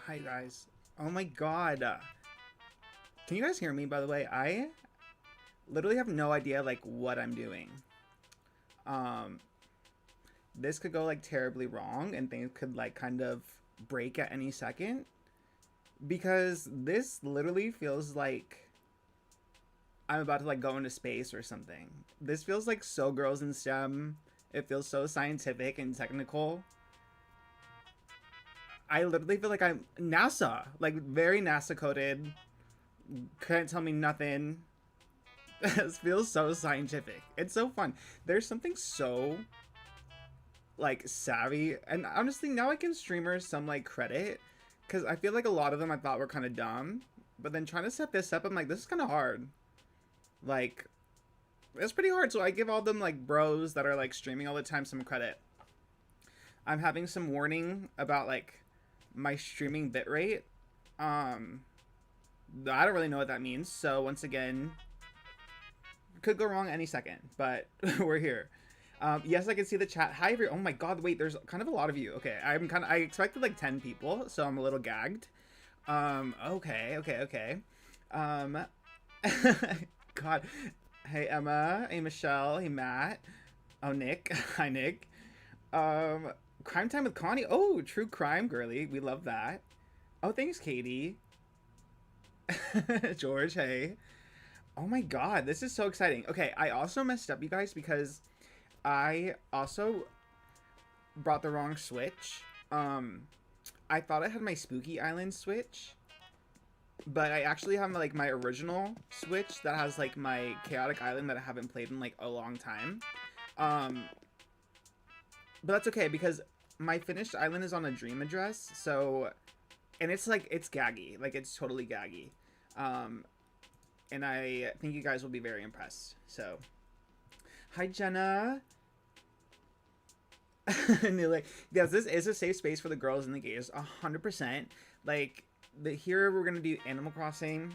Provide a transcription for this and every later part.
Hi guys. Oh my god. Can you guys hear me by the way? I literally have no idea like what I'm doing. Um this could go like terribly wrong and things could like kind of break at any second because this literally feels like I'm about to like go into space or something. This feels like so girls in STEM. It feels so scientific and technical. I literally feel like I'm NASA, like very NASA coded. Couldn't tell me nothing. This feels so scientific. It's so fun. There's something so like savvy, and honestly, now I give streamers some like credit because I feel like a lot of them I thought were kind of dumb, but then trying to set this up, I'm like, this is kind of hard. Like, it's pretty hard. So I give all them like bros that are like streaming all the time some credit. I'm having some warning about like my streaming bitrate. Um, I don't really know what that means. So once again, could go wrong any second, but we're here. Yes, I can see the chat. Hi, everyone. Oh my god, wait, there's kind of a lot of you. Okay, I expected like 10 people, so I'm a little gagged. Okay. Um, God. Hey, Emma. Hey, Michelle. Hey, Matt. Oh, Nick. Hi, Nick. Crime Time with Connie. Oh, true crime, girly. We love that. Oh, thanks, Katie. George, hey. Oh my god, this is so exciting. Okay, I also messed up, you guys, because I also brought the wrong Switch. Um, I thought I had my Spooky Island Switch, but I actually have like my original Switch that has like my Chaotic Island that I haven't played in like a long time. Um, but that's okay because my finished island is on a Dream address, so and it's like it's gaggy, like it's totally gaggy. Um, and I think you guys will be very impressed. So, hi Jenna. And they're like, yes, this is a safe space for the girls and the gays, 100%. Like, here we're gonna do Animal Crossing,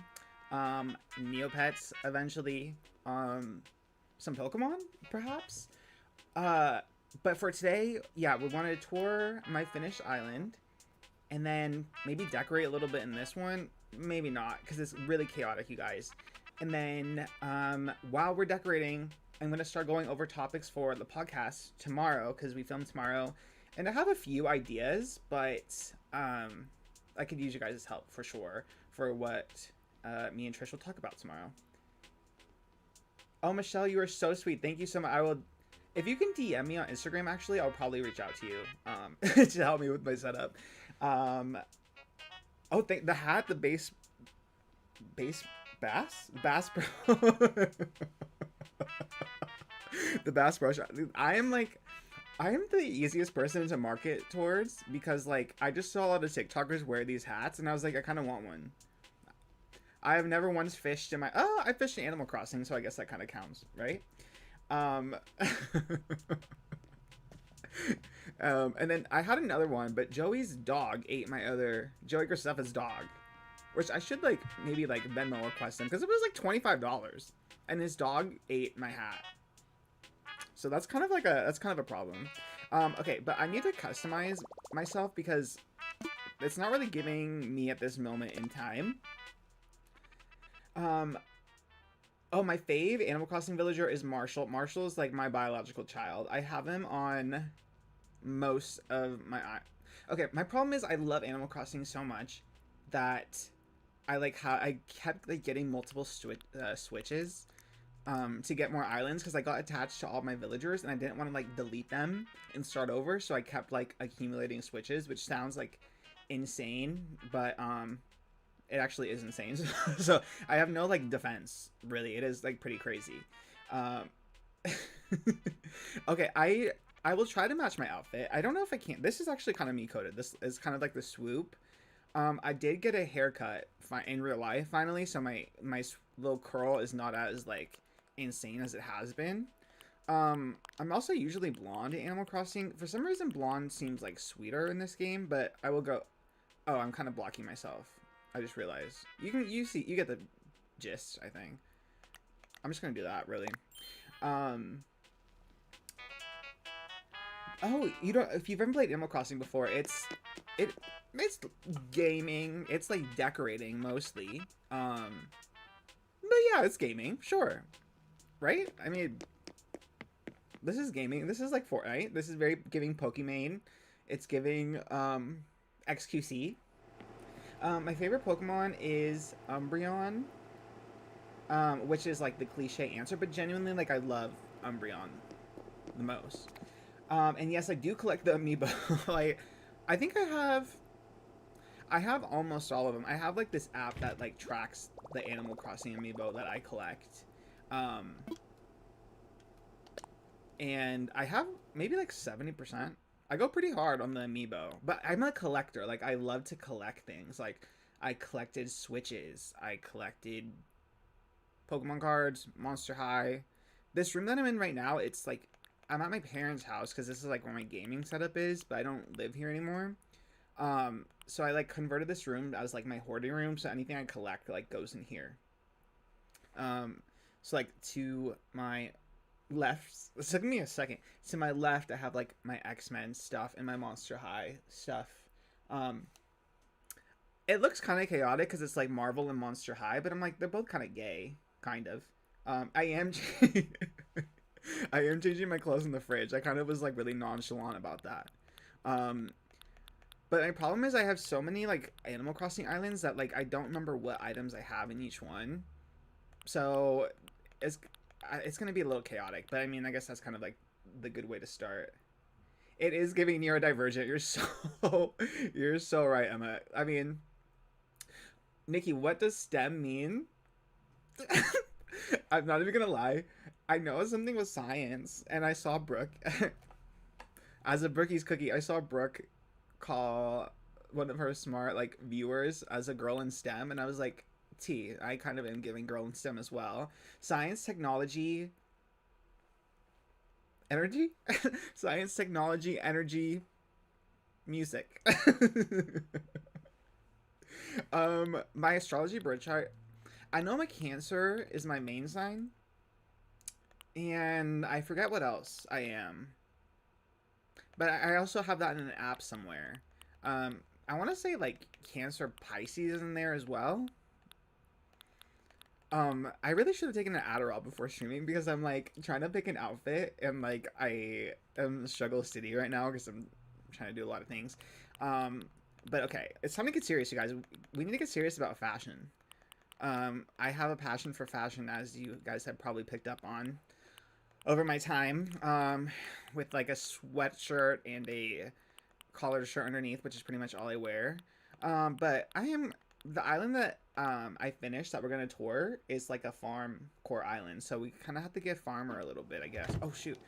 Neopets eventually, some Pokemon perhaps. Uh, but for today, yeah, we want to tour my finished island, and then maybe decorate a little bit in this one. Maybe not, because it's really chaotic, you guys. And then while we're decorating, I'm going to start going over topics for the podcast tomorrow, because we film tomorrow. And I have a few ideas, but I could use you guys' help for sure for what me and Trish will talk about tomorrow. Oh, Michelle, you are so sweet. Thank you so much. I will, if you can DM me on Instagram, actually, I'll probably reach out to you to help me with my setup. Um, oh, the hat, the bass bass bro. The bass brush. I am the easiest person to market towards because like I just saw a lot of TikTokers wear these hats and I was like I kind of want one. I have never once fished in my I fished in Animal Crossing, so I guess that kind of counts, right? Um, and then I had another one, but Joey's dog ate my other Joey Graceffa's dog, which I should like maybe like Venmo request him because it was like $25, and his dog ate my hat. So that's kind of like a problem. Okay, but I need to customize myself because it's not really giving me at this moment in time. Um, oh, my fave Animal Crossing villager is Marshall. Marshall is like my biological child. I have him on most of my. Okay, my problem is I love Animal Crossing so much that I like how I kept like getting multiple switches to get more islands because I got attached to all my villagers and I didn't want to like delete them and start over, so I kept like accumulating switches, which sounds like insane, but it actually is insane. So I have no like defense really. It is like pretty crazy. um okay, I will try to match my outfit. I don't know if I can. This is actually kind of me coded. This is kind of like the swoop. I did get a haircut in real life finally, so my little curl is not as like insane as it has been. I'm also usually blonde in Animal Crossing. For some reason, blonde seems like sweeter in this game, but I will go. Oh, I'm kind of blocking myself. I just realized. You get the gist, I think. I'm just gonna do that, really. Oh, you don't. If you've ever played Animal Crossing before, it It's gaming. It's like decorating mostly. But yeah, it's gaming. Sure, right? I mean, this is gaming. This is like Fortnite. This is very giving Pokemon. It's giving XQC. My favorite Pokemon is Umbreon, which is like the cliche answer, but genuinely, like I love Umbreon the most. And yes, I do collect the amiibo. I think I have almost all of them. I have like this app that like tracks the Animal Crossing amiibo that I collect. Um, and I have maybe like 70%. I go pretty hard on the amiibo, but I'm a collector. Like I love to collect things. Like I collected Switches. I collected Pokemon cards, Monster High. This room that I'm in right now, it's like I'm at my parents' house because this is like where my gaming setup is, but I don't live here anymore. So I like converted this room as like my hoarding room, so anything I collect like goes in here. Um, so like to my left, it took me a second. To my left, I have like my X-Men stuff and my Monster High stuff. Um, it looks kind of chaotic because it's like Marvel and Monster High, but I'm like they're both kind of gay, kind of. I am. I am changing my clothes in the fridge. I kind of was like really nonchalant about that. Um, but my problem is I have so many like Animal Crossing islands that like I don't remember what items I have in each one. So it's it's gonna be a little chaotic. But I mean, I guess that's kind of like the good way to start. It is giving neurodivergent. You're so you're so right, Emma. I mean, Nikki, what does STEM mean? I'm not even gonna lie. I know something was science, and I saw Brooke as a Brookie's cookie. I saw Brooke call one of her smart like viewers as a girl in STEM, and I was like, T, I kind of am giving girl in STEM as well. Science, technology, energy, science, technology, energy, music. My astrology birth chart. I know my Cancer is my main sign, and I forget what else I am. But I also have that in an app somewhere. I want to say like Cancer Pisces is in there as well. I really should have taken an Adderall before streaming because I'm like trying to pick an outfit and like I am struggle city right now because I'm trying to do a lot of things. But okay, it's time to get serious, you guys. We need to get serious about fashion. I have a passion for fashion, as you guys have probably picked up on over my time, with like a sweatshirt and a collared shirt underneath, which is pretty much all I wear. But I am the island that I finished that we're gonna tour is like a farm core island, so we kind of have to get farmer a little bit, I guess. Oh shoot!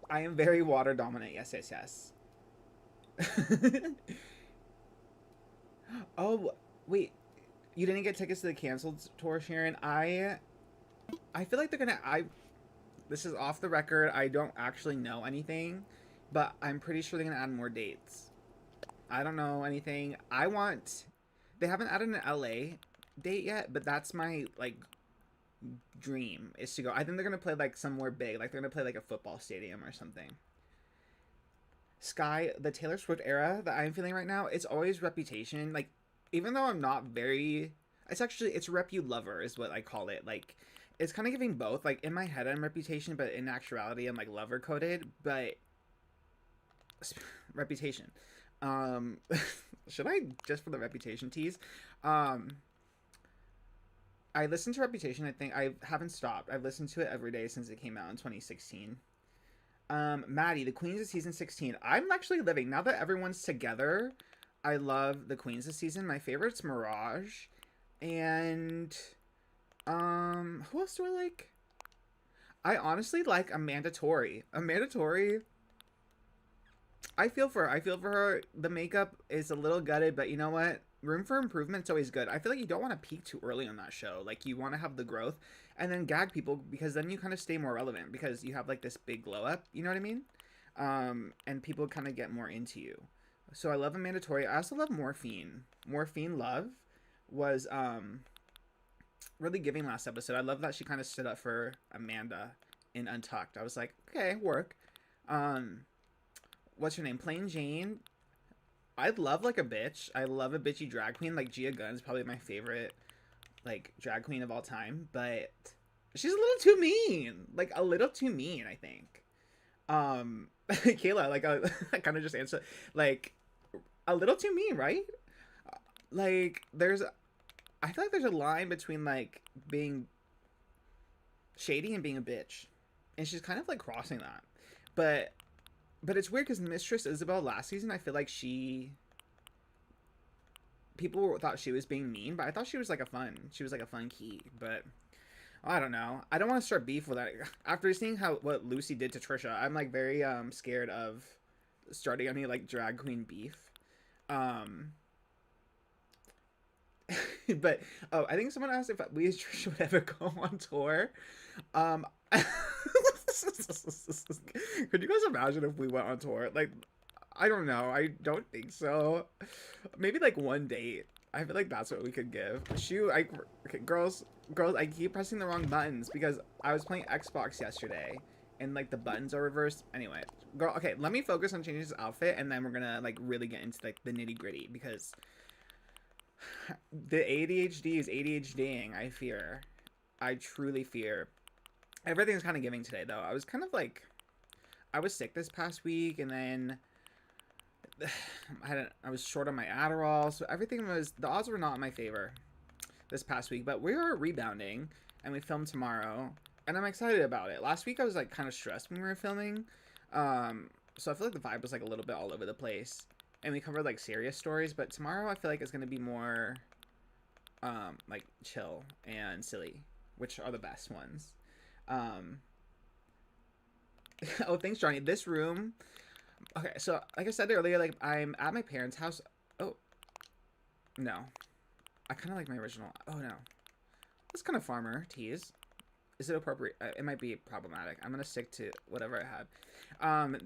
I am very water dominant. Yes, yes, yes. Oh wait, you didn't get tickets to the canceled tour, Sharon. I feel like they're gonna. I This is off the record. I don't actually know anything, but I'm pretty sure they're gonna add more dates. I don't know anything. I want. They haven't added an LA date yet, but that's my like dream is to go. I think they're gonna play like somewhere big, like they're gonna play like a football stadium or something. Sky, the Taylor Swift era that I'm feeling right now, it's always Reputation. Like, even though I'm not very, it's Rep You Lover is what I call it. Like, it's kind of giving both. Like in my head, I'm Reputation, but in actuality, I'm like lover coded. But Reputation. Um, should I just for the Reputation tease? Um, I listened to Reputation. I think I haven't stopped. I've listened to it every day since it came out in 2016. Maddie, the Queens of Season 16. I'm actually living now that everyone's together. I love the Queens of Season. My favorite's Mirage, and who else do I like? I honestly like Amanda Tori. Amanda Tori. I feel for her. I feel for her. The makeup is a little gutted, but you know what? Room for improvement is always good. I feel like you don't want to peak too early on that show. Like you want to have the growth and then gag people because then you kind of stay more relevant because you have like this big glow up. You know what I mean? And people kind of get more into you. So I love Amanda Tori. I also love Morphine. Morphine Love was really giving last episode. I love that she kind of stood up for Amanda in Untucked. I was like, okay, work. what's her name? Plain Jane. I love like a bitch. I love a bitchy drag queen. Like Gia Gunn's probably my favorite like drag queen of all time, but she's a little too mean. Like a little too mean, I think. Kayla, like I kind of just answered like a little too mean, right? Like there's I feel like there's a line between like being shady and being a bitch. And she's kind of like crossing that. But it's weird because Mistress Isabel last season, I feel like people thought she was being mean, but I thought she was like a fun key. But I don't know. I don't want to start beef with that. After seeing what Lucy did to Trisha, I'm like very scared of starting any like drag queen beef. But I think someone asked if we as Trisha would ever go on tour. Could you guys imagine if we went on tour? Like, I don't know. I don't think so. Maybe like one date. I feel like that's what we could give. Shoot, okay, girls, I keep pressing the wrong buttons because I was playing Xbox yesterday and like the buttons are reversed. Anyway, girl, okay, let me focus on changing this outfit and then we're gonna like really get into like the nitty gritty because the ADHD is ADHDing. I fear. I truly fear. Everything's kind of giving today though. I was sick this past week and then I was short on my Adderall, so the odds were not in my favor this past week, but we are rebounding and we film tomorrow and I'm excited about it. Last week I was like kind of stressed when we were filming. So I feel like the vibe was like a little bit all over the place and we covered like serious stories, but tomorrow I feel like it's going to be more like chill and silly, which are the best ones. Oh, thanks, Johnny. This room. Okay, so like I said earlier, like I'm at my parents' house. Oh, no. I kind of like my original. Oh, no. It's kind of farmer tease. Is it appropriate? It might be problematic. I'm going to stick to whatever I had.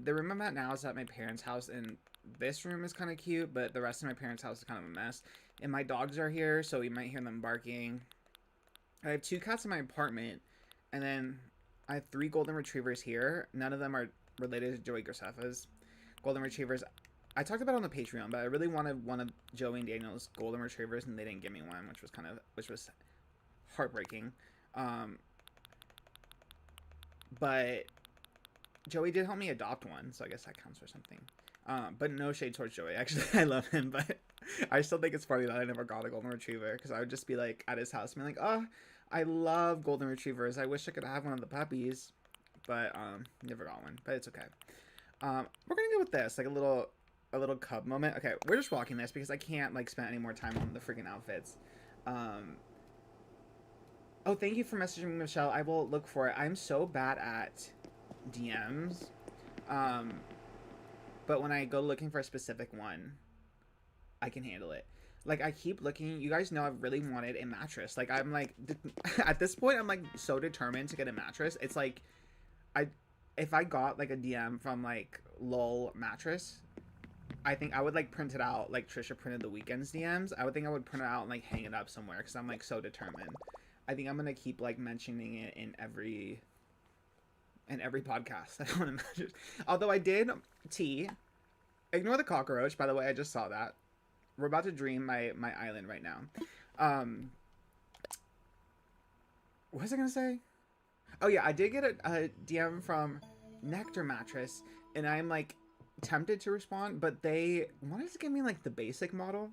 The room I'm at now is at my parents' house, and this room is kind of cute, but the rest of my parents' house is kind of a mess. And my dogs are here, so you might hear them barking. I have 2 cats in my apartment, and then I have 3 golden retrievers here. None of them are related to Joey Graceffa's golden retrievers. I talked about it on the Patreon, but I really wanted one of Joey and Daniel's golden retrievers, and they didn't give me one, which was heartbreaking. But Joey did help me adopt one, so I guess that counts for something. But no shade towards Joey. Actually, I love him, but I still think it's funny that I never got a golden retriever because I would just be like at his house, being like, "Oh, I love golden retrievers. I wish I could have one of the puppies," but never got one. But it's okay. We're gonna go with this, like a little cub moment. Okay, we're just walking this because I can't like spend any more time on the freaking outfits. Oh, thank you for messaging me, Michelle. I will look for it. I'm so bad at DMs. But when I go looking for a specific one, I can handle it. Like, I keep looking. You guys know I've really wanted a mattress. Like, I'm like, at this point, I'm like so determined to get a mattress. It's like, if I got like a DM from like lol mattress, I think I would like print it out like Trisha printed the Weekends DMs. I would print it out and like hang it up somewhere because I'm like so determined. I think I'm gonna keep like mentioning it in every podcast. I don't imagine. Although I did ignore the cockroach. By the way, I just saw that. We're about to dream my island right now. What was I gonna say? Oh yeah, I did get a DM from Nectar Mattress, and I'm like tempted to respond, but they wanted to give me like the basic model,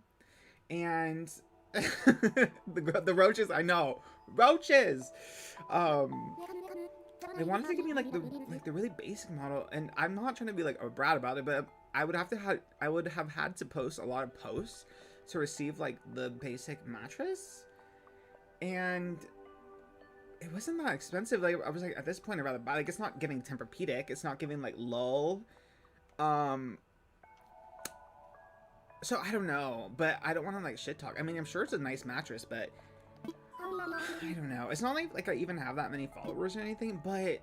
and the roaches. I know roaches. They wanted to give me like the really basic model, and I'm not trying to be like a brat about it, but I would have had to post a lot of posts to receive like the basic mattress, and it wasn't that expensive. Like I was like, at this point I'd rather buy, like, it's not giving Tempur-Pedic, it's not giving like lull. So I don't know, but I don't want to like shit talk. I mean, I'm sure it's a nice mattress, but I don't know. It's not like I even have that many followers or anything, but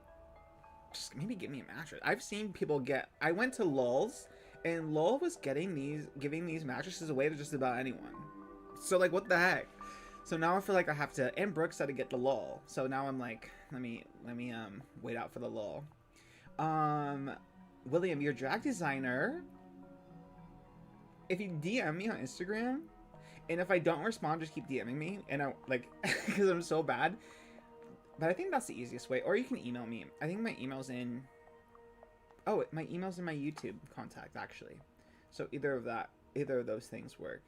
just maybe give me a mattress. I've seen people I went to Lul's, and Lul was giving these mattresses away to just about anyone. So like, what the heck? So now I feel like I have to, and Brooke said to get the Lul. So now I'm like, let me wait out for the Lul. William, your drag designer. If you DM me on Instagram, and if I don't respond, just keep DMing me, and I like because I'm so bad. But I think that's the easiest way. Or you can email me. I think my email's in. Oh, my email's in my YouTube contact actually. So either of those things work.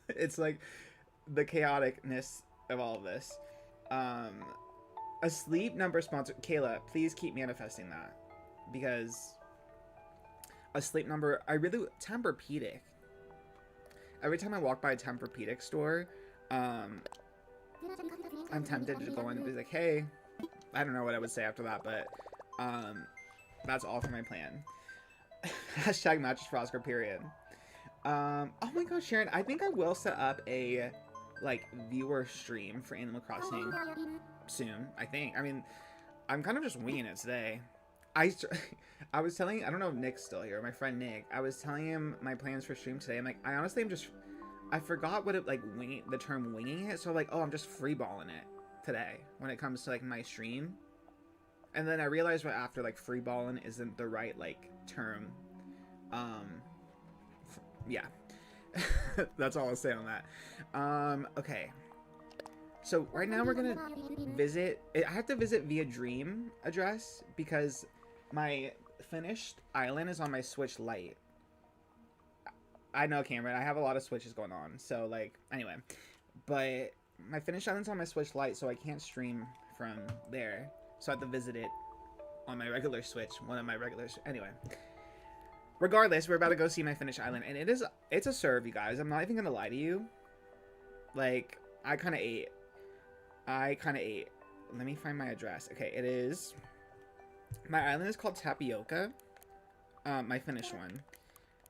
It's like the chaoticness of all of this. A sleep number sponsor. Kayla, please keep manifesting that, because a sleep number. I really Tempur-Pedic. Every time I walk by a Tempur-Pedic store, I'm tempted to go in and be like, hey, I don't know what I would say after that, but that's all for my plan. Hashtag matches for Oscar, period. Oh my gosh, Sharon, I think I will set up a like viewer stream for Animal Crossing soon. I think. I mean, I'm kind of just winging it today. I was telling, I don't know if Nick's still here, my friend Nick. I was telling him my plans for stream today. I'm like, I forgot what it like the term winging it. So like, oh, I'm just freeballing it today when it comes to like my stream. And then I realized right after, like, freeballing isn't the right like term. Yeah. That's all I'll say on that. Okay. So right now we're gonna visit. I have to visit via Dream address because my finished island is on my Switch Lite. I know, Cameron. I have a lot of Switches going on. So like, anyway, but my finished island's on my Switch Lite, so I can't stream from there. So I have to visit it on my regular Switch. One of my regulars. Anyway. Regardless, we're about to go see my finished island, and it's a serve, you guys. I'm not even gonna lie to you. Like, I kind of ate. Let me find my address. Okay, it is. My island is called Tapioca. My finished one,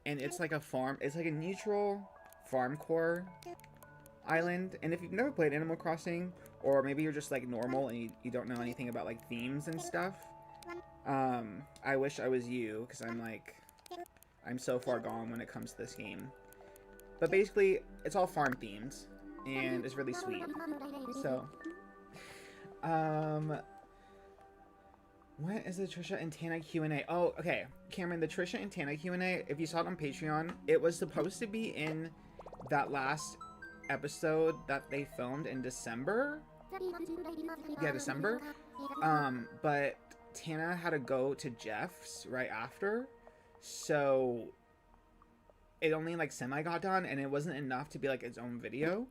and it's like a farm. It's like a neutral farmcore island. And if you've never played Animal Crossing, or maybe you're just like normal and you don't know anything about like themes and stuff, I wish I was you, because I'm so far gone when it comes to this game. But basically, it's all farm themed, and it's really sweet. So, what is the Trisha and Tana Q&A? Oh, okay. Cameron, the Trisha and Tana Q&A, if you saw it on Patreon, it was supposed to be in that last episode that they filmed in December. Yeah, December. But Tana had to go to Jeff's right after. So it only like semi got done, and it wasn't enough to be like its own video,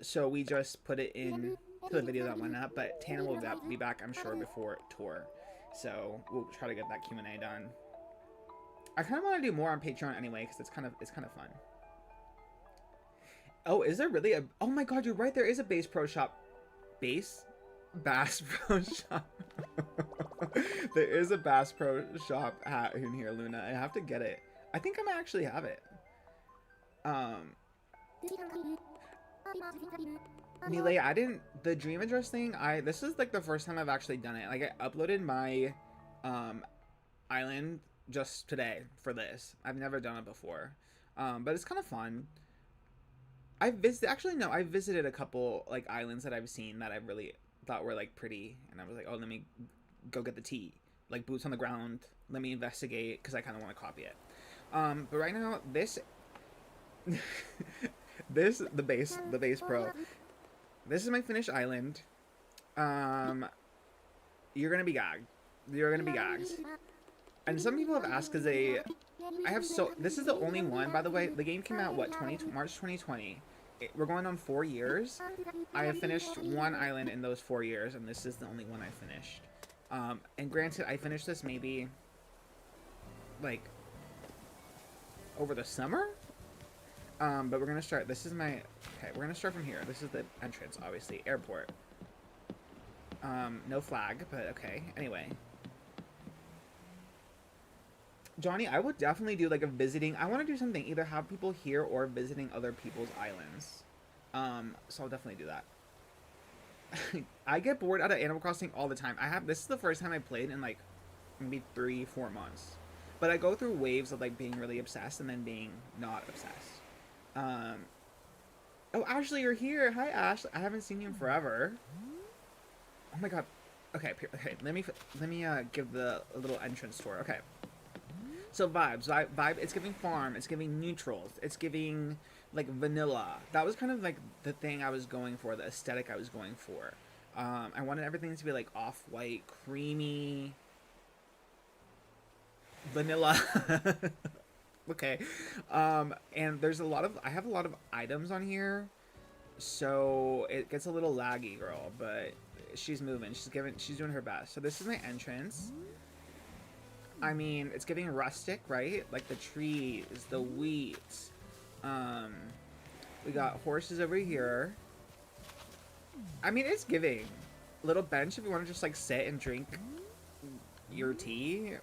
so we just put it in to the video that went up. But Tana will be back, I'm sure, before tour, so we'll try to get that Q&A done. I kind of want to do more on Patreon anyway, because it's kind of fun. Oh, is there really a... Oh my god, you're right, there is a Bass Pro Shop. Bass Pro Shop. There is a Bass Pro Shop hat in here, Luna. I have to get it. I think I might actually have it. Milay, I didn't... The Dream Address thing, this is like the first time I've actually done it. Like, I uploaded my island just today for this. I've never done it before. But it's kind of fun. I visited a couple like islands that I've seen that I really thought were like pretty, and I was like, oh, let me go get the tea, like boots on the ground. Let me investigate, because I kind of want to copy it. But right now, the Bass Pro. This is my finished island. You're gonna be gagged. You're gonna be gagged. And some people have asked, because this is the only one, by the way. The game came out, what, March 2020. We're going on 4 years. I have finished one island in those 4 years, and this is the only one I finished. And granted, I finished this maybe, like, over the summer? But we're gonna start, okay, we're gonna start from here. This is the entrance, obviously. Airport. No flag, but okay. Anyway. Johnny, I would definitely do like a visiting. I want to do something, either have people here or visiting other people's islands. So I'll definitely do that. I get bored out of Animal Crossing all the time. This is the first time I played in like maybe 3-4 months. But I go through waves of like being really obsessed and then being not obsessed. Oh, Ashley, you're here. Hi, Ash. I haven't seen you in forever. Oh my god. Okay, okay. Let me give the a little entrance tour. Okay. So vibe. It's giving farm. It's giving neutrals. It's giving like vanilla. That was kind of like the thing I was going for. The aesthetic I was going for. I wanted everything to be like off-white, creamy, vanilla. Okay. And there's a lot of I have a lot of items on here, so it gets a little laggy, girl. But she's moving. She's doing her best. So this is my entrance. I mean, it's giving rustic, right? Like the trees, the wheat. We got horses over here. I mean, it's giving. Little bench if you want to just like sit and drink your tea.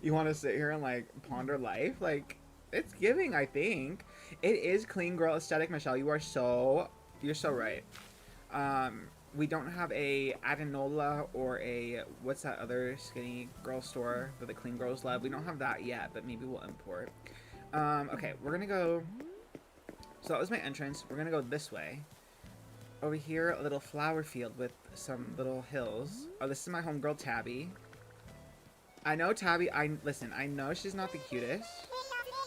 You want to sit here and like ponder life. Like, it's giving, I think. It is clean girl aesthetic, Michelle. You're so right. We don't have a Adenola or a, what's that other skinny girl store that the clean girls love? We don't have that yet, but maybe we'll import. Okay, we're gonna go, so that was my entrance. We're gonna go this way. Over here, a little flower field with some little hills. Oh, this is my homegirl, Tabby. I know Tabby, listen, I know she's not the cutest,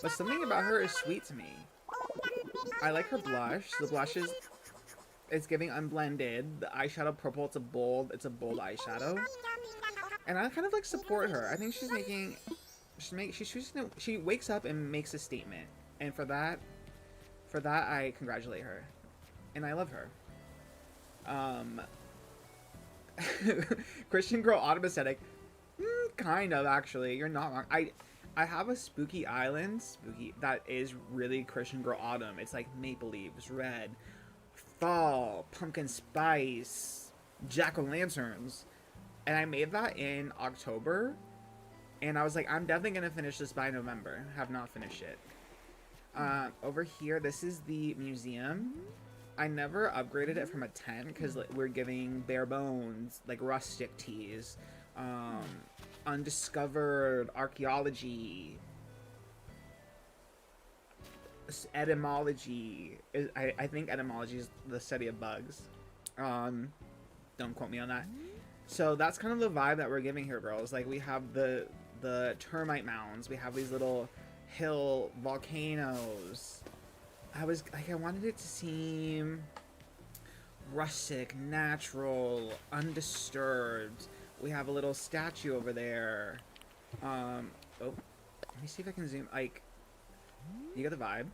but something about her is sweet to me. I like her blush. The blush is, it's giving unblended. The eyeshadow purple, it's a bold eyeshadow. And I kind of like support her. I think she's making, she wakes up and makes a statement. And for that I congratulate her. And I love her. Christian girl autumn aesthetic. Kind of, actually. You're not wrong. I have a spooky island, that is really Christian girl autumn. It's like maple leaves, red, fall, pumpkin spice, jack-o'-lanterns. And I made that in October. And I was like, I'm definitely going to finish this by November. Have not finished it. Over here, this is the museum. I never upgraded it from a 10 because we're giving bare bones, like rustic teas. Undiscovered archaeology, etymology. I think etymology is the study of bugs. Don't quote me on that. So that's kind of the vibe that we're giving here, girls. Like, we have the termite mounds. We have these little hill volcanoes. I wanted it to seem rustic, natural, undisturbed. We have a little statue over there. Oh, let me see if I can zoom. Like, you get the vibe.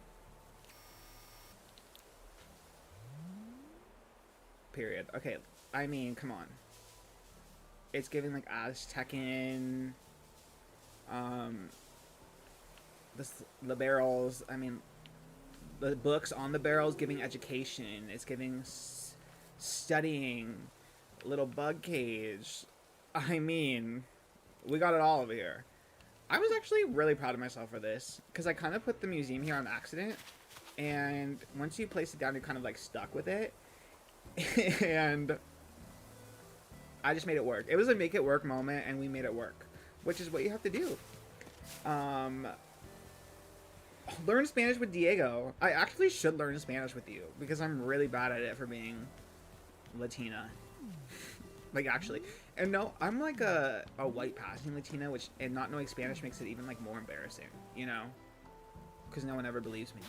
Period. Okay, I mean, come on. It's giving like Aztecan. The barrels. I mean, the books on the barrels giving education. It's giving studying. Little bug cage. I mean, we got it all over here. I was actually really proud of myself for this, because I kind of put the museum here on accident, and once you place it down, you're kind of like stuck with it, and I just made it work. It was a make it work moment, and we made it work, which is what you have to do. Learn Spanish with Diego. I actually should learn Spanish with you, because I'm really bad at it for being Latina. Like, actually. And no, I'm like a white passing Latina, and not knowing Spanish makes it even like more embarrassing, you know? Because no one ever believes me.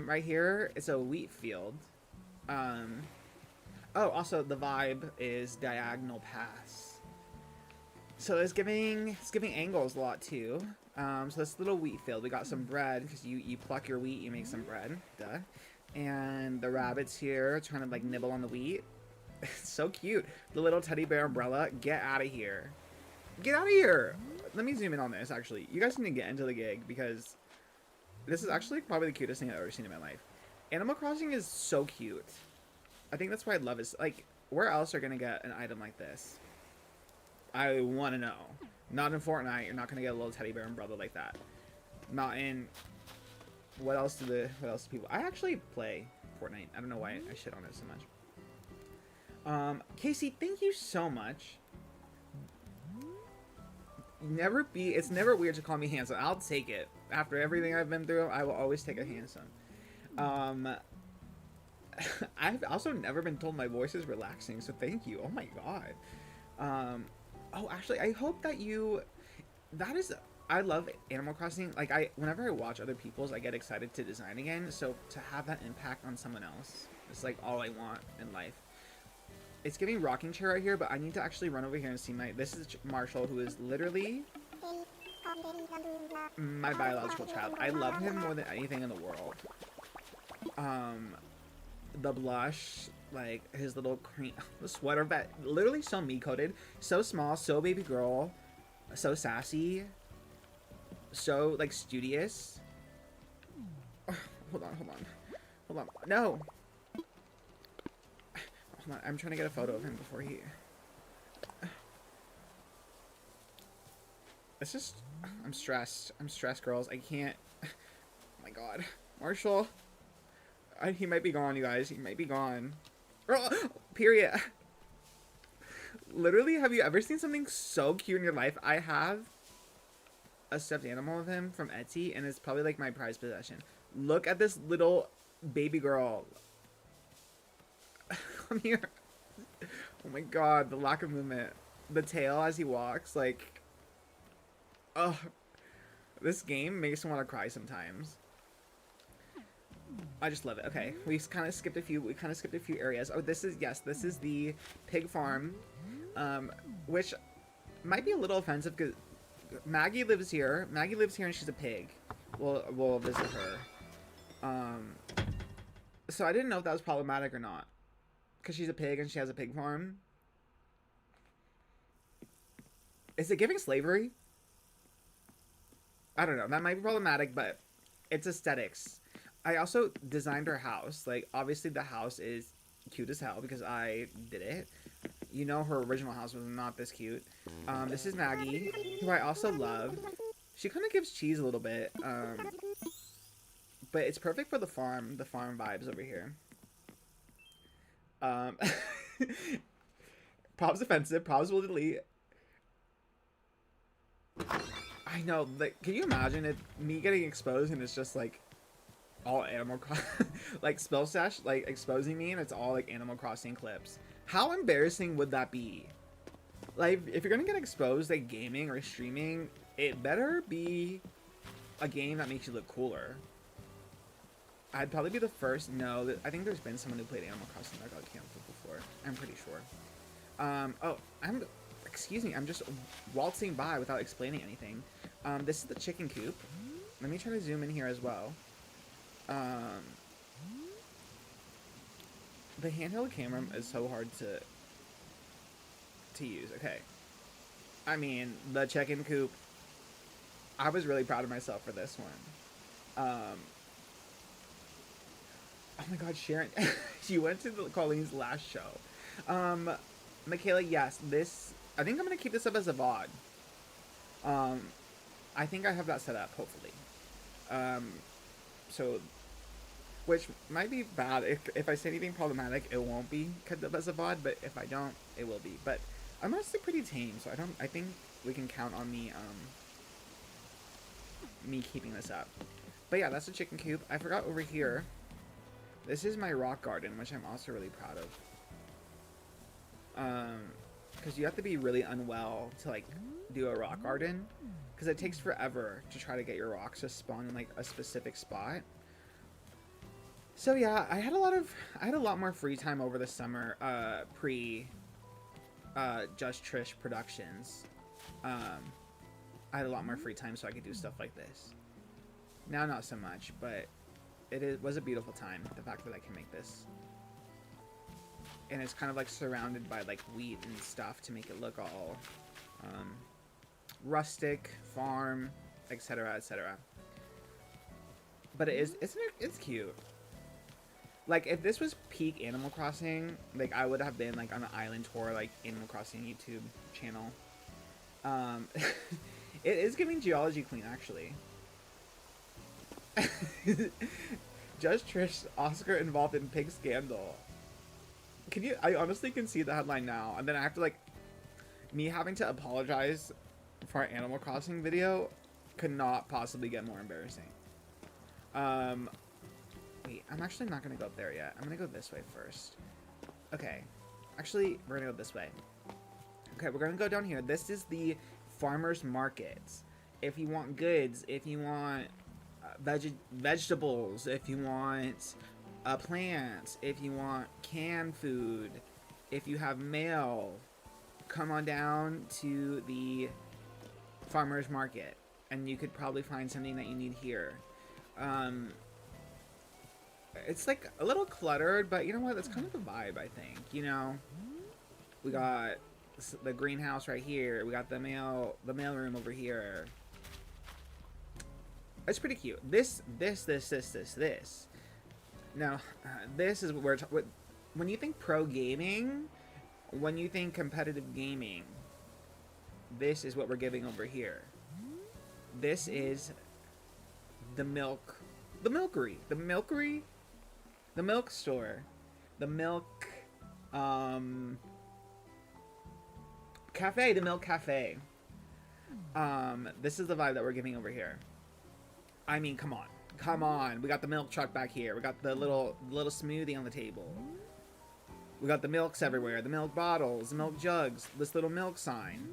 Right here, it's a wheat field. Oh, also the vibe is diagonal paths. So it's giving angles a lot too. So this little wheat field, we got some bread, because you pluck your wheat, you make some bread, duh. And the rabbits here trying to like nibble on the wheat. It's so cute. The little teddy bear umbrella. Get out of here. Get out of here. Let me zoom in on this, actually. You guys need to get into the gig, because this is actually probably the cutest thing I've ever seen in my life. Animal Crossing is so cute. I think that's why I love it. Like, where else are going to get an item like this? I want to know. Not in Fortnite. You're not going to get a little teddy bear umbrella like that. Not in... What else do people... I actually play Fortnite. I don't know why I shit on it so much. Casey, thank you so much. It's never weird to call me handsome. I'll take it. After everything I've been through, I will always take a handsome. I've also never been told my voice is relaxing, so thank you. Oh my god. Oh, actually, I hope that you. That is. I love Animal Crossing. Like, whenever I watch other people's, I get excited to design again. So to have that impact on someone else, it's like all I want in life. It's giving rocking chair right here, but I need to actually run over here and see my. This is Marshall, who is literally my biological child. I love him more than anything in the world. The blush, like his little cream, the sweater that literally so me coded, so small, so baby girl, so sassy, so like studious. Oh, hold on, no. Hold on, I'm trying to get a photo of him before he. It's just, I'm stressed, girls. I can't. Oh my god, Marshall. He might be gone, you guys. He might be gone. Period. Literally, have you ever seen something so cute in your life? I have a stuffed animal of him from Etsy, and it's probably like my prized possession. Look at this little baby girl. Come here. Oh my god, the lack of movement. The tail as he walks, like... Oh. This game makes me want to cry sometimes. I just love it. Okay, we kind of skipped a few areas. Oh, this is the pig farm, which might be a little offensive because Maggie lives here. And she's a pig. We'll visit her. So I didn't know if that was problematic or not, because she's a pig and she has a pig farm. Is it giving slavery? I don't know. That might be problematic, but it's aesthetics. I also designed her house. Like, obviously the house is cute as hell because I did it. You know, her original house was not this cute. This is Maggie, who I also love. She kind of gives cheese a little bit. But it's perfect for the farm vibes over here. Probs offensive. Probs will delete. I know. Like, can you imagine it? Me getting exposed and it's just like all Animal Crossing, like Spellstash, like exposing me, and it's all like Animal Crossing clips. How embarrassing would that be? Like, if you're gonna get exposed like gaming or streaming, it better be a game that makes you look cooler. I'd probably be the first. No, I think there's been someone who played Animal Crossing that got canceled before. I'm pretty sure. Oh, excuse me, I'm just waltzing by without explaining anything. This is the chicken coop. Let me try to zoom in here as well. The handheld camera is so hard to use. Okay. I mean, the chicken coop. I was really proud of myself for this one. Oh my god, Sharon. She went to Colleen's last show. Michaela, yes, I think I'm gonna keep this up as a VOD. I think I have that set up, hopefully. So, which might be bad. If I say anything problematic, it won't be cut up as a VOD, but if I don't, it will be. But I'm honestly pretty tame, so I think we can count on me, me keeping this up. But yeah, that's the chicken coop. I forgot over here. This is my rock garden, which I'm also really proud of. Because you have to be really unwell to, like, do a rock garden. Because it takes forever to try to get your rocks to spawn in, like, a specific spot. So yeah, I had a lot more free time over the summer, Just Trish productions. I had a lot more free time so I could do stuff like this. Now not so much, but was a beautiful time, the fact that I can make this. And it's kind of like surrounded by like wheat and stuff to make it look all rustic, farm, etc., etc. But it's cute. Like, if this was peak Animal Crossing, like, I would have been like on an island tour, like Animal Crossing YouTube channel. It is giving Geology Queen, actually. Just Trish, Oscar involved in pig scandal. I honestly can see the headline now, and then I have to, like, me having to apologize for our Animal Crossing video could not possibly get more embarrassing. Wait, I'm actually not gonna go up there yet. I'm gonna go this way first. Okay. Actually, we're gonna go this way. Okay, we're gonna go down here. This is the farmer's market. If you want goods, if you want vegetables, if you want plants, if you want canned food, if you have mail, come on down to the farmer's market, and you could probably find something that you need here. It's like a little cluttered, but you know what? That's kind of the vibe, I think. You know, we got the greenhouse right here. We got the mail room over here. It's pretty cute. This. Now, this is what when you think pro gaming, when you think competitive gaming, this is what we're giving over here. This is the milk store, the milk cafe, the milk cafe. This is the vibe that we're giving over here. I mean, come on. We got the milk truck back here. We got the little smoothie on the table. We got the milks everywhere, the milk bottles, the milk jugs, this little milk sign.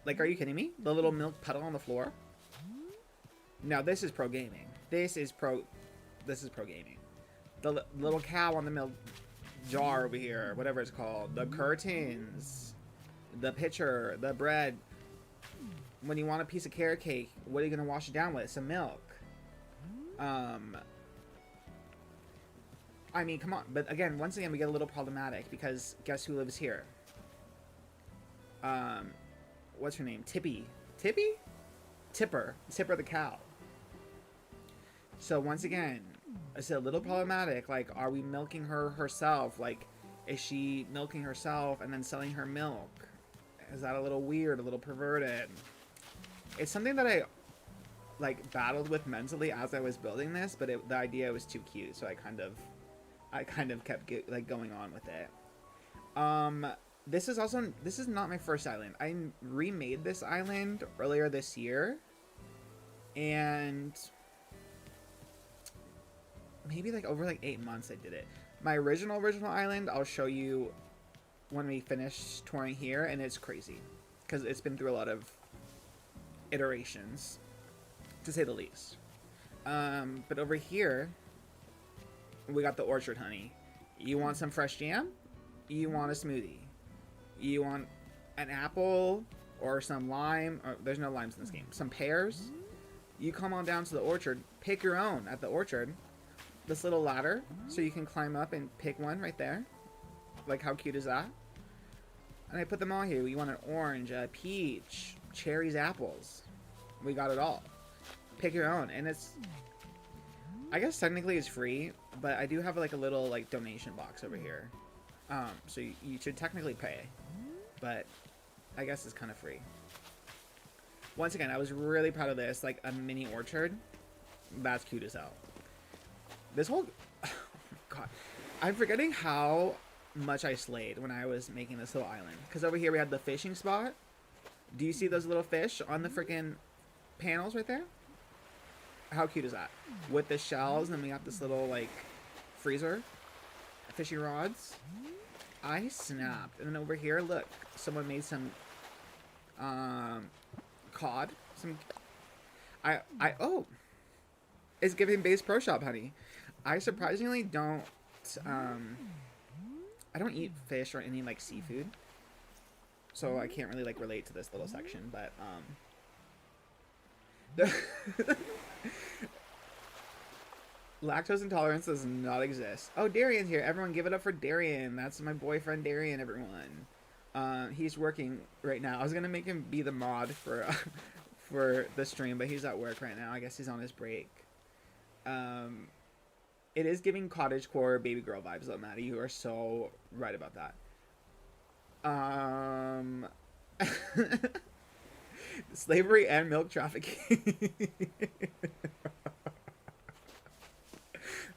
Like, are you kidding me? The little milk puddle on the floor? Now, this is pro gaming. This is pro gaming. The little cow on the milk jar over here, whatever it's called. The curtains, the pitcher, the bread. When you want a piece of carrot cake, what are you gonna wash it down with? Some milk. I mean, come on. But again, once again, we get a little problematic because guess who lives here? What's her name? Tippy. Tipper the cow. So once again, it's a little problematic. Like, are we milking her herself? Like, is she milking herself and then selling her milk? Is that a little weird, a little perverted? It's something that I like battled with mentally as I was building this, but the idea was too cute, so I kind of kept going on with it. This is not my first island. I remade this island earlier this year, and maybe like over like 8 months I did it. My original island, I'll show you when we finish touring here, and it's crazy because it's been through a lot of iterations, to say the least. But over here, we got the orchard, honey. You want some fresh jam? You want a smoothie? You want an apple or some lime? Or, there's no limes in this game. Some pears? You come on down to the orchard. Pick your own at the orchard. This little ladder, so you can climb up and pick one right there. Like, how cute is that? And I put them all here. You want an orange, a peach, cherries, apples. We got it all. Pick your own. And it's, I guess technically it's free, but I do have like a little like donation box over here. So you should technically pay, but I guess it's kind of free. Once again, I was really proud of this, like a mini orchard. That's cute as hell. This whole, oh my god, I'm forgetting how much I slayed when I was making this little island. Because over here we had the fishing spot. Do you see those little fish on the freaking panels right there? How cute is that? With the shells, and then we got this little like freezer, fishing rods. I snapped. And then over here, look, someone made some cod. Oh, it's giving base pro shop, honey. I surprisingly don't I don't eat fish or any like seafood, so I can't really like relate to this little section, but lactose intolerance does not exist. Oh, Darian's here. Everyone give it up for Darian. That's my boyfriend Darian, everyone. He's working right now. I was gonna make him be the mod for for the stream, but he's at work right now. I guess he's on his break. It is giving cottagecore baby girl vibes though, Maddie. You are so right about that. Slavery and milk trafficking.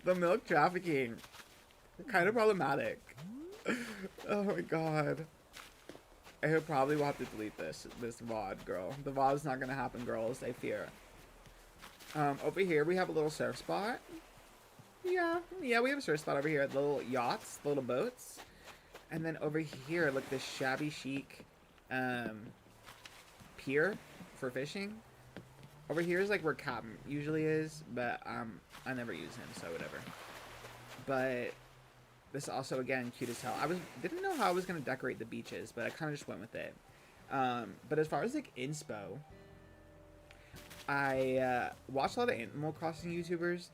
The milk trafficking. Kind of problematic. Oh my god. I probably will have to delete this VOD, girl. The VOD's not gonna happen, girls. I fear. Over here we have a little surf spot. Yeah, we have a surf spot over here. The little yachts, the little boats. And then over here, look, this shabby chic um, pier for fishing. Over here is like where Captain usually is, but I never use him, so whatever. But this also, again, cute as hell. Didn't know how I was going to decorate the beaches, but I kind of just went with it. But as far as like inspo, I watch a lot of Animal Crossing YouTubers.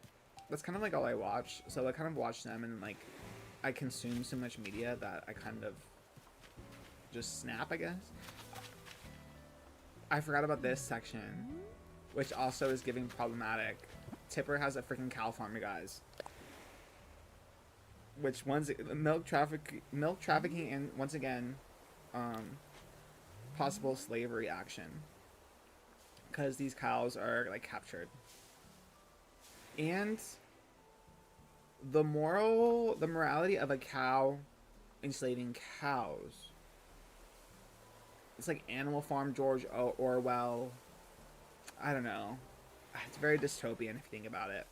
That's kind of like all I watch. So I kind of watch them, and like I consume so much media that I kind of just snap, I guess. I forgot about this section, which also is giving problematic. Tipper has a freaking cow farm, you guys. Which one's milk trafficking, and once again, possible slavery action, because these cows are like captured. And the morality of a cow enslaving cows. It's like Animal Farm, George Orwell. I don't know. It's very dystopian if you think about it.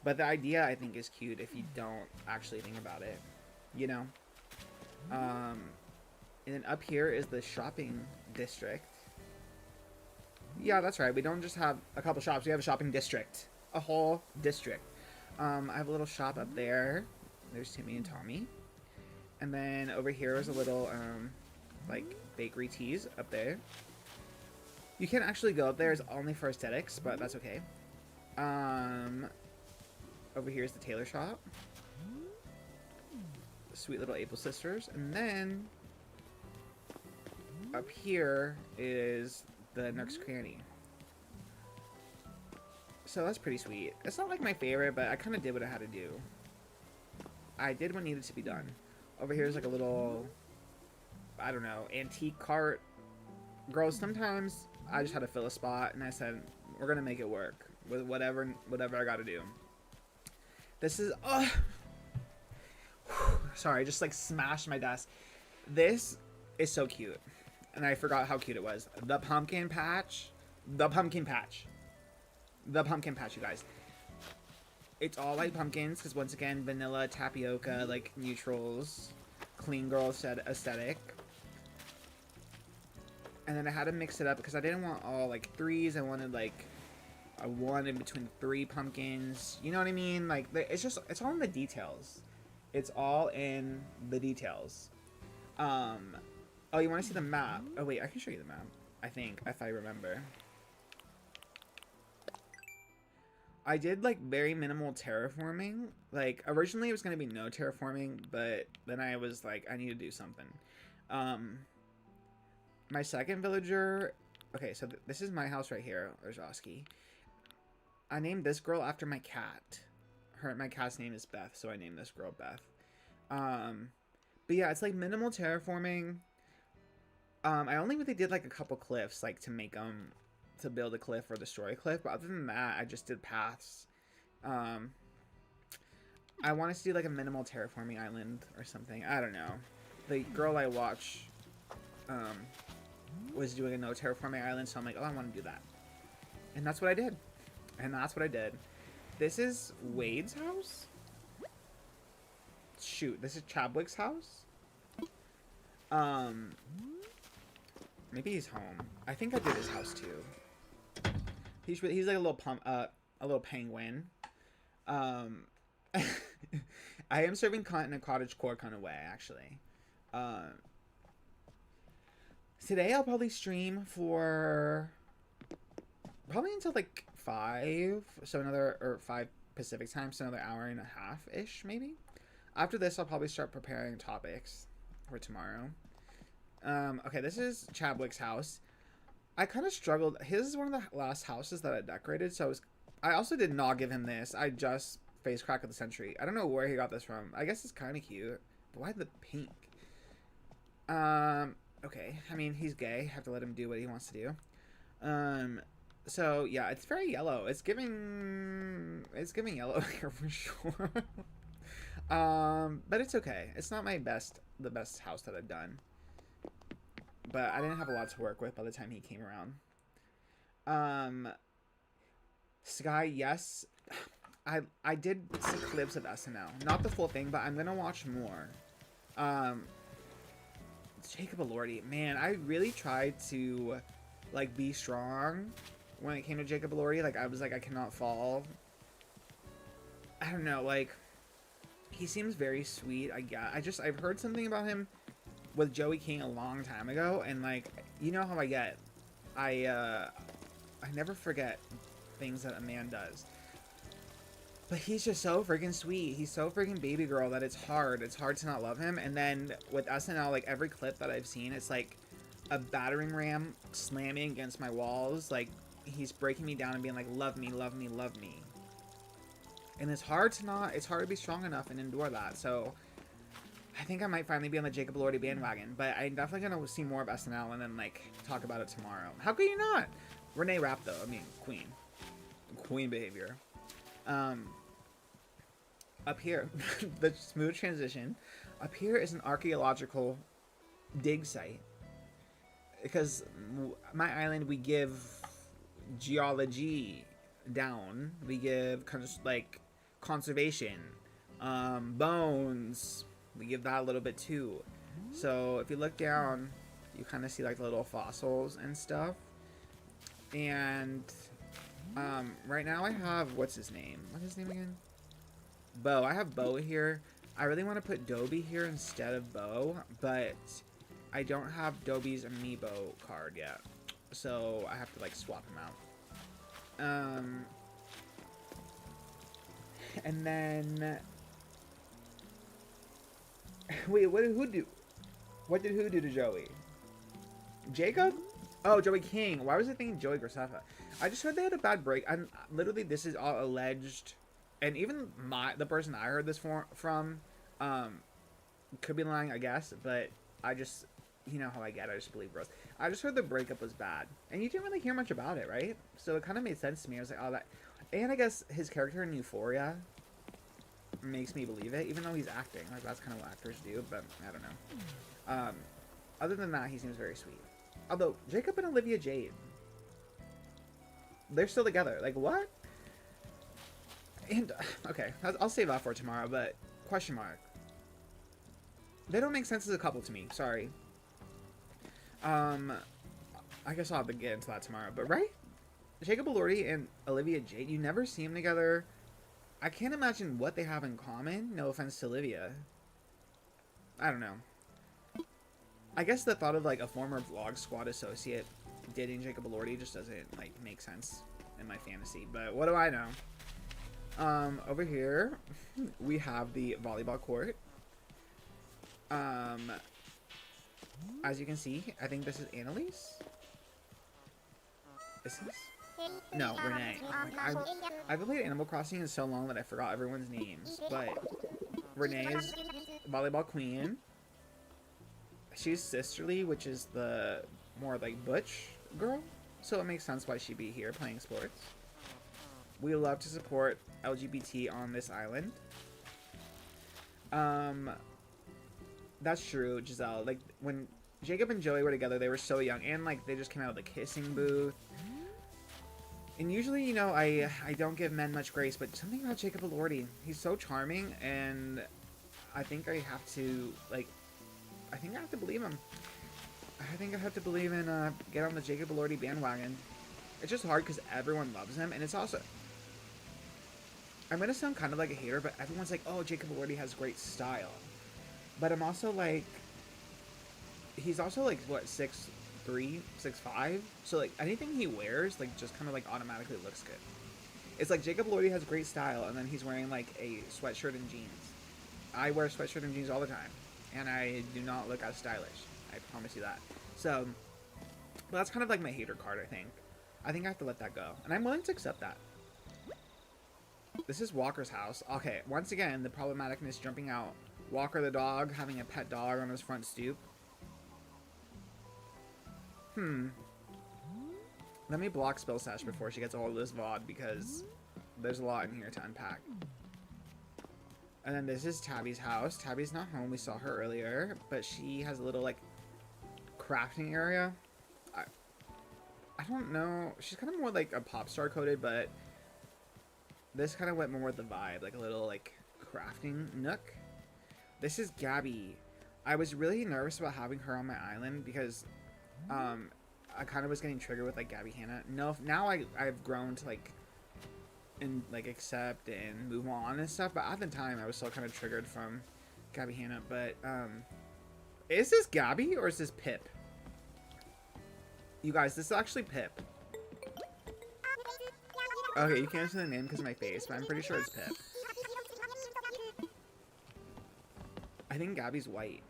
But the idea, I think, is cute if you don't actually think about it. You know? And then up here is the shopping district. Yeah, that's right. We don't just have a couple shops. We have a shopping district. A whole district. I have a little shop up there. There's Timmy and Tommy. And then over here is a little, like, bakery teas up there. You can't actually go up there. It's only for aesthetics, but that's okay. Over here is the tailor shop. The sweet little April sisters. And then up here is the Nook's Cranny. So that's pretty sweet. It's not like my favorite, but I kind of did what I had to do. I did what needed to be done. Over here is like a little, I don't know, antique cart. Girls, sometimes I just had to fill a spot, and I said, we're going to make it work with whatever I got to do. This is, sorry, I just like smashed my desk. This is so cute. And I forgot how cute it was. The pumpkin patch. The pumpkin patch. The pumpkin patch, you guys. It's all like pumpkins, because once again, vanilla, tapioca, like neutrals, clean girl aesthetic. And then I had to mix it up because I didn't want all like threes. I wanted like a one in between 3 pumpkins. You know what I mean? Like, it's all in the details. It's all in the details. Oh, you want to see the map? Oh wait, I can show you the map. I think, if I remember. I did like very minimal terraforming. Like originally it was gonna be no terraforming, but then I was like, I need to do something. My second villager. Okay, so this is my house right here, Orzowski. I named this girl after my cat. My cat's name is Beth, so I named this girl Beth. But yeah, it's like minimal terraforming. I only really did like a couple cliffs, like to make them. To build a cliff or destroy a cliff, but other than that, I just did paths. I wanted to do like a minimal terraforming island or something. I don't know. The girl I watch was doing a no terraforming island, so I'm like, oh, I want to do that. And that's what I did. This is Wade's house? Shoot, this is Chadwick's house? Maybe he's home. I think I did his house too. He's like a little penguin. I am serving content in a cottagecore kind of way, actually. Today I'll probably stream for probably until like 5, so 5 Pacific time, so another hour and a half ish, maybe. After this, I'll probably start preparing topics for tomorrow. Okay, this is Chadwick's house. I kind of struggled. His is one of the last houses that I decorated, so I also did not give him this. I just face crack of the century. I don't know where he got this from. I guess it's kind of cute, but why the pink? Okay. I mean, he's gay. Have to let him do what he wants to do. So yeah, it's very yellow. It's giving yellow here for sure. But it's okay. It's not the best house that I've done. But I didn't have a lot to work with by the time he came around. Sky, yes. I did see clips of SNL, not the full thing, but I'm gonna watch more. Um, Jacob Elordi, man, I really tried to like be strong when it came to Jacob Elordi. Like I was like, I cannot fall. I don't know, like he seems very sweet. I've heard something about him with Joey King a long time ago, and like you know how I get. I never forget things that a man does. But he's just so freaking sweet. He's so freaking baby girl that it's hard. It's hard to not love him. And then with SNL, like every clip that I've seen, it's like a battering ram slamming against my walls. Like he's breaking me down and being like, love me, love me, love me. And it's hard to be strong enough and endure that. So I think I might finally be on the Jacob Elordi bandwagon. But I'm definitely going to see more of SNL and then like talk about it tomorrow. How could you not? Renee Rapp though. I mean, queen. Queen behavior. Up here, the smooth transition. Up here is an archaeological dig site. Because my island, we give geology down. We give kind of like conservation, bones. We give that a little bit too. So if you look down, you kind of see like the little fossils and stuff. And right now I have, what's his name? What's his name again? Bo. I have Bo here. I really want to put Dobie here instead of Bo, but I don't have Dobie's amiibo card yet. So I have to like swap him out. And then wait, what did who do to Joey? Jacob? Oh, Joey King. Why was I thinking Joey Graceffa? I just heard they had a bad break. I'm literally, this is all alleged, and even the person I heard this from, could be lying, I guess. But I just, you know how I get. I just believe Rose. I just heard the breakup was bad, and you didn't really hear much about it, right? So it kind of made sense to me. I was like, oh, that, and I guess his character in Euphoria makes me believe it, even though he's acting. Like that's kind of what actors do. But I don't know. Other than that, he seems very sweet. Although Jacob and Olivia Jade, they're still together. Like, what? And, okay, I'll save that for tomorrow, but question mark. They don't make sense as a couple to me. Sorry. I guess I'll have to get into that tomorrow. But, right? Jacob Elordi and Olivia Jade, you never see them together. I can't imagine what they have in common. No offense to Olivia. I don't know. I guess the thought of, like, a former Vlog Squad associate dating Jacob Elordi just doesn't, like, make sense in my fantasy. But what do I know? Over here, we have the volleyball court. As you can see, I think this is Annalise. Is this? No, Renee. I've played Animal Crossing in so long that I forgot everyone's names. But Renee is volleyball queen. She's sisterly, which is the more like butch girl. So it makes sense why she'd be here playing sports. We love to support LGBT on this island. That's true, Giselle. Like when Jacob and Joey were together, they were so young, and like they just came out of the kissing booth. And usually, you know, I don't give men much grace, but something about Jacob Elordi, he's so charming, and I think I have to believe him. I think I have to believe in get on the Jacob Elordi bandwagon. It's just hard because everyone loves him, and it's also, I'm gonna sound kind of like a hater, but everyone's like, oh, Jacob Elordi has great style. But I'm also like, he's also like, what, 6'3", 6'5"? So like, anything he wears, like, just kind of like automatically looks good. It's like Jacob Elordi has great style, and then he's wearing like a sweatshirt and jeans. I wear sweatshirt and jeans all the time, and I do not look as stylish. I promise you that. So, well, that's kind of like my hater card, I think. I think I have to let that go. And I'm willing to accept that. This is Walker's house. Okay, once again, the problematicness jumping out. Walker the dog having a pet dog on his front stoop. Let me block Spill Sash before she gets a hold of this VOD, because there's a lot in here to unpack. And then this is Tabby's house. Tabby's not home. We saw her earlier, but she has a little, like, crafting area. I don't know. She's kind of more like a pop star coded, but This kind of went more with the vibe, like a little like crafting nook. This is Gabby. I was really nervous about having her on my island because I kind of was getting triggered with like Gabby Hanna. No, now I've grown to like and like accept and move on and stuff. But at the time, I was still kind of triggered from Gabby Hanna. But is this Gabby or is this Pip? You guys, this is actually Pip. Okay, you can't say the name because of my face, but I'm pretty sure it's Pip. I think Gabby's white.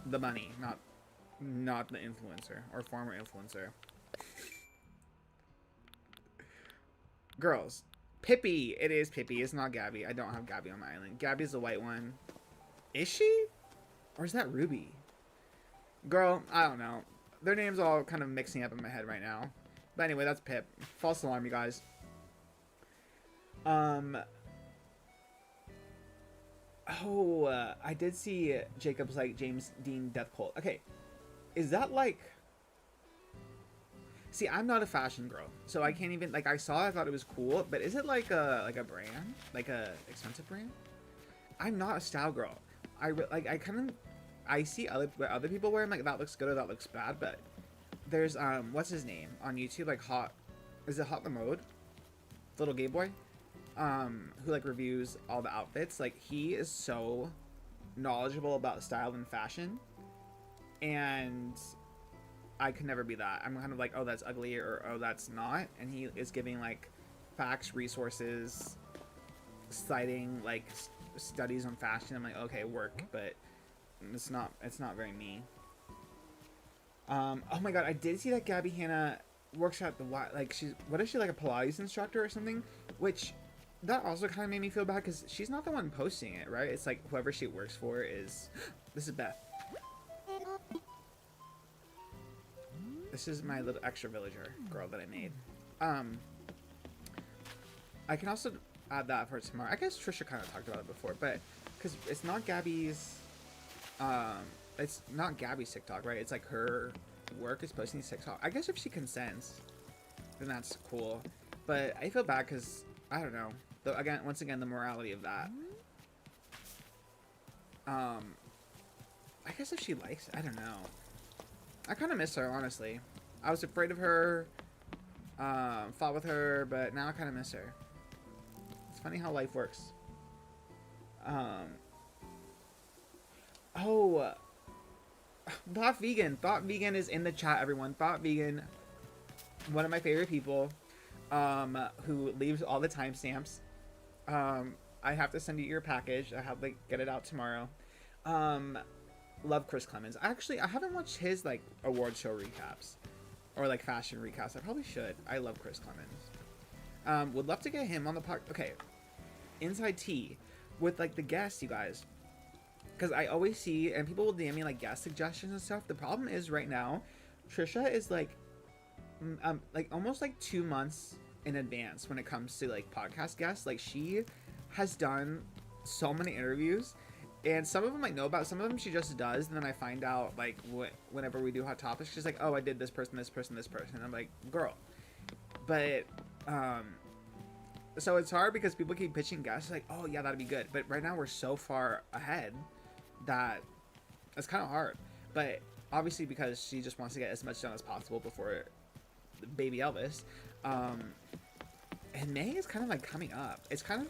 The money, not the influencer or former influencer. Girls, Pippi. It is Pippi. It's not Gabby. I don't have Gabby on my island. Gabby's the white one. Is she? Or is that Ruby? Girl, I don't know. Their names all kind of mixing up in my head right now. But anyway, that's Pip. False alarm, you guys. Oh, I did see Jacob's like James Dean Death Cult. Okay, is that like? See, I'm not a fashion girl, so I can't even like. I saw it, I thought it was cool, but is it like a brand, like a expensive brand? I'm not a style girl. I see other people wear them, like that looks good or that looks bad, but there's what's his name on YouTube, like is it Hot the Mode, little gay boy, who like reviews all the outfits. Like he is so knowledgeable about style and fashion, and I could never be that. I'm kind of like, oh, that's ugly, or oh, that's not, and he is giving like facts, resources, citing like studies on fashion. I'm like, okay, work, but it's not very me. Oh my god, I did see that Gabby Hanna works at the like what is she, like a Pilates instructor or something? Which that also kind of made me feel bad because she's not the one posting it, right? It's like whoever she works for is. This is Beth. This is my little extra villager girl that I made. I can also add that for tomorrow. I guess Trisha kind of talked about it before, but because it's not Gabby's. It's not Gabby's TikTok, right? It's like her work is posting TikTok. I guess if she consents, then that's cool. But I feel bad because I don't know. Though again, once again, the morality of that. I guess if she likes it, I don't know. I kind of miss her, honestly. I was afraid of her, fought with her, but now I kind of miss her. It's funny how life works. Oh, Thought Vegan. Thought Vegan is in the chat, everyone. Thought Vegan, one of my favorite people, who leaves all the timestamps. I have to send you your package. I have to get it out tomorrow. Love Chris Clemens. Actually, I haven't watched his like award show recaps or like fashion recaps. I probably should. I love Chris Clemens. Would love to get him on the podcast. Okay, Inside Tea with like the guests, you guys. Because I always see, and people will DM me like guest suggestions and stuff. The problem is right now, Trisha is like almost like 2 months in advance when it comes to like podcast guests. Like she has done so many interviews, and some of them I know about. Some of them she just does, and then I find out like whenever we do Hot Topics, she's like, oh, I did this person, this person, this person. I'm like, girl, but so it's hard because people keep pitching guests like, oh yeah, that'd be good. But right now we're so far ahead that it's kind of hard. But obviously because she just wants to get as much done as possible before baby Elvis. And May is kind of like coming up. It's kind of,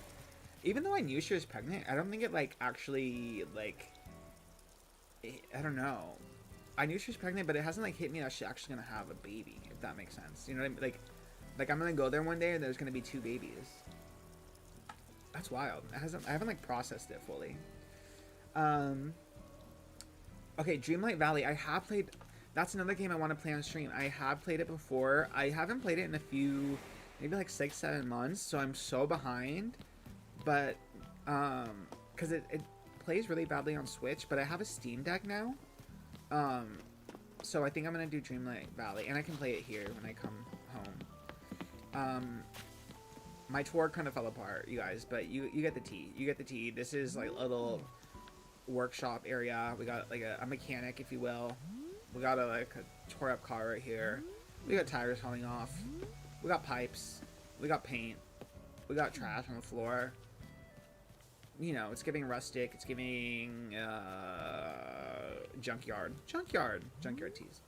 even though I knew she was pregnant, I don't think it like actually like, I don't know. I knew she was pregnant, but it hasn't like hit me that she's actually gonna have a baby, if that makes sense. You know what I mean? Like I'm gonna go there one day and there's gonna be 2 babies. That's wild. I haven't like processed it fully. Okay, Dreamlight Valley. I have played. That's another game I want to play on stream. I have played it before. I haven't played it in a few, maybe like 6-7 months. So I'm so behind. But because it plays really badly on Switch. But I have a Steam Deck now. So I think I'm gonna do Dreamlight Valley, and I can play it here when I come home. My tour kind of fell apart, you guys, but you get the tea. You get the tea. This is like a little workshop area. We got like a mechanic, if you will. We got a tore up car right here. We got tires falling off. We got pipes. We got paint. We got trash on the floor. You know, it's giving rustic. It's giving junkyard. Junkyard teas.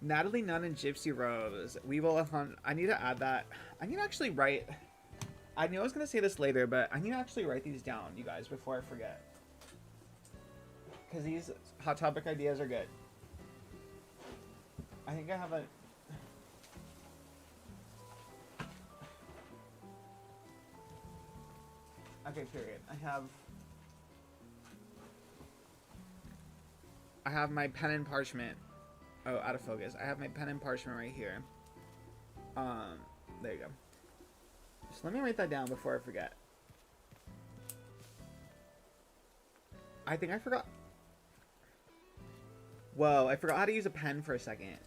Natalie Nunn and Gypsy Rose. We will. I need to add that. I need to actually write. I knew I was gonna say this later, but I need to actually write these down, you guys, before I forget. Because these hot topic ideas are good. I think I have a. Okay, period. I have my pen and parchment. Oh, out of focus. I have my pen and parchment right here. There you go. So let me write that down before I forget. I think I forgot. Whoa, I forgot how to use a pen for a second.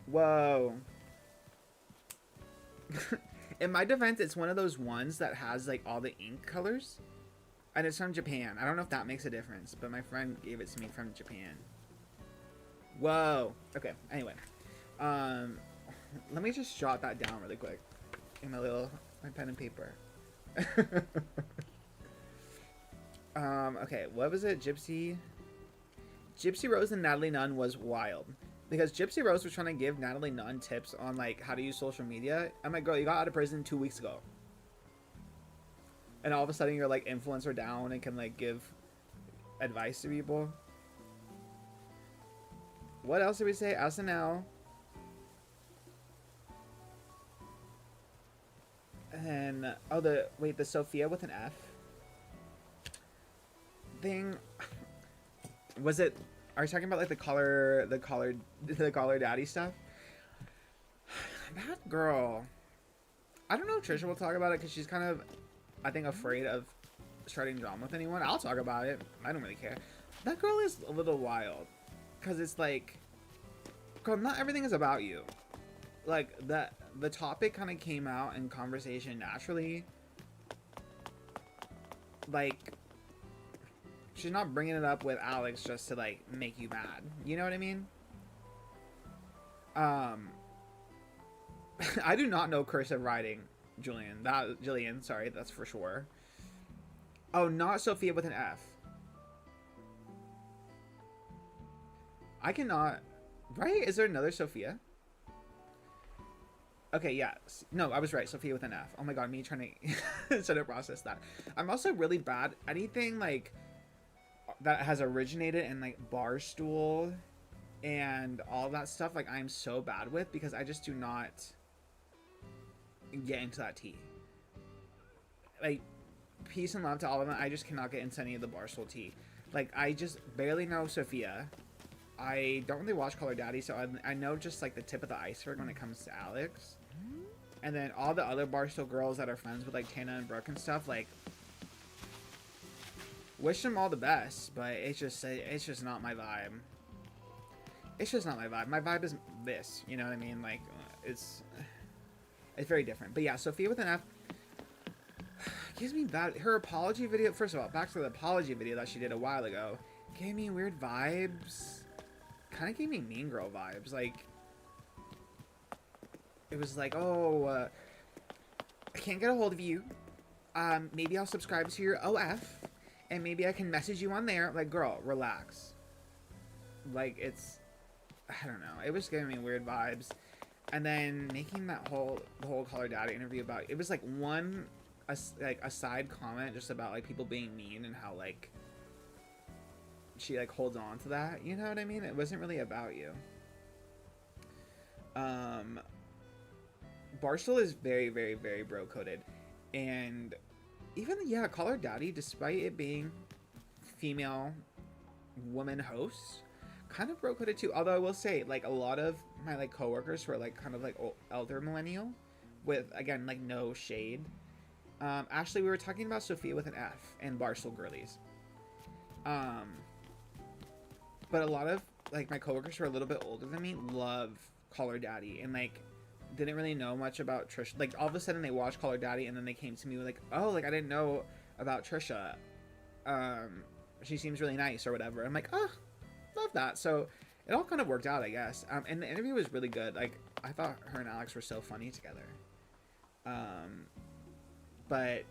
Whoa. In my defense, it's one of those ones that has like all the ink colors. And it's from Japan. I don't know if that makes a difference, but my friend gave it to me from Japan. Whoa. Okay, anyway. Let me just jot that down really quick in my pen and paper. Okay, what was it? Gypsy Rose and Natalie Nunn was wild. Because Gypsy Rose was trying to give Natalie Nunn tips on like how to use social media. I'm like, girl, you got out of prison 2 weeks ago. And all of a sudden you're like influencer down and can like give advice to people. What else did we say? SNL. And oh, the Sophia with an F thing. Was it? Are you talking about like the collar daddy stuff? That girl. I don't know if Trisha will talk about it because she's kind of, I think, afraid of starting drama with anyone. I'll talk about it. I don't really care. That girl is a little wild. Because it's like, girl, not everything is about you. Like, the topic kind of came out in conversation naturally. Like, she's not bringing it up with Alex just to, like, make you mad. You know what I mean? I do not know cursive writing, Jillian, sorry, that's for sure. Oh, not Sophia with an F. I cannot... Right? Is there another Sophia? Okay, yeah. No, I was right. Sophia with an F. Oh my god, me trying to process that. I'm also really bad. Anything, like, that has originated in, like, Barstool and all that stuff, like, I'm so bad with because I just do not get into that tea. Like, peace and love to all of them. I just cannot get into any of the Barstool tea. Like, I just barely know Sophia. I don't really watch Call Her Daddy, so I know just, like, the tip of the iceberg when it comes to Alex. And then all the other Barstool girls that are friends with, like, Tana and Brooke and stuff, like, wish them all the best, but it's just not my vibe. It's just not my vibe. My vibe is this, you know what I mean? Like, it's very different. But yeah, Sophia with an F gives me that. Her apology video, first of all, back to the apology video that she did a while ago, gave me weird vibes. Kind of gave me Mean Girl vibes. Like, it was like, oh, I can't get a hold of you. Maybe I'll subscribe to your OF, and maybe I can message you on there. Like, girl, relax. Like, it's, I don't know. It was giving me weird vibes. And then making the whole Call Her Daddy interview about, it was like a side comment just about like people being mean and how like she like holds on to that, you know what I mean? It wasn't really about you. Barstool is very, very, very bro coded, and even Call Her Daddy, despite it being female woman hosts, kind of bro coded too. Although I will say, like, a lot of my like coworkers who are like kind of like elder millennial, with again like no shade. Ashley, we were talking about Sophia with an F and Barstool girlies. But a lot of like my coworkers who are a little bit older than me love Call Her Daddy and like didn't really know much about Trisha. Like all of a sudden they watched Call Her Daddy and then they came to me with like, oh, like I didn't know about Trisha. She seems really nice or whatever. I'm like, oh, love that. So it all kind of worked out, I guess. And the interview was really good. Like, I thought her and Alex were so funny together. But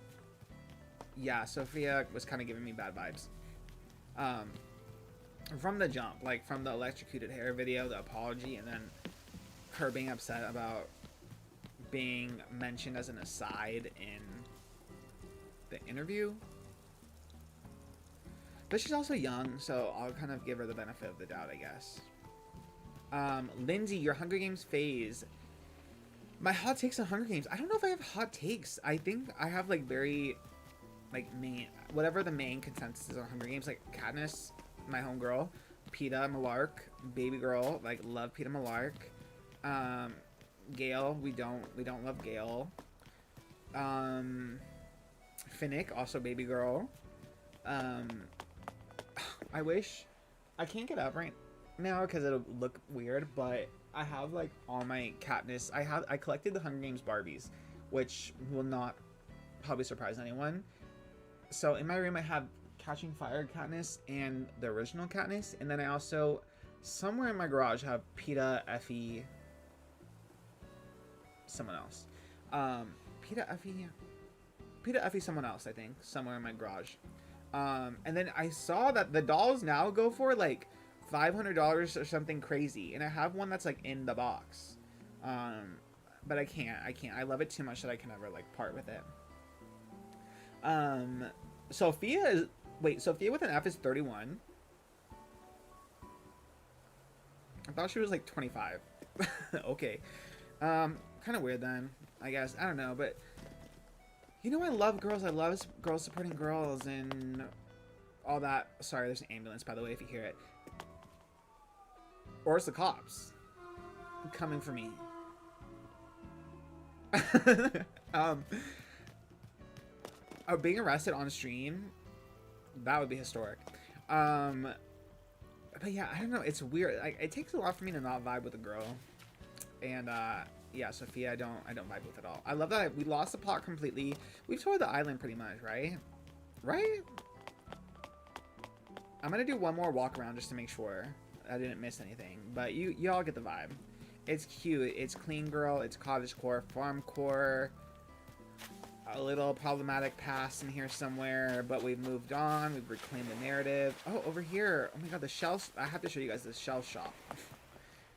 yeah, Sophia was kind of giving me bad vibes. From the jump, like from the electrocuted hair video, the apology, and then her being upset about being mentioned as an aside in the interview. But she's also young, so I'll kind of give her the benefit of the doubt, I guess. Lindsay, your Hunger Games phase. My hot takes on Hunger Games. I don't know if I have hot takes. I think I have like very, like main, whatever the main consensus is on Hunger Games. Like Katniss, my homegirl, Peeta Malark, baby girl. Like love Peeta Malark. Gale, we don't love Gale. Finnick, also baby girl. I wish I can't get up right now because it'll look weird, but I have like all my Katniss. I collected the Hunger Games Barbies, which will not probably surprise anyone. So in my room I have Catching Fire Katniss and the original Katniss, and then I also somewhere in my garage have Peeta, Effie, someone else. Peeta, Effie, someone else, I think, somewhere in my garage. And then I saw that the dolls now go for like $500 or something crazy, and I have one that's like in the box. But I can't. I love it too much that I can never like part with it. Sophia with an F is 31. I thought she was like 25. Okay. Kind of weird then, I guess. I don't know, but you know, I love girls. I love girls supporting girls and all that. Sorry, there's an ambulance, by the way, if you hear it. Or it's the cops coming for me. Being arrested on stream, that would be historic. But yeah, I don't know. It's weird. Like, it takes a lot for me to not vibe with a girl. And yeah, Sophia, I don't vibe with at all. I love that we lost the plot completely. We've toured the island pretty much, right? Right? I'm gonna do one more walk around just to make sure I didn't miss anything. But you all get the vibe. It's cute. It's clean girl. It's cottagecore, farmcore. A little problematic past in here somewhere, but we've moved on. We've reclaimed the narrative. Oh, over here. Oh my god, the shells. I have to show you guys the shell shop.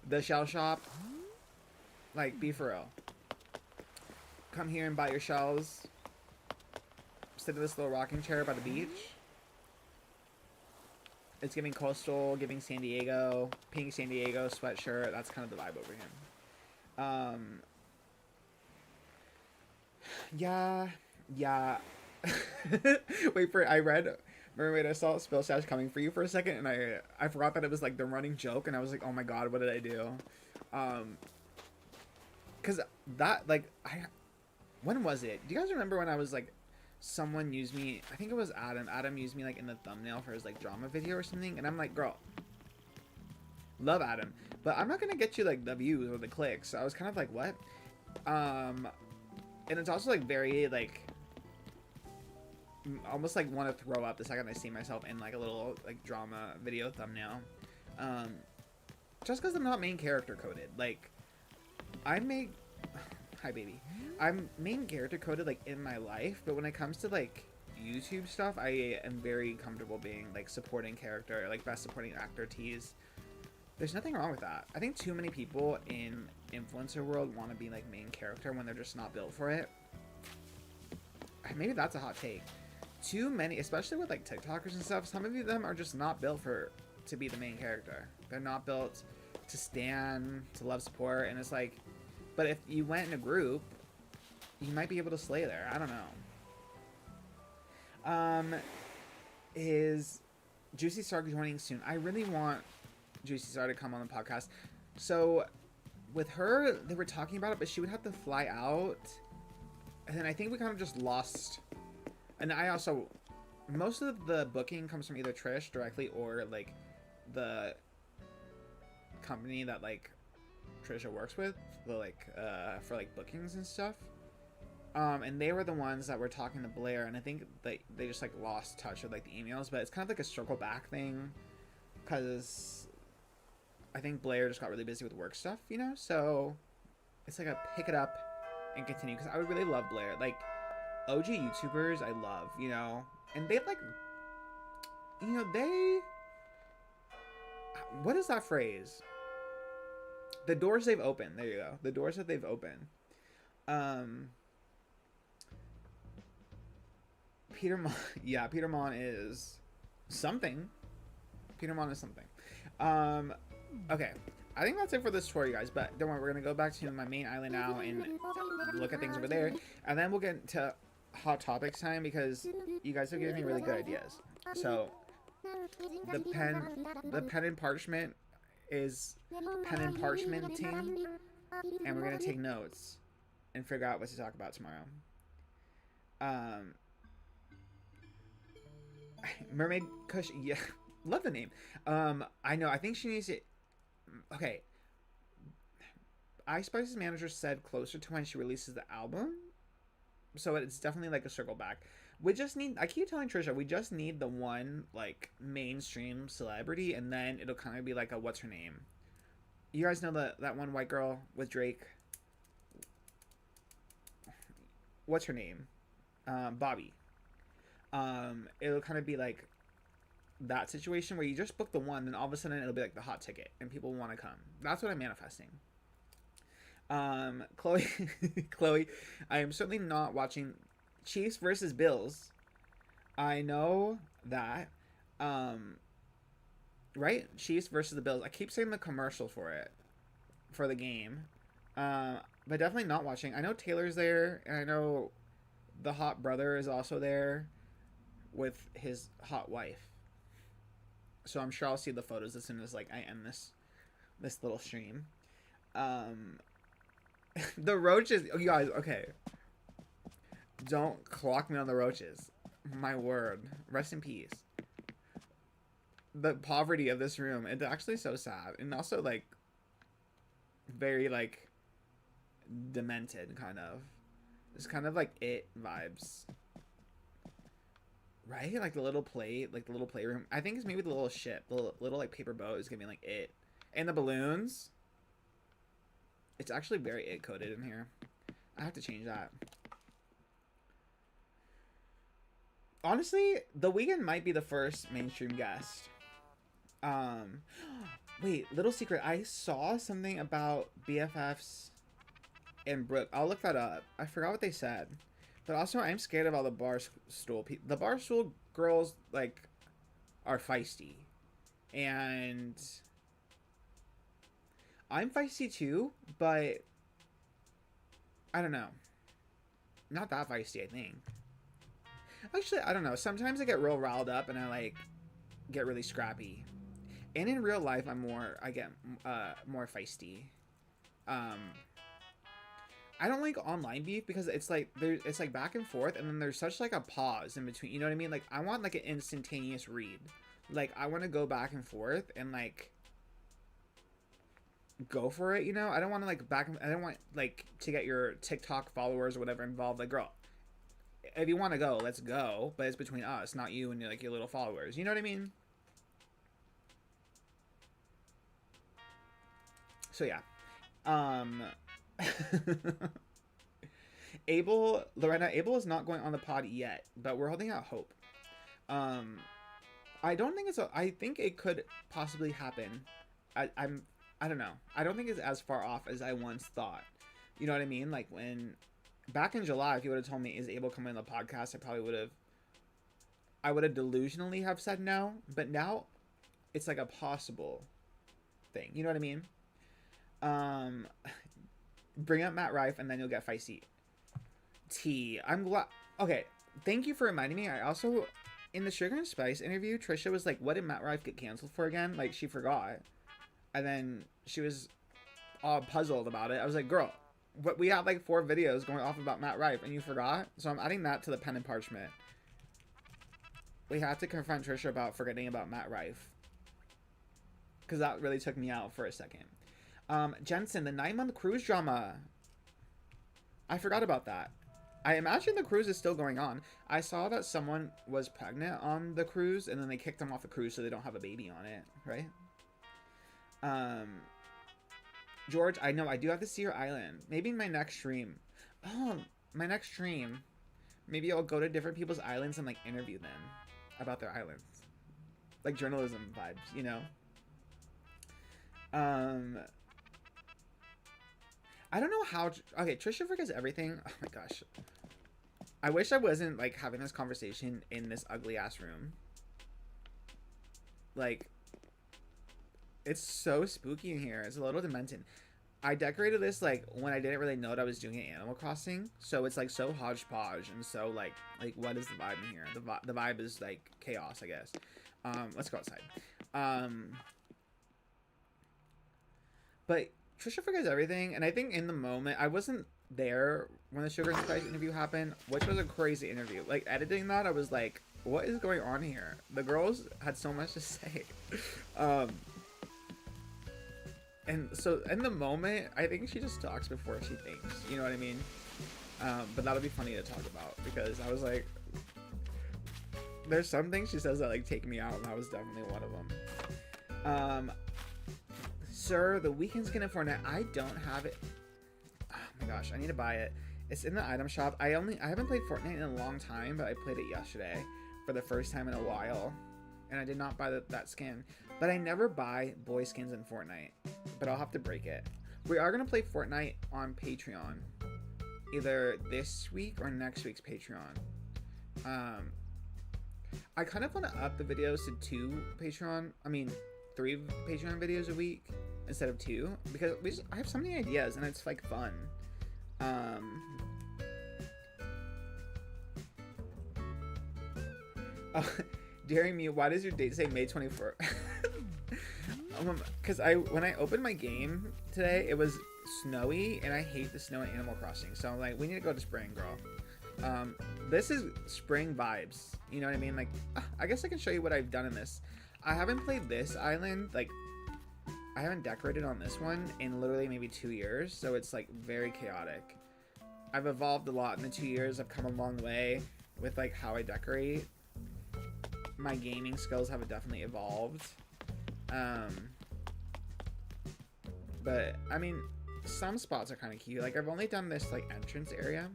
The shell shop. Like, be for real. Come here and buy your shells. Sit in this little rocking chair by the beach. It's giving coastal, giving San Diego, pink San Diego sweatshirt. That's kind of the vibe over here. Yeah. Wait for it. I read Mermaid. I saw Spill Stash coming for you for a second, and I forgot that it was like the running joke, and I was like, oh my god, what did I do? Because that, like, when was it? Do you guys remember when I was like, someone used me, I think it was Adam used me like in the thumbnail for his like drama video or something, and I'm like, girl, love Adam, but I'm not gonna get you like the views or the clicks. So I was kind of like, what? And it's also like very like almost like want to throw up the second I see myself in like a little like drama video thumbnail, just because I'm not main character coded. Like, I make hi baby, I'm main character coded like in my life, but when it comes to like YouTube stuff, I am very comfortable being like supporting character, like best supporting actor tease. There's nothing wrong with that. I think too many people in influencer world want to be like main character when they're just not built for it. Maybe that's a hot take. Too many, especially with like TikTokers and stuff, some of them are just not built to be the main character. They're not built to stand, to love support, and it's like, but if you went in a group, you might be able to slay there. I don't know. Is Juicy Star joining soon? I really want Juicy Star to come on the podcast. So with her, they were talking about it, but she would have to fly out, and then I think we kind of just lost. And I also, most of the booking comes from either Trish directly or like the company that like Trisha works with, for like bookings and stuff. And they were the ones that were talking to Blair, and I think they just like lost touch with like the emails, but it's kind of like a circle back thing, because I think Blair just got really busy with work stuff, you know. So it's like a pick it up and continue because I would really love Blair. Like OG YouTubers, I love, you know, and they like, you know, they. What is that phrase? The doors they've opened. There you go. The doors that they've opened. Um, Peter Mon, yeah, Peter Mon is something. Peter Mon is something. Um, okay. I think that's it for this tour, you guys. But don't worry, we're gonna go back to my main island now and look at things over there, and then we'll get into hot topics time because you guys have given me really good ideas. So the pen and parchment is pen and parchmenting, and we're gonna take notes and figure out what to talk about tomorrow. Um, Mermaid Kush, yeah, love the name. I know. I think she needs it. Okay. Ice Spice's manager said closer to when she releases the album, so it's definitely like a circle back. We just need. I keep telling Trisha we just need the one like mainstream celebrity, and then it'll kind of be like a what's her name. You guys know that one white girl with Drake. What's her name? Bobby. It'll kind of be like that situation where you just book the one, then all of a sudden it'll be like the hot ticket, and people want to come. That's what I'm manifesting. Chloe, Chloe, I am certainly not watching Chiefs versus Bills. I know that. Right? Chiefs versus the Bills. I keep saying the commercial for it, for the game. But definitely not watching. I know Taylor's there, and I know the hot brother is also there with his hot wife. So I'm sure I'll see the photos as soon as like I end this little stream. The roaches, you guys, okay. Don't clock me on the roaches. My word. Rest in peace. The poverty of this room, it's actually so sad. And also like very like demented kind of. It's kind of like It vibes. Right? Like the little plate, like the little playroom. I think it's maybe the little ship, the little like paper boat is gonna be like It. And the balloons. It's actually very It coded in here. I have to change that. Honestly, The Weeknd might be the first mainstream guest. Wait, little secret. I saw something about BFFs and Brooke. I'll look that up. I forgot what they said. But also, I'm scared of all the Barstool people. The Barstool girls, like, are feisty. And I'm feisty too, but I don't know. Not that feisty, I think. Actually, I don't know. Sometimes I get real riled up and I, like, get really scrappy. And in real life, I get more feisty. I don't like online beef because it's like it's like back and forth, and then there's such like a pause in between. You know what I mean? Like I want like an instantaneous read. Like I want to go back and forth and like go for it. You know? I don't want to like I don't want like to get your TikTok followers or whatever involved. Like, girl, if you want to go, let's go. But it's between us, not you and like your little followers. You know what I mean? So yeah. Abel is not going on the pod yet, but we're holding out hope. I don't think I think it could possibly happen. I don't know. I don't think it's as far off as I once thought. You know what I mean? Like when back in July, if you would have told me is Abel coming on the podcast, I would have delusionally have said no. But now, it's like a possible thing. You know what I mean? Bring up Matt Rife and then you'll get feisty. I'm glad. Okay, thank you for reminding me. I also, in the Sugar and Spice interview, Trisha was like, what did Matt Rife get canceled for again? Like, she forgot. And then she was all puzzled about it. I was like, girl, but we have like 4 videos going off about Matt Rife and you forgot? So I'm adding that to the pen and parchment. We had to confront Trisha about forgetting about Matt Rife. Because that really took me out for a second. Jensen, the 9-month cruise drama. I forgot about that. I imagine the cruise is still going on. I saw that someone was pregnant on the cruise, and then they kicked them off the cruise so they don't have a baby on it, right? Um, George, I know I do have to see your island. Maybe in my next stream. Oh, my next stream. Maybe I'll go to different people's islands and like interview them about their islands, like journalism vibes, you know. Um, I don't know how. Okay, Trisha forgets everything. Oh my gosh, I wish I wasn't like having this conversation in this ugly ass room. Like, it's so spooky in here. It's a little demented. I decorated this like when I didn't really know what I was doing at Animal Crossing, so it's like so hodgepodge and so like what is the vibe in here? The vibe is like chaos, I guess. Let's go outside. But Trisha forgets everything, and I think in the moment I wasn't there when the Sugar and Spice interview happened, which was a crazy interview. Like editing that, I was like, what is going on here? The girls had so much to say. And so in the moment, I think she just talks before she thinks. You know what I mean? But that'll be funny to talk about because I was like, there's some things she says that like take me out, and that was definitely one of them. Sir, the weekend skin in Fortnite. I don't have it. Oh my gosh, I need to buy it. It's in the item shop. I haven't played Fortnite in a long time, but I played it yesterday for the first time in a while, and I did not buy that skin. But I never buy boy skins in Fortnite, but I'll have to break it. We are gonna play Fortnite on Patreon, either this week or next week's Patreon. I kind of want to up the videos to 3 Patreon videos a week instead of 2 because I have so many ideas and it's like fun. Daring me, why does your date say May 24th? Because when I opened my game today, it was snowy, and I hate the snow in Animal Crossing. So I'm like, we need to go to spring, girl. This is spring vibes. You know what I mean? Like, I guess I can show you what I've done in this. I haven't played this island, like, I haven't decorated on this one in literally maybe 2 years. So it's like very chaotic. I've evolved a lot in the 2 years. I've come a long way with like how I decorate. My gaming skills have definitely evolved. But I mean, some spots are kind of cute. Like I've only done this like entrance area,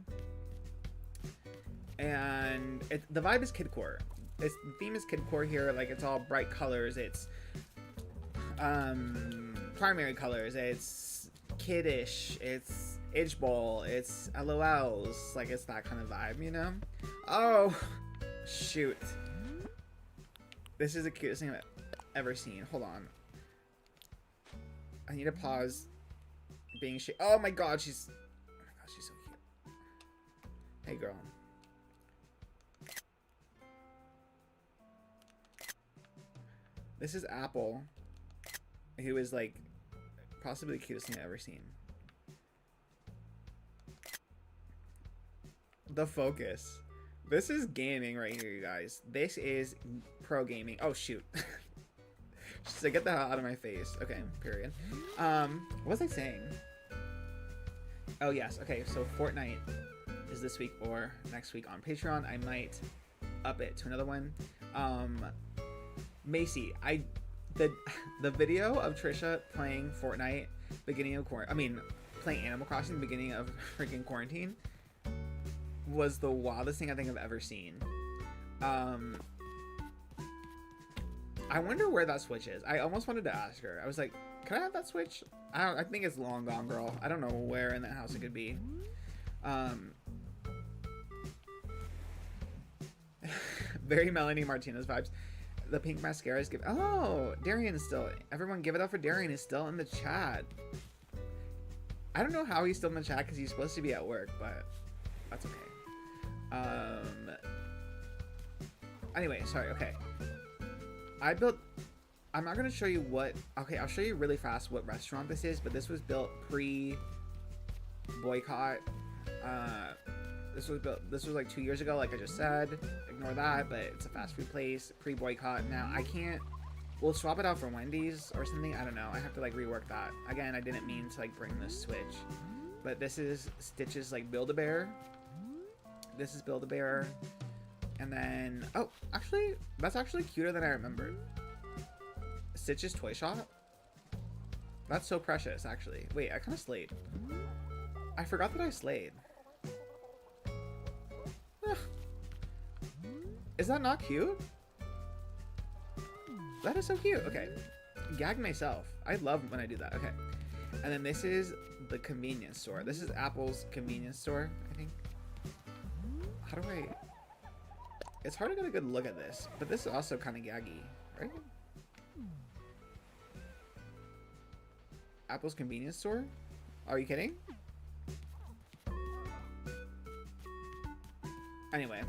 and the vibe is kidcore. The theme is kidcore here. Like it's all bright colors. It's primary colors. It's kiddish. It's itch bowl. It's LOLs. Like it's that kind of vibe, you know? Oh, shoot. This is the cutest thing I've ever seen. Hold on. I need to pause being oh my god, she's so cute. Hey girl. This is Apple, who is like possibly the cutest thing I've ever seen. The focus. This is gaming right here, you guys. This is pro gaming. Oh shoot. So get the hell out of my face. Okay, period. What was I saying? Oh yes, okay, so Fortnite is this week or next week on Patreon. I might up it to another one. Macy, the video of Trisha playing Fortnite beginning of playing Animal Crossing beginning of freaking quarantine was the wildest thing I think I've ever seen. I wonder where that Switch is. I almost wanted to ask her. I was like, can I have that Switch? I think it's long gone, girl. I don't know where in that house it could be. Very Melanie Martinez vibes. The pink mascara is giving. Oh, Darian is still. Everyone give it up for Darian. Is still in the chat. I don't know how he's still in the chat because he's supposed to be at work, but that's okay. Anyway, sorry. Okay. I'm not going to show you what, okay, I'll show you really fast what restaurant this is, but this was built pre-boycott. This was like 2 years ago, like I just said. Ignore that, but it's a fast food place, pre-boycott. Now, we'll swap it out for Wendy's or something. I don't know. I have to like rework that. Again, I didn't mean to like bring this Switch. But this is Stitch's like Build-A-Bear. This is Build-A-Bear. And then, oh, actually, that's actually cuter than I remembered. Stitch's Toy Shop. That's so precious, actually. Wait, I kind of slayed. I forgot that I slayed. Is that not cute? That is so cute. Okay. Gag myself. I love when I do that. Okay. And then this is the convenience store. This is Apple's convenience store, I think. How do I... It's hard to get a good look at this, but this is also kind of gaggy, right? Apple's convenience store? Are you kidding? Anyway,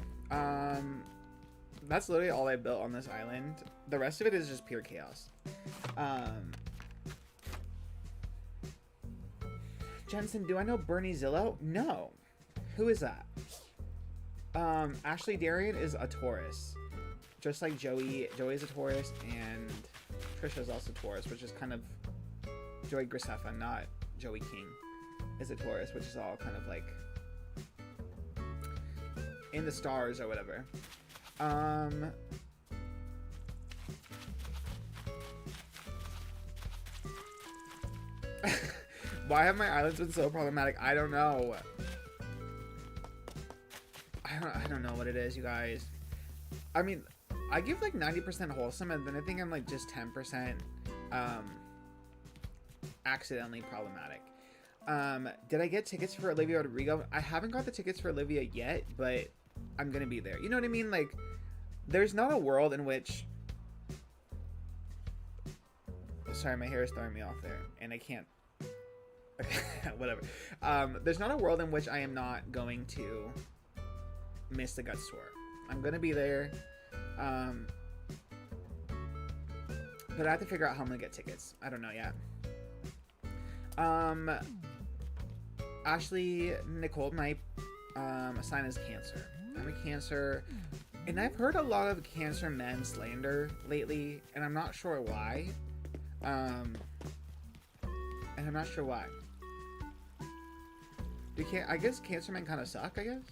that's literally all I built on this island. The rest of it is just pure chaos. Jensen, do I know Bernie Zillow? No. Who is that? Ashley Darian is a Taurus. Just like Joey. Joey's a Taurus, and Trisha's also Taurus, which is kind of... Joey Graceffa, not Joey King, is a Taurus, which is all kind of like... in the stars or whatever. Why have my islands been so problematic? I don't know. I don't know what it is, you guys. I mean, I give like 90% wholesome, and then I think I'm like just 10% accidentally problematic. Did I get tickets for Olivia Rodrigo? I haven't got the tickets for Olivia yet, but I'm gonna be there. You know what I mean? Like, there's not a world in which... Sorry, my hair is throwing me off there, and I can't... Whatever. There's not a world in which I am not going to miss the Guts tour. I'm gonna be there. But I have to figure out how I'm gonna get tickets. I don't know yet. Ashley Nicole, my sign is Cancer. I'm a Cancer, and I've heard a lot of Cancer men slander lately, and I'm not sure why. And I'm not sure why. I guess Cancer men kind of suck, I guess.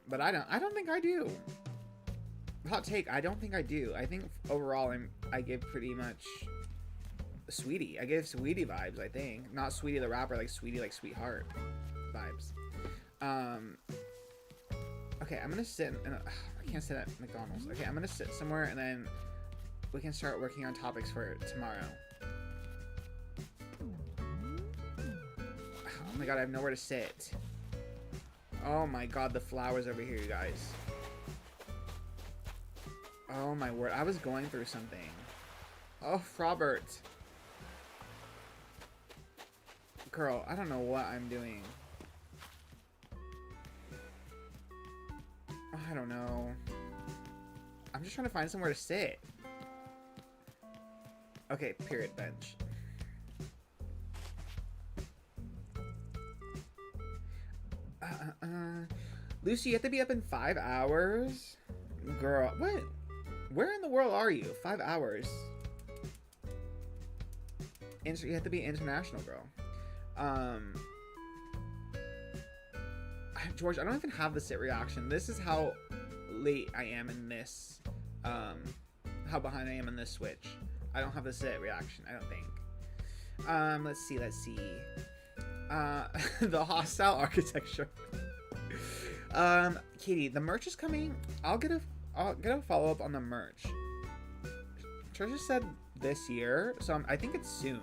But I don't think I do. Hot take, I don't think I do. I think overall I give pretty much Sweetie. I give Sweetie vibes, I think. Not Sweetie the rapper, like Sweetie like Sweetheart vibes. Okay, I'm gonna sit in I can't sit at McDonald's. Okay, I'm gonna sit somewhere and then we can start working on topics for tomorrow. Oh my god, I have nowhere to sit. Oh my god, the flowers over here, you guys. Oh my word, I was going through something. Oh, Robert. Girl, I don't know what I'm doing. I don't know. I'm just trying to find somewhere to sit. Okay, period bench. Lucy, you have to be up in 5 hours? Girl, what? Where in the world are you? 5 hours. You have to be international, girl. George, I don't even have the sit reaction. This is how late I am in this. How behind I am in this Switch. I don't have the sit reaction, I don't think. Let's see. The hostile architecture. Katie, the merch is coming. I'll get a follow-up on the merch. Trisha said this year, so I think it's soon.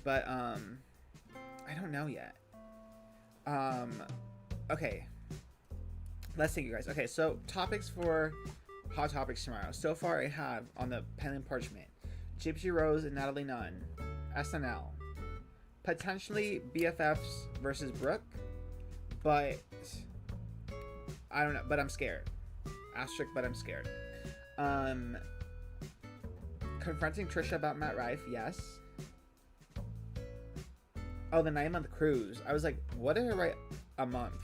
But, I don't know yet. Okay. Let's think, you guys. Okay, so topics for Hot Topics tomorrow. So far, I have on the pen and parchment Gypsy Rose and Natalie Nunn, SNL, potentially BFFs versus Brooke, but I don't know. But I'm scared. Asterisk, but I'm scared. Confronting Trisha about Matt Rife, yes. Oh, the 9-month cruise. I was like, what did I write? A month.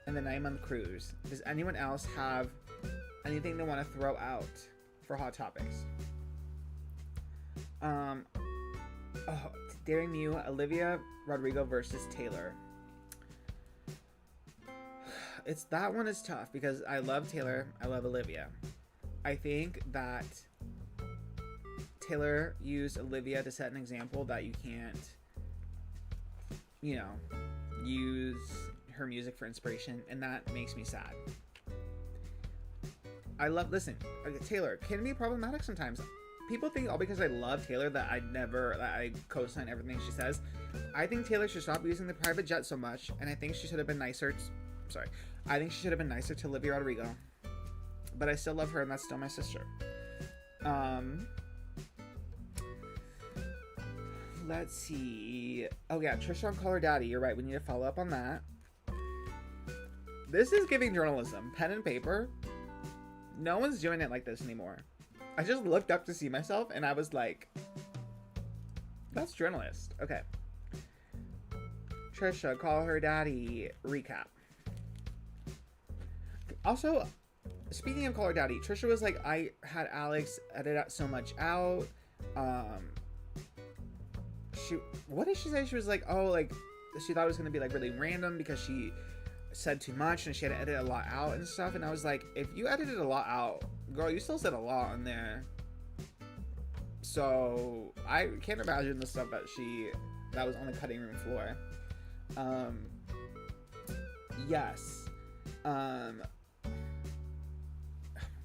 And the 9-month cruise. Does anyone else have anything they want to throw out for Hot Topics? Daring Mew, Olivia Rodrigo versus Taylor. That one is tough because I love Taylor. I love Olivia. I think that Taylor used Olivia to set an example that you can't, you know, use her music for inspiration, and that makes me sad. Listen, Taylor can be problematic sometimes. People think all because I love Taylor that I co-sign everything she says. I think Taylor should stop using the private jet so much, and I think she should have been nicer. I think she should have been nicer to Olivia Rodrigo. But I still love her, and that's still my sister. Let's see. Oh yeah, Trish on Call Her Daddy. You're right. We need to follow up on that. This is giving journalism. Pen and paper. No one's doing it like this anymore. I just looked up to see myself, and I was like, that's journalist. Okay. Trisha, Call Her Daddy recap. Also, speaking of Call Her Daddy, Trisha was like, I had Alex edit out so much out. What did she say? She was like, oh, like, she thought it was going to be like really random because she said too much and she had to edit a lot out and stuff. And I was like, if you edited a lot out, girl, you still said a lot in there. So I can't imagine the stuff that was on the cutting room floor. Yes.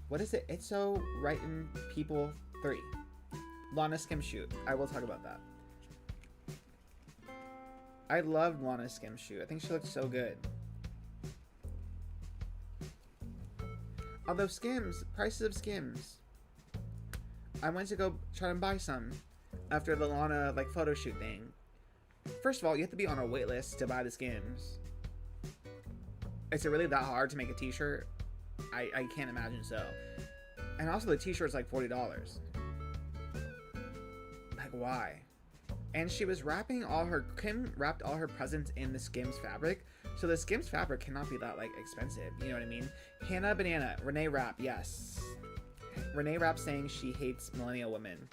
What is it? It's So Right in People 3. Lana Skim Shoot. I will talk about that. I loved Lana Skim Shoot. I think she looked so good. Although Skims, prices of Skims. I went to go try and buy some after the Lana like photo shoot thing. First of all, you have to be on a wait list to buy the Skims. Is it really that hard to make a t-shirt? I can't imagine so. And also the t-shirt's like $40. Like why? And she was Kim wrapped all her presents in the Skims fabric. So the Skims fabric cannot be that like expensive. You know what I mean? Hannah Banana, Renee Rapp, yes. Renee Rapp saying she hates millennial women.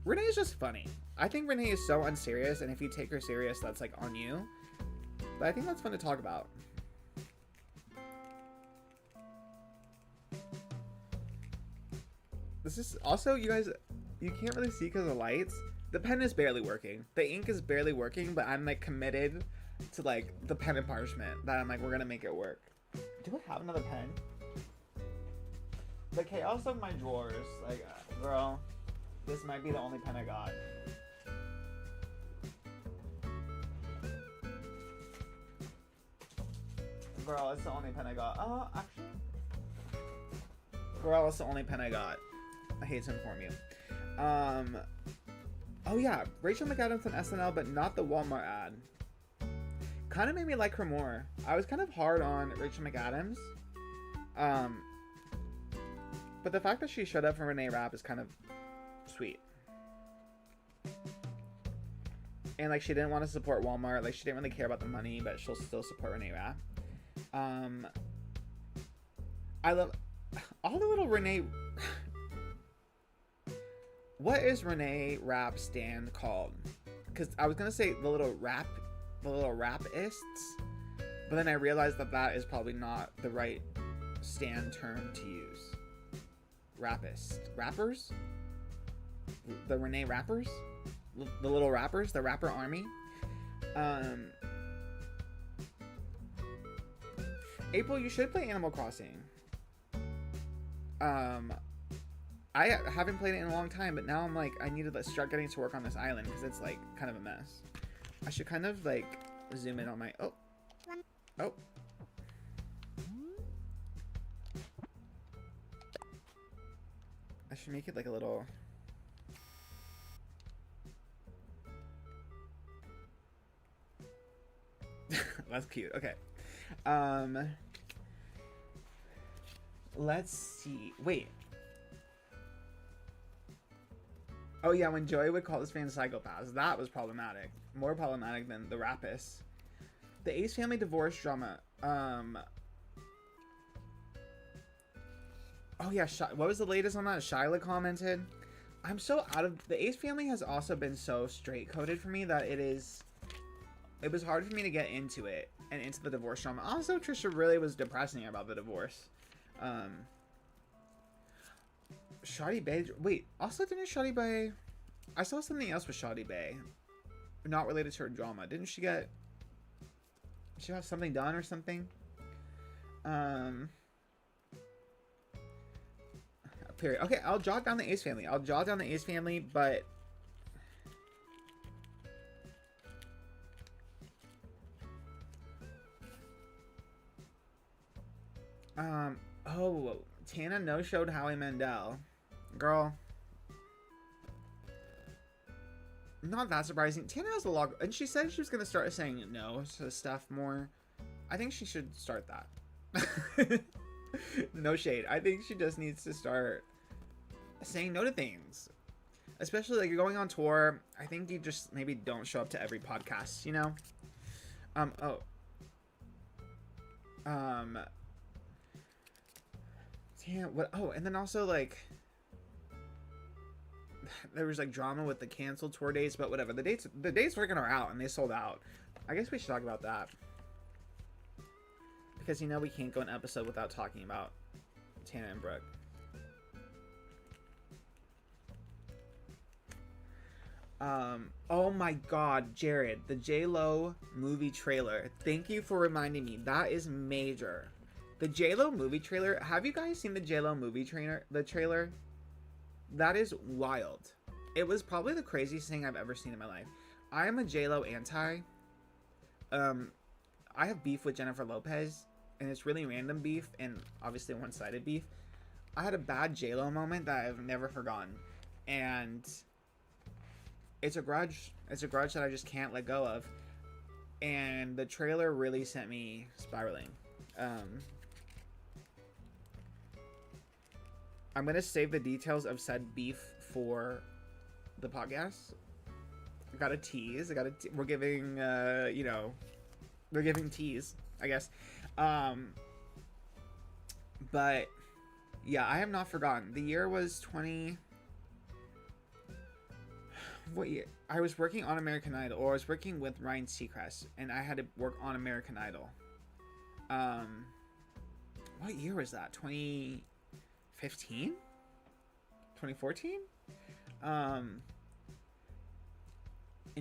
Renee is just funny. I think Renee is so unserious, and if you take her serious, that's like on you. But I think that's fun to talk about. This is also, you guys, you can't really see because of the lights. The pen is barely working. The ink is barely working, but I'm like committed to like the pen and parchment that I'm like, we're gonna make it work. Do I have another pen? The chaos of my drawers, like, girl, this might be the only pen I got. Girl, it's the only pen I got. Actually, girl, it's the only pen I got. I hate to inform you. Oh yeah, Rachel McAdams on SNL, but not the Walmart ad. Kind of made me like her more. I was kind of hard on Rachel McAdams. But the fact that she showed up for Renee Rapp is kind of sweet. And like she didn't want to support Walmart. Like she didn't really care about the money, but she'll still support Renee Rapp. I love all the little Renee. What is Renee Rapp stand called? Because I was gonna say the little rapists, but then I realized that is probably not the right stand term to use. Rappers? The Renee Rappers? The little rappers? The rapper army? April, you should play Animal Crossing. I haven't played it in a long time, but now I'm like, I need to start getting to work on this island because it's like kind of a mess. I should kind of like zoom in on my, oh. I should make it like a little, that's cute. Okay. Let's see. Wait. Oh yeah, when Joey would call his fans psychopaths, that was problematic. More problematic than the rapists. The Ace family divorce drama. Oh yeah, what was the latest on that? Shyla commented. I'm so out of... The Ace family has also been so straight-coded for me that it was hard for me to get into it and into the divorce drama. Also, Trisha really was depressing about the divorce. Shawty Bay. Wait, also didn't Shawty Bay? I saw something else with Shawty Bay, not related to her drama. Didn't she get? She have something done or something? Period. Okay, I'll jot down the Ace family. I'll jot down the Ace family, but oh, Tana no-showed Howie Mandel. Girl. Not that surprising. Tana has a lot, and she said she was gonna start saying no to stuff more. I think she should start that. No shade. I think she just needs to start saying no to things. Especially like you're going on tour. I think you just maybe don't show up to every podcast, you know? Damn, what? Oh, and then also like there was like drama with the canceled tour dates, but whatever. The dates freaking are out and they sold out. I guess we should talk about that. Because, you know, we can't go an episode without talking about Tana and Brooke. Oh my god, Jared, the J-Lo movie trailer. Thank you for reminding me. That is major. The J-Lo movie trailer. Have you guys seen the J-Lo movie trailer? The trailer? That is wild. It was probably the craziest thing I've ever seen in my life. I am a J-Lo anti. I have beef with Jennifer Lopez, and it's really random beef and obviously one-sided beef. I had a bad J-Lo moment that I've never forgotten, and it's a grudge. It's a grudge that I just can't let go of. And the trailer really sent me spiraling. I'm gonna save the details of said beef for the podcast. I got a tease. We're giving, you know, we're giving tease, I guess. But yeah, I have not forgotten. The year was 20. What year? I was working on American Idol, or I was working with Ryan Seacrest, and I had to work on American Idol. What year was that? 2015? 2014? And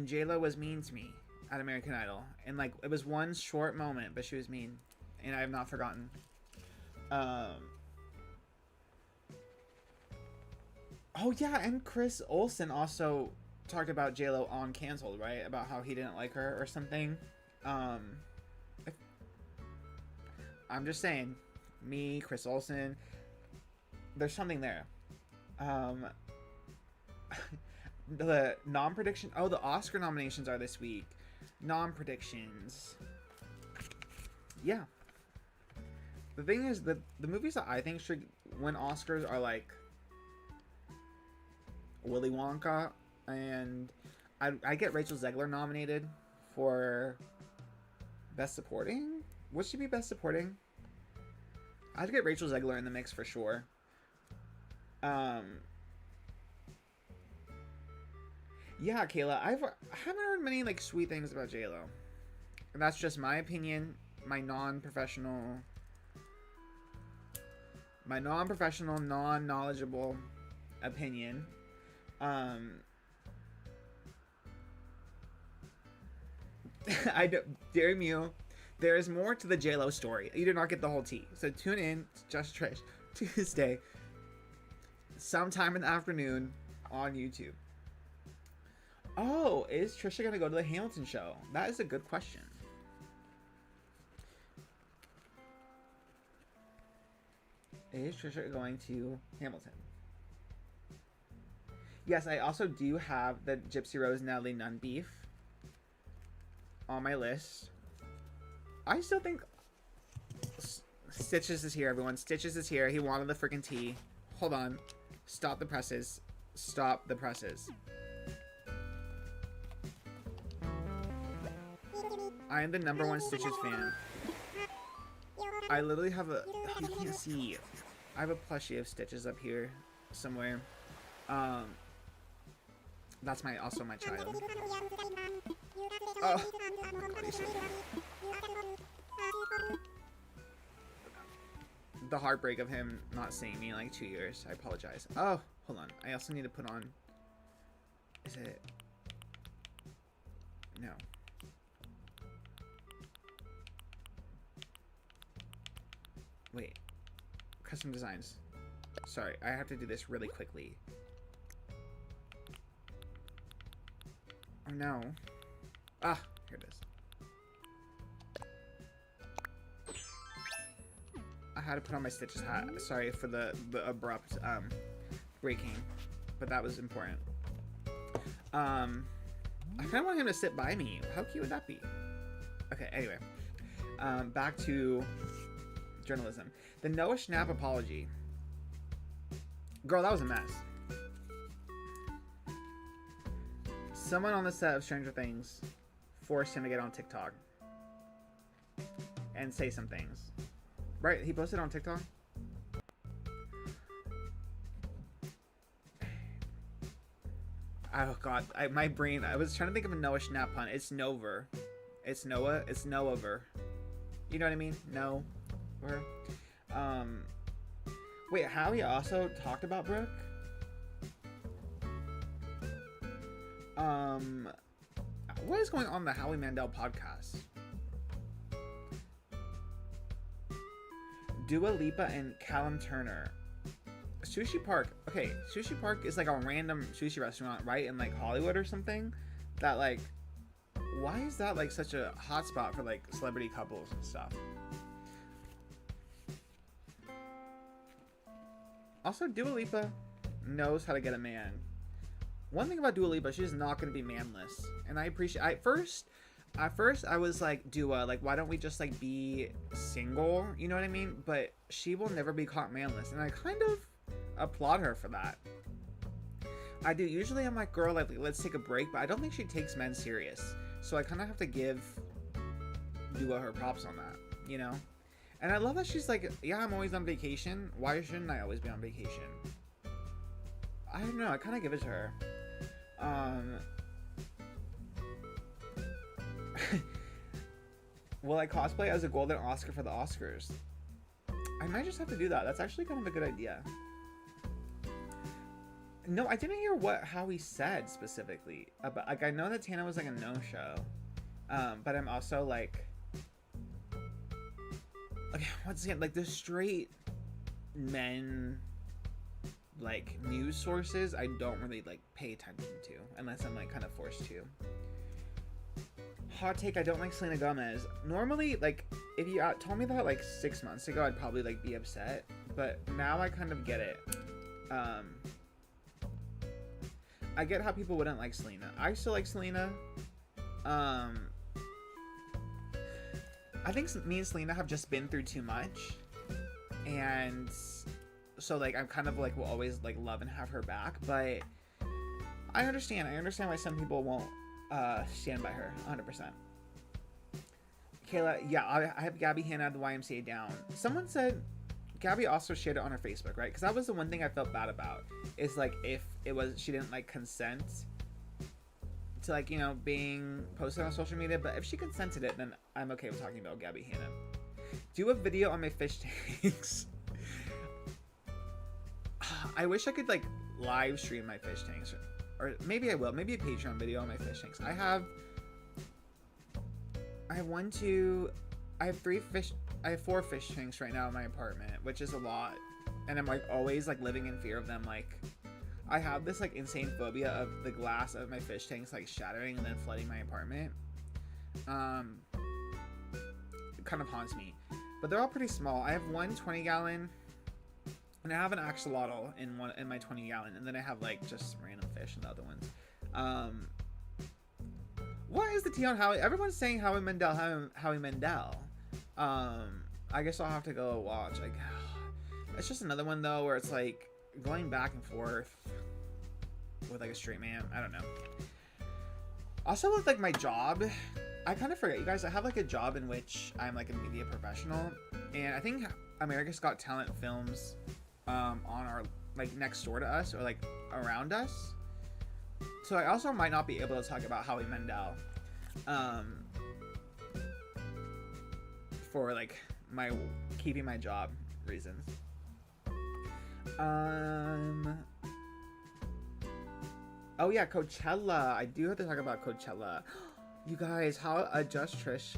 J-Lo was mean to me at American Idol. And, like, it was one short moment, but she was mean. And I have not forgotten. Oh, yeah, and Chris Olsen also talked about J-Lo on Canceled, right? About how he didn't like her or something. I'm just saying. Me, Chris Olsen. There's something there. The non-prediction. Oh, the Oscar nominations are this week. Non-predictions. Yeah. The thing is that the movies that I think should win Oscars are like Willy Wonka, and I get Rachel Zegler nominated for Best Supporting. Would she be Best Supporting? I'd get Rachel Zegler in the mix for sure. Yeah, Kayla, I haven't heard many like sweet things about J-Lo. And that's just my opinion, my non-professional, non-knowledgeable opinion. I don't, damn you. There is more to the J-Lo story. You did not get the whole tea. So tune in to Just Trish Tuesday, sometime in the afternoon on YouTube. Oh, is Trisha going to go to the Hamilton show? That is a good question. Is Trisha going to Hamilton? Yes, I also do have the Gypsy Rose Natalie Nunn beef on my list. I still think Stitches is here, everyone. Stitches is here. He wanted the freaking tea. Hold on. Stop the presses. Stop the presses. I am the #1 Stitches fan. I literally have a... You can't see. I have a plushie of Stitches up here somewhere. That's also my child. Oh. the heartbreak of him not seeing me in like 2 years. I apologize. Oh, hold on. I also need to put on. Is it? No. Wait. Custom designs. Sorry, I have to do this really quickly. Oh no. Ah, here it is. I had to put on my Stitches hat. Sorry for the abrupt breaking, but that was important. I kind of want him to sit by me. How cute would that be? Okay, anyway. Back to journalism. The Noah Schnapp apology. Girl, that was a mess. Someone on the set of Stranger Things forced him to get on TikTok and say some things. Right? He posted on TikTok? Oh god, my brain, I was trying to think of a Noah Schnapp pun. It's Nover. It's Noah. It's Noah-ver. You know what I mean? No. Or, wait, Howie also talked about Brooke? What is going on in the Howie Mandel podcast? Dua Lipa and Callum Turner. Sushi Park. Okay, Sushi Park is like a random sushi restaurant, right? In like Hollywood or something. That like, why is that like such a hot spot for like celebrity couples and stuff? Also, Dua Lipa knows how to get a man. One thing about Dua Lipa, she's not going to be manless. And I appreciate... At first, I was like, Dua, like, why don't we just, like, be single? You know what I mean? But she will never be caught manless. And I kind of applaud her for that. I do. Usually I'm like, girl, like, let's take a break. But I don't think she takes men serious. So I kind of have to give Dua her props on that, you know? And I love that she's like, yeah, I'm always on vacation. Why shouldn't I always be on vacation? I don't know. I kind of give it to her. Will I cosplay as a golden Oscar for the Oscars? I might just have to do that. That's actually kind of a good idea. No, I didn't hear how he said specifically. About, like, I know that Tana was like a no-show. But I'm also like... Okay, once again, like the straight men... like news sources I don't really like pay attention to unless I'm like kind of forced to. Hot take, I don't like Selena Gomez. Normally, like, if you told me that like 6 months ago, I'd probably like be upset, but now I kind of get it. I get how people wouldn't like Selena. I still like Selena. I think me and Selena have just been through too much, and so like I'm kind of like will always like love and have her back, but I understand why some people won't stand by her 100%. Kayla, yeah, I have Gabby Hanna at the YMCA down. Someone said Gabby also shared it on her Facebook, right? Because that was the one thing I felt bad about, is like if it was she didn't like consent to like, you know, being posted on social media, but if she consented it, then I'm okay with talking about Gabby Hanna. Do a video on my fish tanks. I wish I could like live stream my fish tanks, or maybe I will. Maybe a Patreon video on my fish tanks. I have 4 fish tanks right now in my apartment, which is a lot, and I'm like always like living in fear of them. Like I have this like insane phobia of the glass of my fish tanks like shattering and then flooding my apartment. It kind of haunts me, but they're all pretty small. I have one 20-gallon. And I have an axolotl in my 20-gallon, and then I have like just random fish in the other ones. What is the tea on Howie? Everyone's saying Howie Mandel. I guess I'll have to go watch. Like, it's just another one though where it's like going back and forth with like a straight man. I don't know. Also with like my job, I kind of forget, you guys. I have like a job in which I'm like a media professional, and I think America's Got Talent films on our like next door to us or like around us, so I also might not be able to talk about Howie Mandel for like my keeping my job. reasons. Oh yeah, Coachella. I do have to talk about Coachella. You guys, how a Just Trish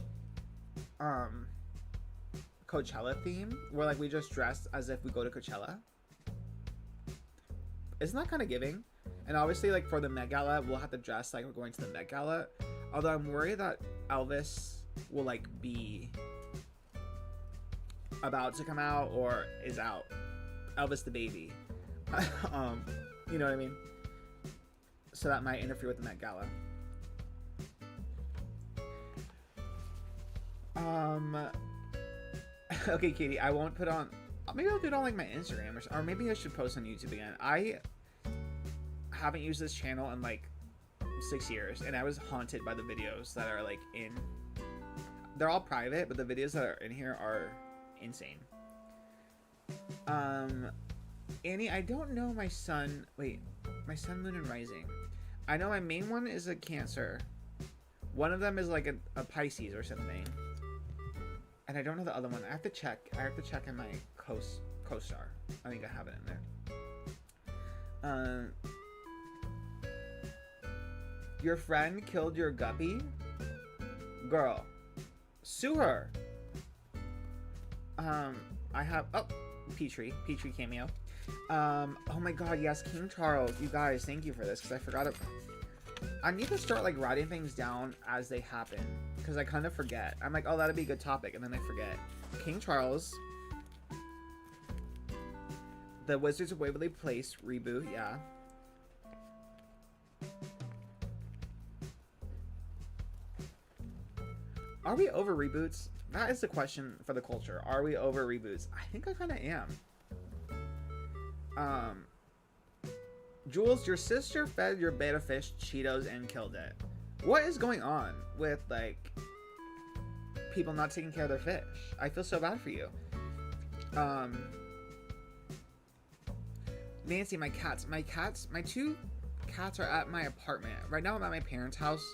Coachella theme where like we just dress as if we go to Coachella. Isn't that kind of giving? And obviously like for the Met Gala we'll have to dress like we're going to the Met Gala. Although I'm worried that Elvis will like be about to come out or is out. Elvis the baby. You know what I mean? So that might interfere with the Met Gala. Okay, Katie, I won't put on. Maybe I'll do it on like my Instagram or maybe I should post on YouTube again. I haven't used this channel in like 6 years, and I was haunted by the videos that are like in. They're all private, but the videos that are in here are insane. Annie, I don't know my sun. Wait, my sun, moon, and rising. I know my main one is a Cancer. One of them is like a Pisces or something. And I don't know the other one. I have to check. I have to check in my co-star. I think I have it in there. Your friend killed your guppy? Girl, sue her. I have Petrie cameo. Oh my god, yes, King Charles. You guys, thank you for this because I forgot it. I need to start like writing things down as they happen because I kind of forget. I'm like, oh, that'd be a good topic, and then I forget. King Charles, the Wizards of Waverly Place reboot, yeah. Are we over reboots? That is the question for the culture. Are we over reboots? I think I kind of am. Jules, your sister fed your betta fish Cheetos and killed it. What is going on with like people not taking care of their fish? I feel so bad for you. Nancy, my two cats are at my apartment. Right now I'm at my parents' house.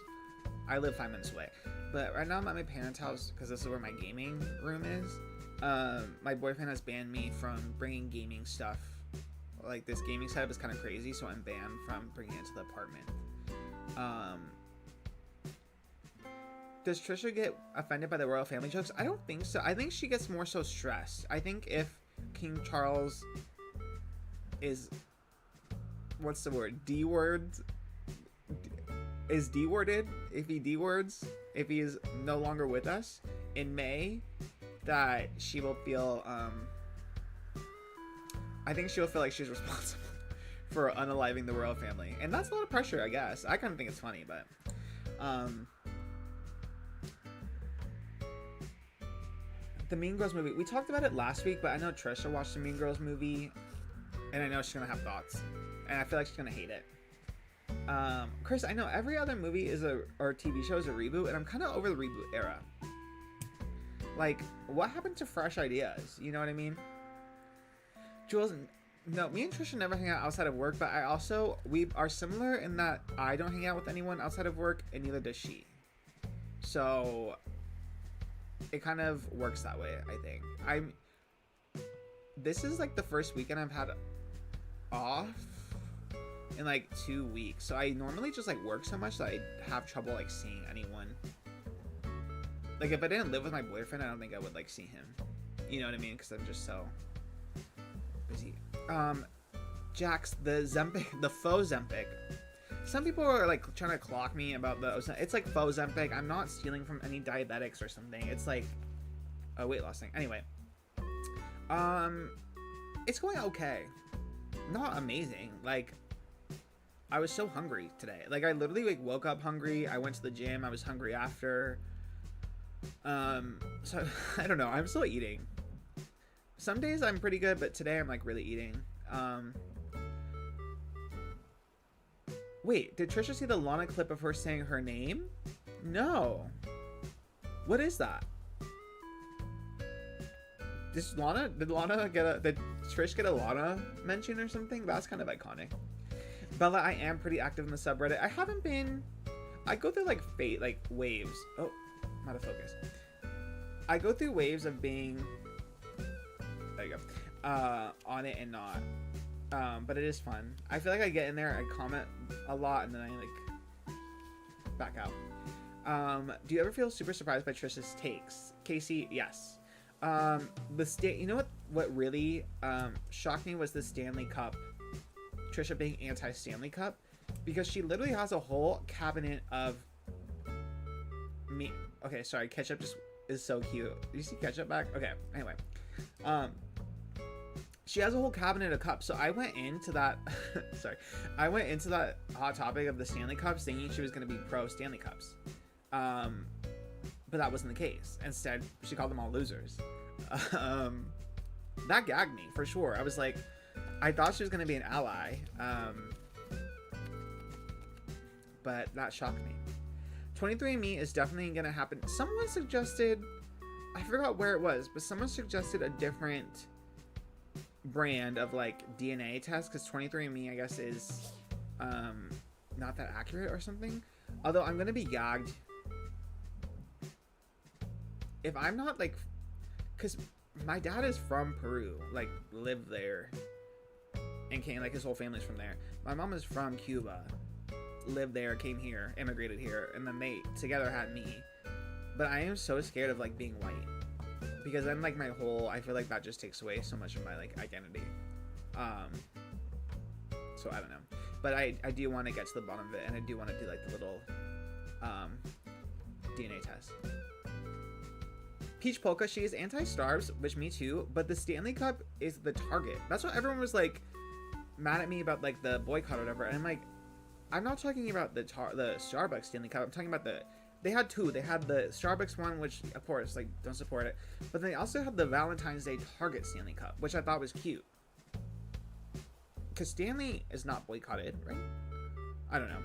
I live 5 minutes away. But right now I'm at my parents' house because this is where my gaming room is. My boyfriend has banned me from bringing gaming stuff. Like, this gaming setup is kind of crazy, so I'm banned from bringing it to the apartment. Does Trisha get offended by the royal family jokes? I don't think so. I think she gets more so stressed. I think if King Charles is... What's the word? D-word? Is D-worded? If he D-words, if he is no longer with us in May, that she will feel, I think she'll feel like she's responsible for unaliving the royal family. And that's a lot of pressure, I guess. I kind of think it's funny, but, the Mean Girls movie. We talked about it last week, but I know Trisha watched the Mean Girls movie, and I know she's gonna have thoughts. And I feel like she's gonna hate it. Chris, I know every other movie or TV show is a reboot, and I'm kind of over the reboot era. Like, what happened to fresh ideas? You know what I mean? Jules, no, me and Trisha never hang out outside of work, but we are similar in that I don't hang out with anyone outside of work, and neither does she. So, it kind of works that way, I think. This is like the first weekend I've had off in like 2 weeks, so I normally just like work so much that I have trouble like seeing anyone. Like, if I didn't live with my boyfriend, I don't think I would like see him, you know what I mean, because I'm just so busy. Jax, the faux Zempic. Some people are like trying to clock me about it's like faux Zempic. I'm not stealing from any diabetics or something. It's like a weight loss thing. Anyway, it's going okay, not amazing. Like, I was so hungry today. Like, I literally like woke up hungry. I went to the gym. I was hungry after. So I don't know. I'm still eating. Some days I'm pretty good, but today I'm like really eating. Wait, did Trisha see the Lana clip of her saying her name? No. What is that? Did Trish get a Lana mention or something? That's kind of iconic. Bella, I am pretty active in the subreddit. I go through like waves. Oh, I'm out of focus. I go through waves of being you go. On it and not. But it is fun. I feel like I get in there, I comment a lot, and then I like back out. Do you ever feel super surprised by Trish's takes? Casey, yes. You know what really shocked me was the Stanley Cup. Trisha being anti-Stanley Cup, because she literally has a whole cabinet of me. Okay, sorry, ketchup just is so cute. Do you see ketchup back? Okay, anyway. She has a whole cabinet of cups. So I went into that sorry. I went into that hot topic of the Stanley Cups thinking she was gonna be pro Stanley Cups. But that wasn't the case. Instead, she called them all losers. That gagged me for sure. I was like, I thought she was gonna be an ally. But that shocked me. 23andMe is definitely gonna happen. Someone suggested, I forgot where it was, but someone suggested a different brand of like DNA test, because 23andMe I guess is not that accurate or something. Although I'm gonna be gagged if I'm not like, because my dad is from Peru, like lived there and came, like his whole family's from there. My mom is from Cuba, lived there, came here, immigrated here, and then they together had me. But I am so scared of like being white, because then like my whole, I feel like that just takes away so much of my like identity. So I don't know, but I do want to get to the bottom of it, and I do want to do like the little DNA test. Peach Polka, she is anti-starves, which me too, but the Stanley Cup is the target. That's what everyone was like mad at me about, like the boycott or whatever. And I'm like, I'm not talking about the Starbucks Stanley Cup. I'm talking about they had two. They had the Starbucks one, which of course like don't support it, but they also had the Valentine's Day Target Stanley Cup, which I thought was cute. Because Stanley is not boycotted, right? I don't know.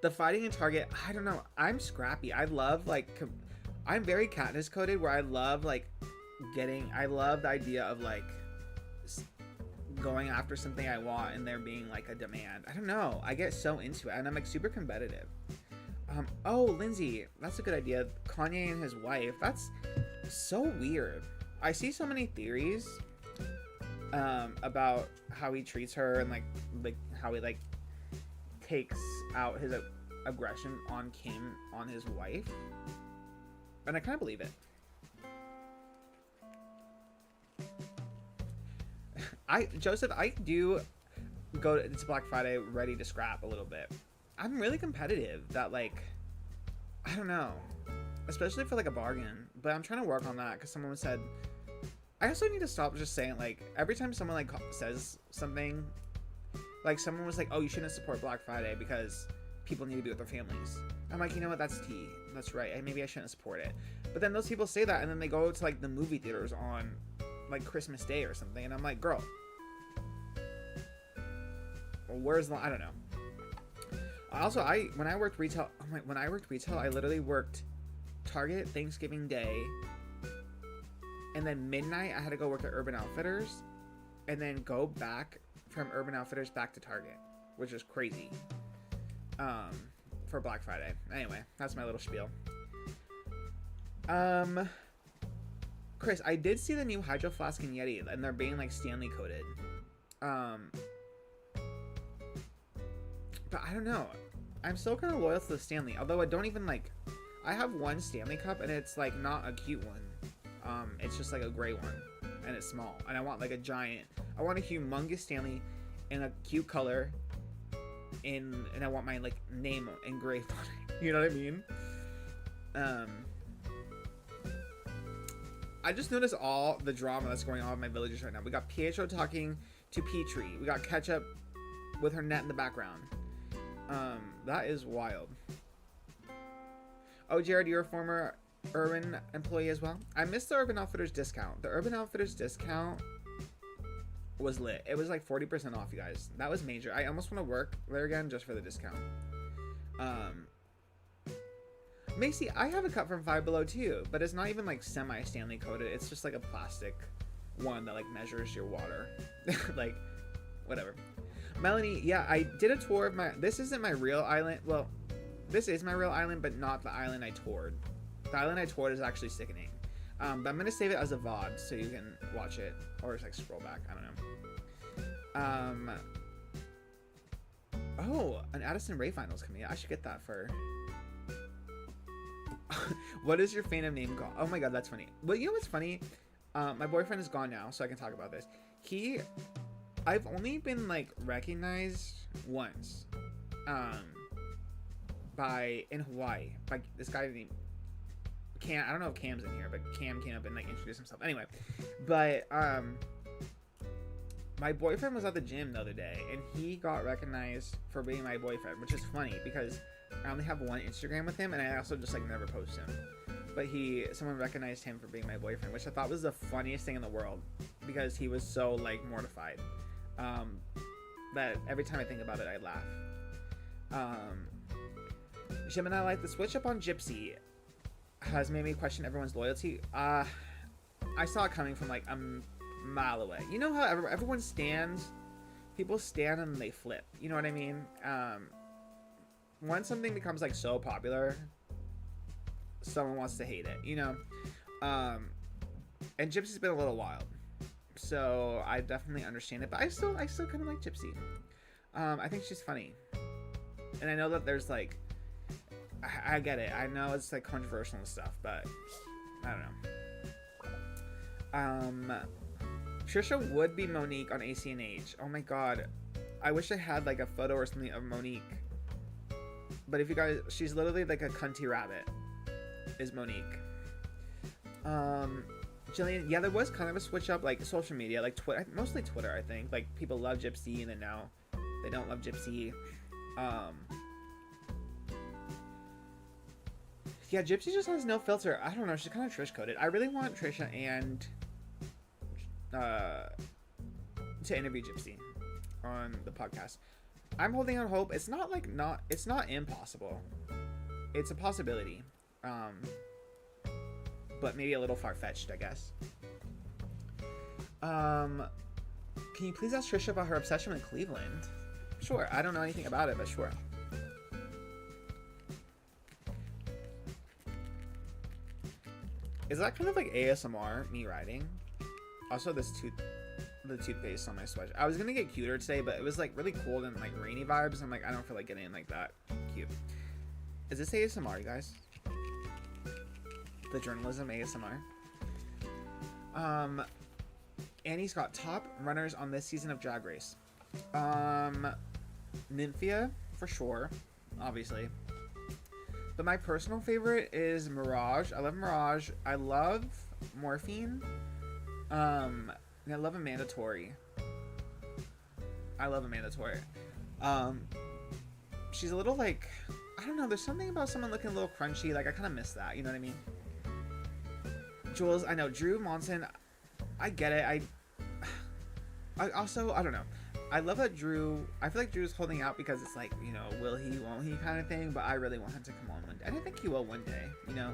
The fighting in Target, I don't know. I'm scrappy. I love like. I'm very Katniss coded, where I love like I love the idea of like going after something I want and there being like a demand. I don't know. I get so into it, and I'm like super competitive. Oh, Lindsay, that's a good idea. Kanye and his wife. That's so weird. I see so many theories about how he treats her, and like how he like takes out his aggression on Kim on his wife. And I kind of believe it. Joseph, I do go to Black Friday ready to scrap a little bit. I'm really competitive that like, I don't know, especially for like a bargain, but I'm trying to work on that, because someone said, I also need to stop just saying like, every time someone like says something, like someone was like, oh, you shouldn't support Black Friday because people need to be with their families. I'm like, you know what, that's tea. That's right. Maybe I shouldn't support it. But then those people say that, and then they go to like the movie theaters on like Christmas Day or something, and I'm like, girl, well, where's the, I don't know. Also, when I worked retail, I literally worked Target Thanksgiving Day, and then midnight I had to go work at Urban Outfitters, and then go back from Urban Outfitters back to Target, which is crazy. For Black Friday. Anyway, that's my little spiel. Chris, I did see the new Hydro Flask and Yeti, and they're being like Stanley coated. But I don't know. I'm still kind of loyal to the Stanley, although I don't even like. I have one Stanley cup, and it's like not a cute one. It's just like a gray one, and it's small. And I want like a giant. I want a humongous Stanley in a cute color. And I want my like name engraved on it. You know what I mean? I just noticed all the drama that's going on in my villages right now. We got Pietro talking to Petrie. We got Ketchup with her net in the background. That is wild. Oh, Jared, you're a former Urban employee as well? I missed the Urban Outfitters discount. The Urban Outfitters discount was lit. It was like 40% off, you guys. That was major. I almost want to work there again just for the discount. Macy, I have a cup from Five Below too, but it's not even like semi Stanley coated. It's just like a plastic one that like measures your water. Like, whatever. Melanie, yeah, I did a tour of my, this isn't my real island. Well, this is my real island, but not the island I toured. The island I toured is actually sickening. But I'm gonna save it as a VOD so you can watch it or just like scroll back. I don't know. Oh, an Addison Rae finals coming out. I should get that for. What is your fandom name called? Oh my god, that's funny. Well, you know what's funny? My boyfriend is gone now, so I can talk about this. I've only been like recognized once, in Hawaii by this guy named Cam. I don't know if Cam's in here, but Cam came up and like introduced himself. Anyway, but my boyfriend was at the gym the other day, and he got recognized for being my boyfriend, which is funny because I only have one Instagram with him, and I also just like never post him. But someone recognized him for being my boyfriend, which I thought was the funniest thing in the world because he was so like mortified. That every time I think about it, I laugh. Gemini, like the switch up on Gypsy has made me question everyone's loyalty. I saw it coming from like a mile away. You know how everyone stands? People stand and they flip. You know what I mean? Once something becomes like so popular, someone wants to hate it, you know? And Gypsy's been a little wild, so I definitely understand it, but I still kind of like Gypsy. I think she's funny, and I know that there's like, I get it. I know it's like controversial and stuff, but I don't know. Trisha would be Monique on ACNH. Oh my god, I wish I had like a photo or something of Monique. But if you guys, she's literally like a cunty rabbit. Is Monique. Jillian, yeah, there was kind of a switch up, like social media, like Twitter, mostly Twitter, I think. Like people love Gypsy, and then now they don't love Gypsy. Yeah, Gypsy just has no filter. I don't know. She's kind of Trish coded. I really want Trisha and to interview Gypsy on the podcast. I'm holding out hope. It's not impossible. It's a possibility. But maybe a little far-fetched, I guess. Can you please ask Trisha about her obsession with Cleveland? Sure. I don't know anything about it, but sure. Is that kind of like ASMR, me writing? Also, the toothpaste on my sweatshirt. I was gonna get cuter today, but it was like really cold and like rainy vibes. I'm like, I don't feel like getting like that cute. Is this ASMR, you guys? The journalism ASMR. Annie's got top runners on this season of Drag Race. Nymphia, for sure, obviously. But my personal favorite is Mirage. I love Mirage. I love Morphine. And I love Amanda Tori. She's a little like, I don't know, there's something about someone looking a little crunchy. Like, I kind of miss that. You know what I mean? Jules, I know. Drew Monson, I get it. I also, I don't know. I love that Drew, I feel like Drew's holding out because it's like, you know, will he, won't he kind of thing, but I really want him to come on one day. And I think he will one day, you know.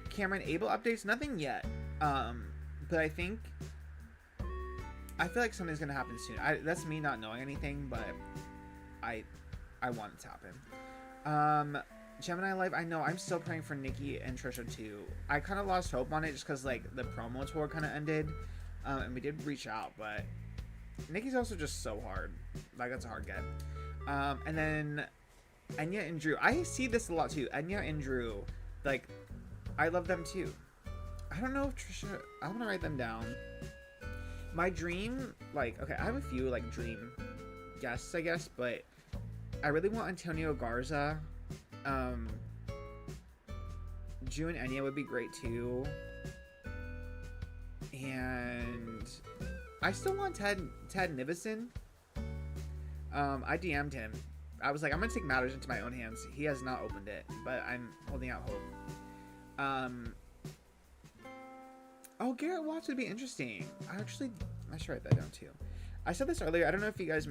Cameron Abel updates, nothing yet. But I feel like something's going to happen soon. That's me not knowing anything, but I want it to happen. Gemini Live, I know, I'm still praying for Nikki and Trisha too. I kind of lost hope on it just because, like, the promo tour kind of ended. And we did reach out, but Nikki's also just so hard. Like, that's a hard get. And then Enya and Drew. I see this a lot too. Enya and Drew. Like, I love them too. I don't know if Trisha... I want to write them down. My dream... Like, okay, I have a few, like, dream guests, I guess. But I really want Antonio Garza. Drew and Enya would be great too. And I still want Ted Nivison. I DM'd him. I was like, I'm gonna take matters into my own hands. He has not opened it, but I'm holding out hope. Oh, Garrett Watts would be interesting. I should write that down too. I said this earlier. I don't know if you guys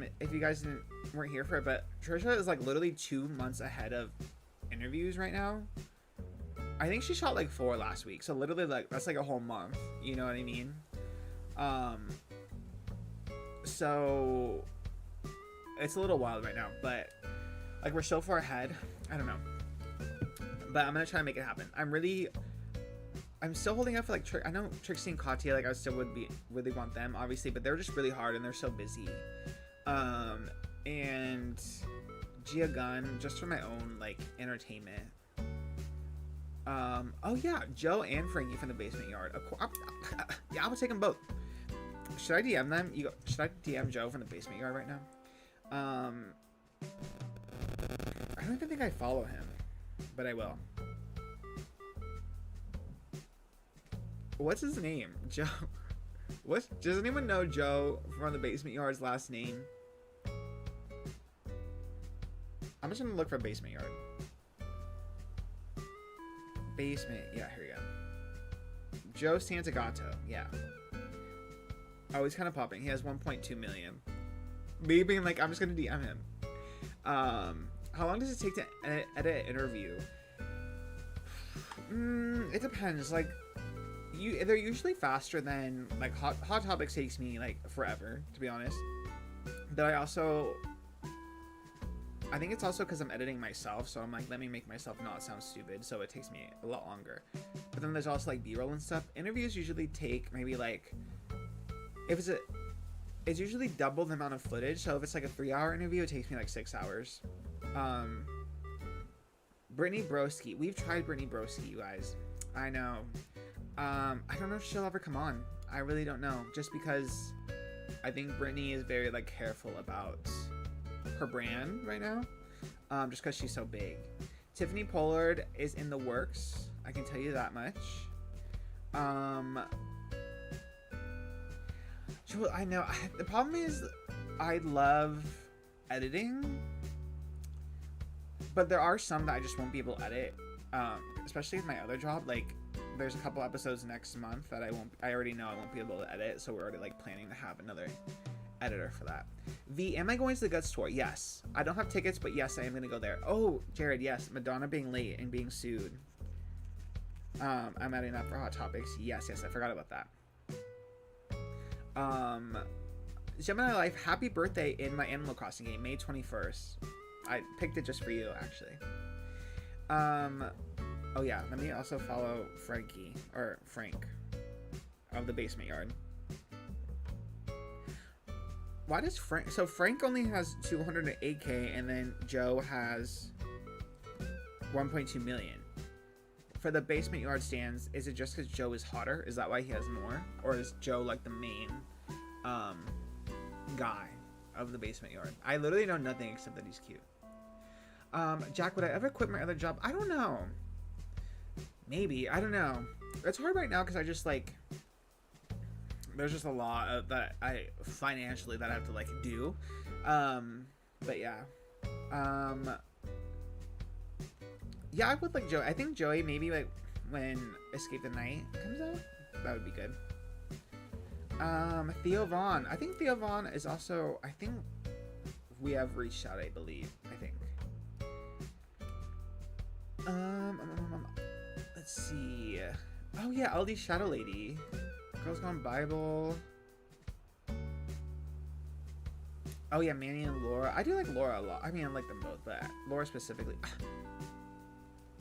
weren't here for it, but Trisha is like literally 2 months ahead of interviews right now. I think she shot like 4 last week, so literally like that's like a whole month. You know what I mean? So it's a little wild right now, but like we're so far ahead. I don't know, but I'm gonna try to make it happen. I'm still holding out for like I know Trixie and Katya, like I still would be really want them obviously, but they're just really hard and they're so busy. And Gia Gunn, just for my own like entertainment. Oh yeah, Joe and Frankie from the Basement Yard. Of course, yeah, I would take them both. Should I DM them? Should I DM Joe from the Basement Yard right now? I don't even think I follow him, but I will. What's his name? Joe. Does anyone know Joe from the Basement Yard's last name? I'm just gonna look for Basement Yard. Basement, yeah, here we go. Joe Santagato, yeah. Oh, he's kind of popping. He has 1.2 million. Me being like, I'm just gonna DM him. How long does it take to edit an interview? It depends. Like, they're usually faster than like Hot Topics takes me like forever, to be honest. But I think it's also because I'm editing myself, so I'm like, let me make myself not sound stupid, so it takes me a lot longer. But then there's also like B-roll and stuff. Interviews usually take maybe like, it's usually double the amount of footage. So if it's like a 3-hour interview, it takes me like 6 hours. Brittany Broski, we've tried Brittany Broski, you guys. I know. I don't know if she'll ever come on. I really don't know, just because I think Brittany is very like careful about her brand right now, just because she's so big. Tiffany Pollard is in the works, I can tell you that much. I know the problem is I love editing, but there are some that I just won't be able to edit, especially with my other job. Like, there's a couple episodes next month that I already know I won't be able to edit, so we're already like planning to have another editor for that. Am I going to the Guts tour? Yes. I don't have tickets, but yes, I am going to go there. Oh, Jared, yes. Madonna being late and being sued. I'm adding that for Hot Topics. Yes, I forgot about that. Gemini Life, happy birthday in my Animal Crossing game, May 21st. I picked it just for you, actually. Oh yeah, let me also follow Frank of the Basement Yard. Why does Frank only has 208k and then Joe has 1.2 million? For the Basement Yard stands, is it just because Joe is hotter? Is that why he has more? Or is Joe like the main guy of the Basement Yard? I literally know nothing except that he's cute. Jack, would I ever quit my other job? I don't know. Maybe. I don't know. It's hard right now because I just like... There's just a lot of that I financially that I have to like do. But yeah. Yeah, I would like Joey. I think Joey maybe like when Escape the Night comes out, that would be good. Theo Vaughn. I think Theo Vaughn is also, I think we have reached out, I believe. I think. Let's see. Oh yeah, LD Shadow Lady. Girls Gone Bible. Oh yeah, Manny and Laura. I do like Laura a lot. I mean, I like them both, but Laura specifically.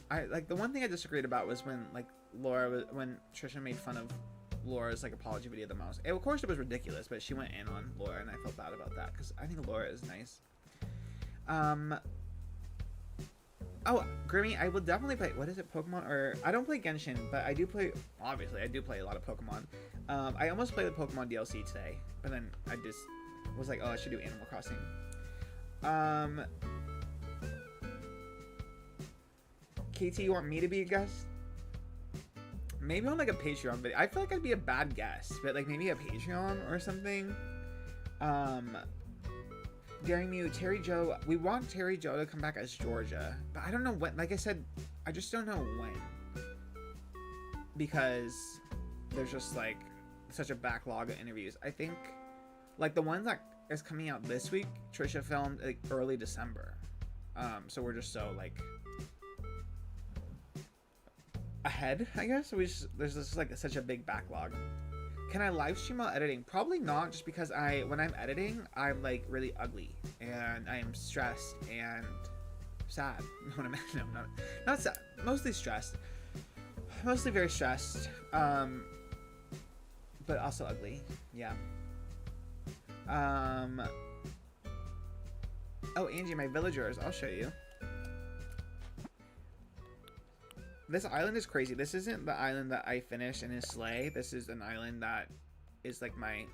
I like the one thing I disagreed about was when like when Trisha made fun of Laura's like apology video the most. And of course it was ridiculous, but she went in on Laura and I felt bad about that because I think Laura is nice. Oh, Grimmy, I will definitely play, what is it, Pokemon? Or, I don't play Genshin, but I do play, obviously, I do play a lot of Pokemon. I almost played the Pokemon DLC today, but then I just was like, oh, I should do Animal Crossing. KT, you want me to be a guest? Maybe on like a Patreon video. I feel like I'd be a bad guest, but like maybe a Patreon or something. Daring Mew, Terry Joe. We want Terry Joe to come back as Georgia, but I don't know when. Like I said, I just don't know when, because there's just like such a backlog of interviews. I think like the ones that is coming out this week, Trisha filmed like early December, so we're just so like ahead, I guess. There's just like such a big backlog. Can I live stream while editing? Probably not, just because when I'm editing, I'm like really ugly and I am stressed and sad. No, not sad. Mostly stressed. Mostly very stressed. But also ugly. Yeah. Um. Oh, Angie, my villagers. I'll show you. This island is crazy. This isn't the island that I finished in his sleigh. This is an island that is like my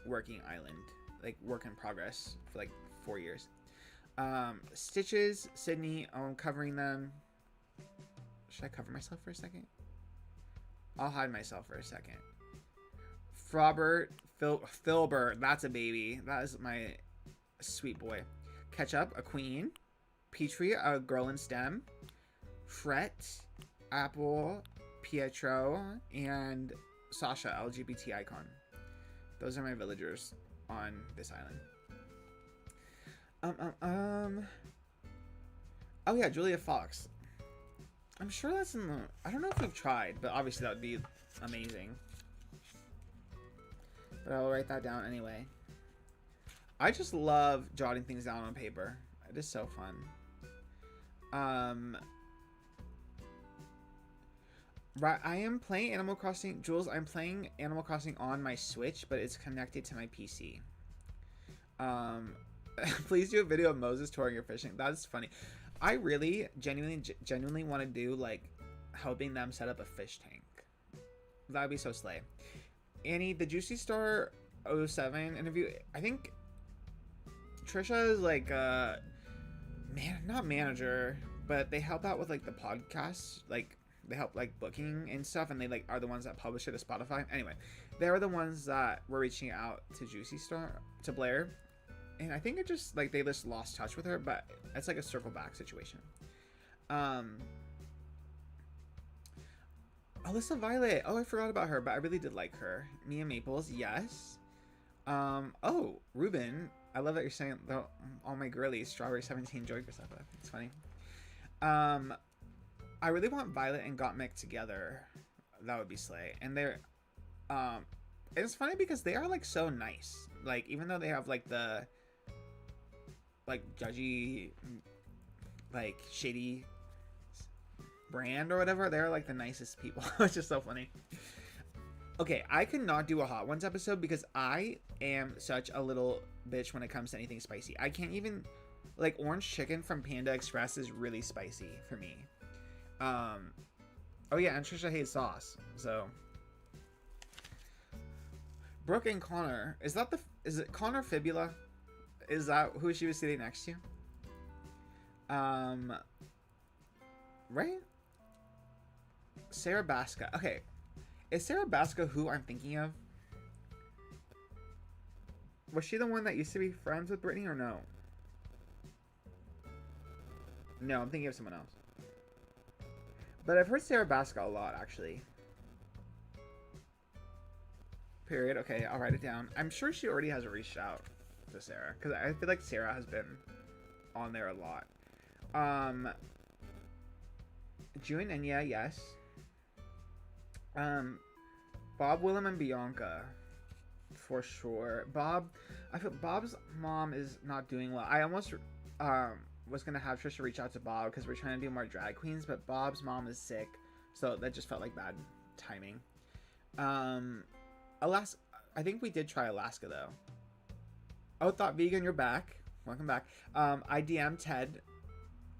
working island. Like work in progress for like 4 years. Stitches, Sydney, I'm covering them. Should I cover myself for a second? I'll hide myself for a second. Frobert, Filbert, that's a baby. That is my sweet boy. Ketchup, a queen. Petrie, a girl in STEM. Fret, Apple, Pietro, and Sasha, LGBT icon. Those are my villagers on this island. Oh yeah, Julia Fox. I'm sure that's in the... I don't know if we've tried, but obviously that would be amazing. But I'll write that down anyway. I just love jotting things down on paper. It is so fun. Right, I am playing Animal Crossing. Jules, I'm playing Animal Crossing on my Switch, but it's connected to my PC. Please do a video of Moses touring your fishing. That's funny. I really, genuinely want to do, like, helping them set up a fish tank. That would be so slay. Annie, the Juicy Star 07 interview, I think Trisha is, like, not manager, but they help out with, like, the podcasts, like, they help like booking and stuff, and they like are the ones that publish it to Spotify. Anyway, they were the ones that were reaching out to Juicy Star, to Blair, and I think it just like they just lost touch with her, but it's like a circle back situation. Alyssa Violet, oh, I forgot about her, but I really did like her. Mia Maples, yes. Oh, Ruben, I love that you're saying all my girlies, Strawberry 17, Joy Yourself. It's funny. I really want Violet and Gottmik together. That would be slay. And they're, it's funny because they are like so nice. Like even though they have like the, like judgy, like shady brand or whatever, they're like the nicest people. It's just so funny. Okay, I could not do a Hot Ones episode because I am such a little bitch when it comes to anything spicy. I can't even, like orange chicken from Panda Express is really spicy for me. Oh yeah, and Trisha hates sauce, so. Brooke and Connor, is it Connor Fibula? Is that who she was sitting next to? Right? Sarah Baska, okay. Is Sarah Baska who I'm thinking of? Was she the one that used to be friends with Brittany or no? No, I'm thinking of someone else. But I've heard Sarah Baska a lot, actually. Period. Okay, I'll write it down. I'm sure she already has reached out to Sarah, because I feel like Sarah has been on there a lot. June and yeah, yes. Bob, Willem, and Bianca, for sure. I feel Bob's mom is not doing well. I almost was gonna have Trisha reach out to Bob because we're trying to do more drag queens, but Bob's mom is sick, so that just felt like bad timing. Alaska, I think we did try Alaska though. Oh, Thought Vegan, you're back. Welcome back. I DM'd Ted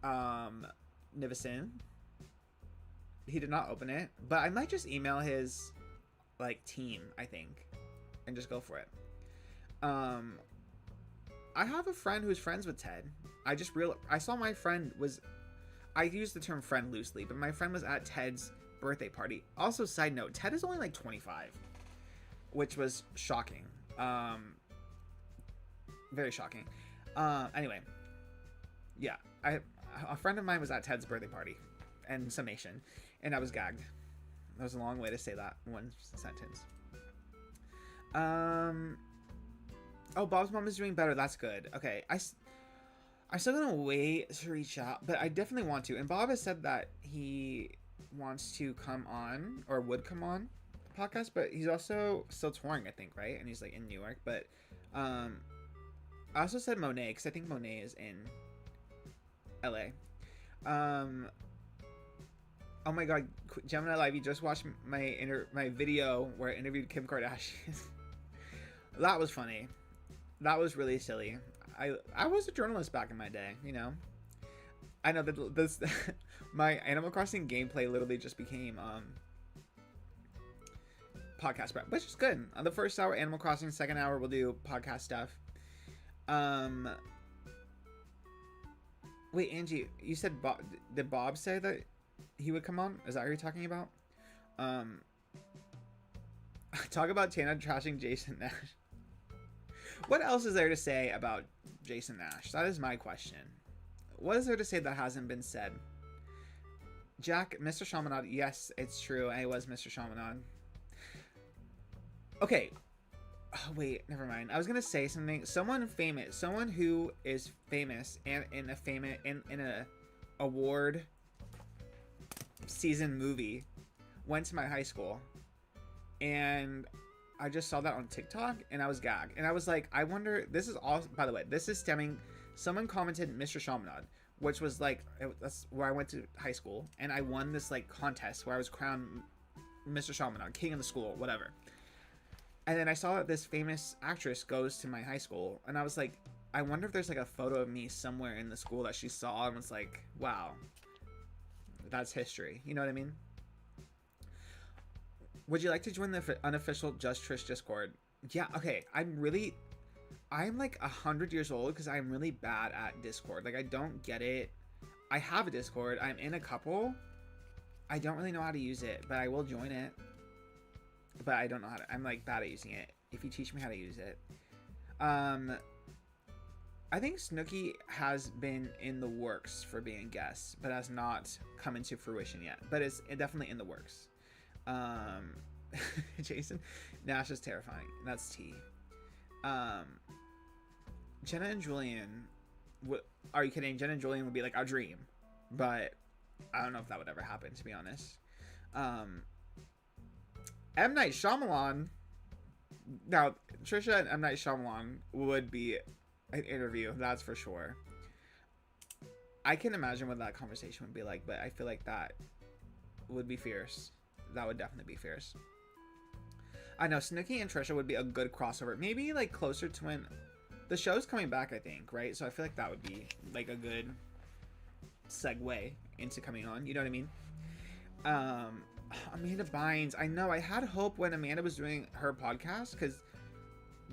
Nivison. He did not open it, but I might just email his like team, I think, and just go for it. I have a friend who's friends with Ted. I saw my friend was, I use the term friend loosely, but my friend was at Ted's birthday party. Also, side note, Ted is only like 25, which was shocking. Very shocking. Anyway, yeah, a friend of mine was at Ted's birthday party, and summation, and I was gagged. That was a long way to say that one sentence. Oh, Bob's mom is doing better. That's good. Okay, I'm still gonna wait to reach out, but I definitely want to. And Bob has said that he wants to come on, or would come on the podcast, but he's also still touring, I think, right? And he's like in New York. But I also said Monet because I think Monet is in LA. Oh my god, Gemini Live, you just watched my video where I interviewed Kim Kardashian. That was funny. That was really silly. I was a journalist back in my day, you know. I know that this my Animal Crossing gameplay literally just became podcast prep, which is good. On the first hour, Animal Crossing. Second hour, we'll do podcast stuff. Wait, Angie, you said Bob? Did Bob say that he would come on? Is that what you're talking about? Talk about Tana trashing Jason Nash. What else is there to say about Jason Nash? That is my question. What is there to say that hasn't been said? Jack, Mr. Chaminade, yes, it's true. I was Mr. Chaminade. Okay. Oh, wait, never mind. I was gonna say something. Someone famous, someone who is famous and in a award season movie went to my high school, and I just saw that on TikTok and I was gagged. And I was like, I wonder, this is all, by the way, this is stemming, someone commented Mr. Chaminade, which was like, that's where I went to high school, and I won this like contest where I was crowned Mr. Chaminade, king of the school, whatever. And then I saw that this famous actress goes to my high school, and I was like, I wonder if there's like a photo of me somewhere in the school that she saw and was like, wow, that's history. You know what I mean? Would you like to join the unofficial Just Trish Discord? Yeah, okay. I'm like 100 years old because I'm really bad at Discord. Like, I don't get it. I have a Discord. I'm in a couple. I don't really know how to use it, but I will join it. But I don't know how to. I'm like bad at using it. If you teach me how to use it. I think Snooki has been in the works for being a guest, but has not come into fruition yet. But it's definitely in the works. Jason Nash is terrifying. That's T. Jenna and Julian, are you kidding? Jenna and Julian would be like a dream, but I don't know if that would ever happen, to be honest. M. Night Shyamalan. Now, Trisha and M. Night Shyamalan would be an interview, that's for sure. I can imagine what that conversation would be like, but I feel like that would be fierce. That would definitely be fierce. I know Snooki and Trisha would be a good crossover. Maybe like closer to when the show's coming back, I think, right? So I feel like that would be like a good segue into coming on. You know what I mean? Amanda Bynes. I know. I had hope when Amanda was doing her podcast because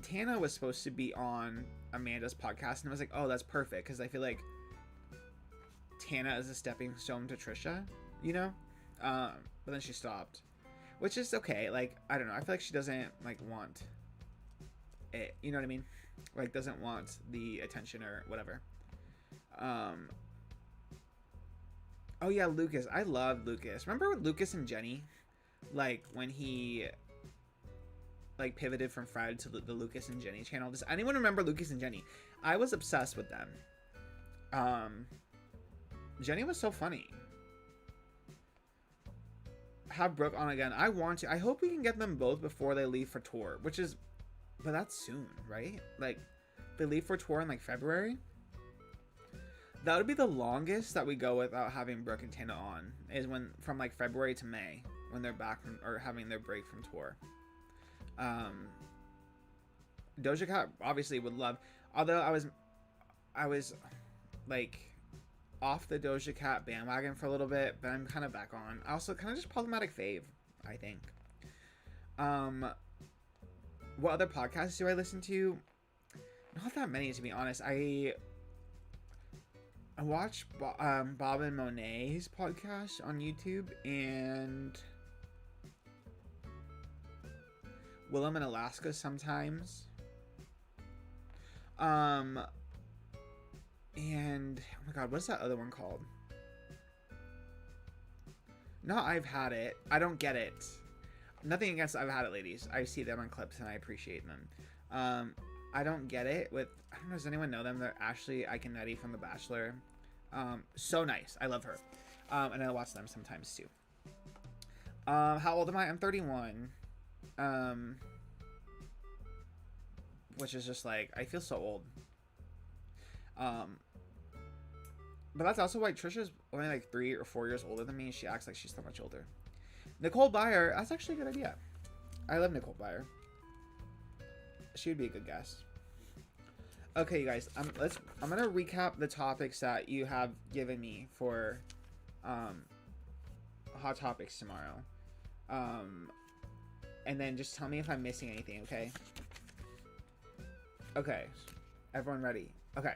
Tana was supposed to be on Amanda's podcast, and I was like, oh, that's perfect because I feel like Tana is a stepping stone to Trisha, you know? But then she stopped, which is okay. Like, I don't know. I feel like she doesn't like want it. You know what I mean? Like, doesn't want the attention or whatever. Oh yeah, Lucas. I love Lucas. Remember with Lucas and Jenny? Like when he like pivoted from Fred to the Lucas and Jenny channel. Does anyone remember Lucas and Jenny? I was obsessed with them. Jenny was so funny. Have Brooke on again. I want to. I hope we can get them both before they leave for tour, which is, but that's soon, right? Like they leave for tour in like February. That would be the longest that we go without having Brooke and Tana on, is when from like February to May when they're back from or having their break from tour. Doja Cat obviously would love, although I was like off the Doja Cat bandwagon for a little bit, but I'm kind of back on. Also kind of just problematic fave, I think. What other podcasts do I listen to? Not that many, to be honest. I watch Bob and Monet's podcast on YouTube and Willem in Alaska sometimes. And oh my god, what's that other one called? No, I've had it. I don't get it. Nothing against I've had it, ladies. I see them on clips and I appreciate them. I don't get it with, I don't know, does anyone know them? They're Ashley Iconetti from The Bachelor. So nice. I love her. And I watch them sometimes too. How old am I? I'm 31. Which is just like, I feel so old. But that's also why Trisha's only like 3 or 4 years older than me, and she acts like she's so much older. Nicole Byer, that's actually a good idea. I love Nicole Byer. She would be a good guest. Okay, you guys, I'm gonna recap the topics that you have given me for Hot Topics tomorrow. And then just tell me if I'm missing anything, okay? Okay. Everyone ready? Okay.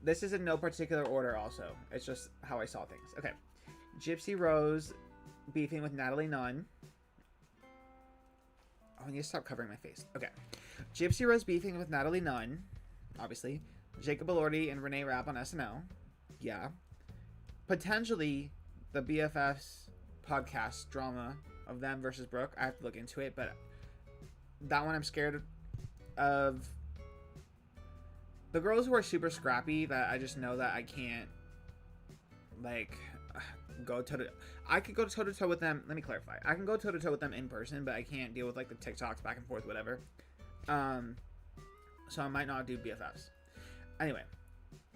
This is in no particular order also. It's just how I saw things. Okay. Gypsy Rose beefing with Natalie Nunn. Oh, I need to stop covering my face. Okay. Gypsy Rose beefing with Natalie Nunn. Obviously. Jacob Elordi and Renee Rapp on SNL. Yeah. Potentially the BFFs podcast drama of them versus Brooke. I have to look into it, but that one I'm scared of. The girls who are super scrappy that I just know that I can't, like, go toe to. I could go toe to toe with them. Let me clarify. I can go toe to toe with them in person, but I can't deal with like the TikToks back and forth, whatever. So I might not do BFFs. Anyway,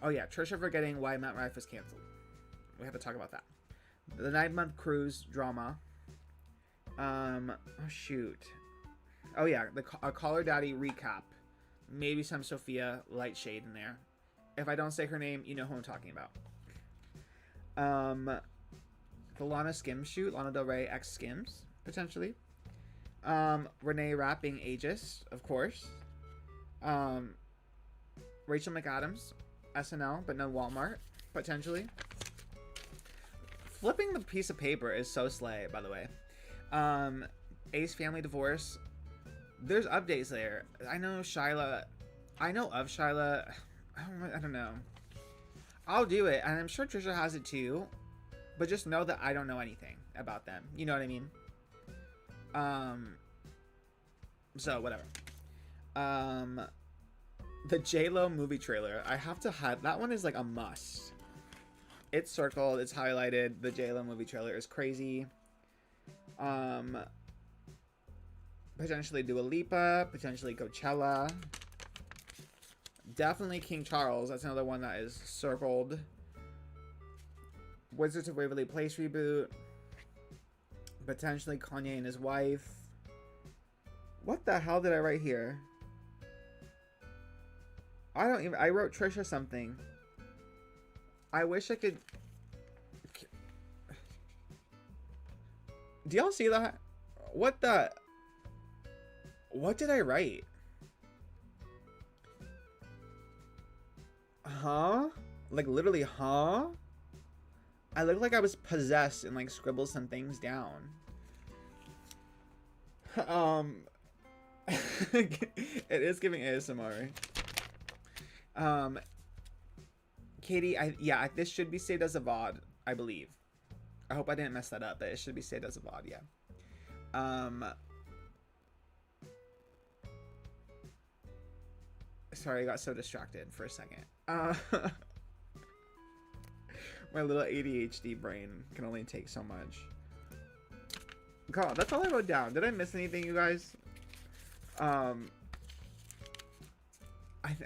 oh yeah, Trisha forgetting why Matt Rife was canceled. We have to talk about that. The 9-month cruise drama. Oh shoot. Oh yeah, a Caller Daddy recap. Maybe some Sophia light shade in there. If I don't say her name, you know who I'm talking about. The Lana Skims shoot, Lana Del Rey X Skims, potentially. Renee Rapp being ageist, of course. Rachel McAdams, SNL, but no Walmart, potentially. Flipping the piece of paper is so slay, by the way. Ace family divorce. There's updates there. I know Shyla. I know of Shyla. I don't know. I'll do it, and I'm sure Trisha has it too. But just know that I don't know anything about them. You know what I mean? So whatever. The J-Lo movie trailer. I have to have that one. Is like a must. It's circled. It's highlighted. The J-Lo movie trailer is crazy. Potentially Dua Lipa, potentially Coachella. Definitely King Charles. That's another one that is circled. Wizards of Waverly Place reboot. Potentially Kanye and his wife. What the hell did I write here? I wrote Trisha something. I wish I could. Do y'all see that? What did I write? Huh? Like literally, huh? I look like I was possessed and like scribbled some things down. It is giving ASMR. Katie, this should be saved as a VOD, I believe. I hope I didn't mess that up, but it should be saved as a VOD, yeah. Sorry, I got so distracted for a second. My little ADHD brain can only take so much. God, that's all I wrote down. Did I miss anything, you guys? I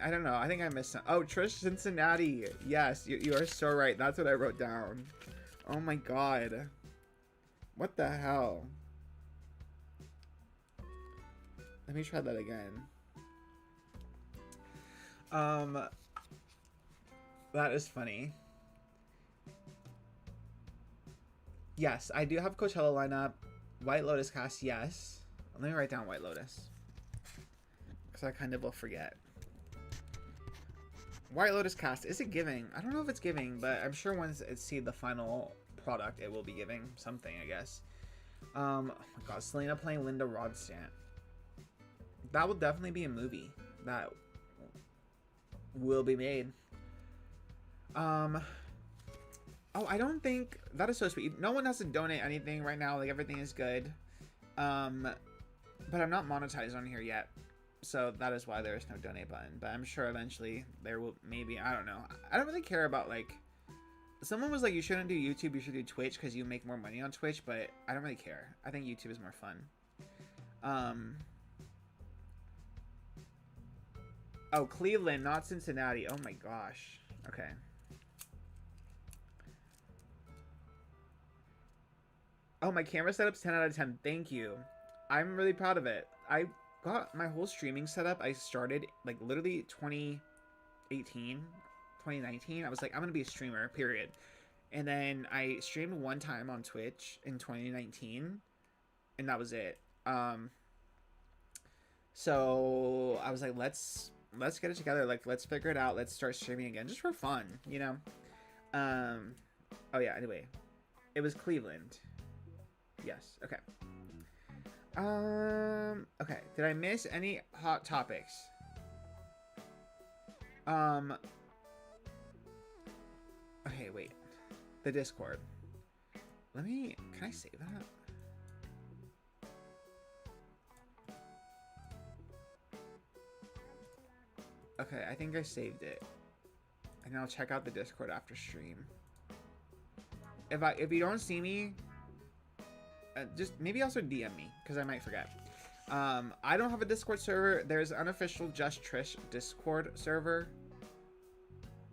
don't know. I think I missed some. Oh, Trish Cincinnati. Yes, you are so right. That's what I wrote down. Oh my god. What the hell? Let me try that again. That is funny. Yes, I do have Coachella lineup. White Lotus cast, yes. Let me write down White Lotus, because I kind of will forget. White Lotus cast, is it giving? I don't know if it's giving, but I'm sure once it's see the final product, it will be giving something, I guess. Oh my god, Selena playing Linda Ronstadt. That will definitely be a movie that will be made. Oh, I don't think that is so sweet. No one has to donate anything right now. Like, everything is good. But I'm not monetized on here yet, so that is why there is no donate button. But I'm sure eventually there will. Maybe, I don't know. I don't really care about, like, someone was like, you shouldn't do YouTube, you should do Twitch because you make more money on Twitch. But I don't really care. I think YouTube is more fun. Oh, Cleveland, not Cincinnati. Oh my gosh. Okay. Oh, my camera setup's 10 out of 10. Thank you. I'm really proud of it. I got my whole streaming setup. I started like literally 2018, 2019. I was like, I'm gonna be a streamer, period. And then I streamed one time on Twitch in 2019, and that was it. So I was like, let's get it together. Like, let's figure it out. Let's start streaming again, just for fun, you know. Um, oh yeah. Anyway, it was Cleveland. Yes. Okay. Okay. Did I miss any hot topics? Okay. Wait. The Discord. Let me. Can I save that? Okay, I think I saved it. And I'll check out the Discord after stream. If you don't see me, just maybe also DM me, because I might forget. I don't have a Discord server. There's an unofficial Just Trish Discord server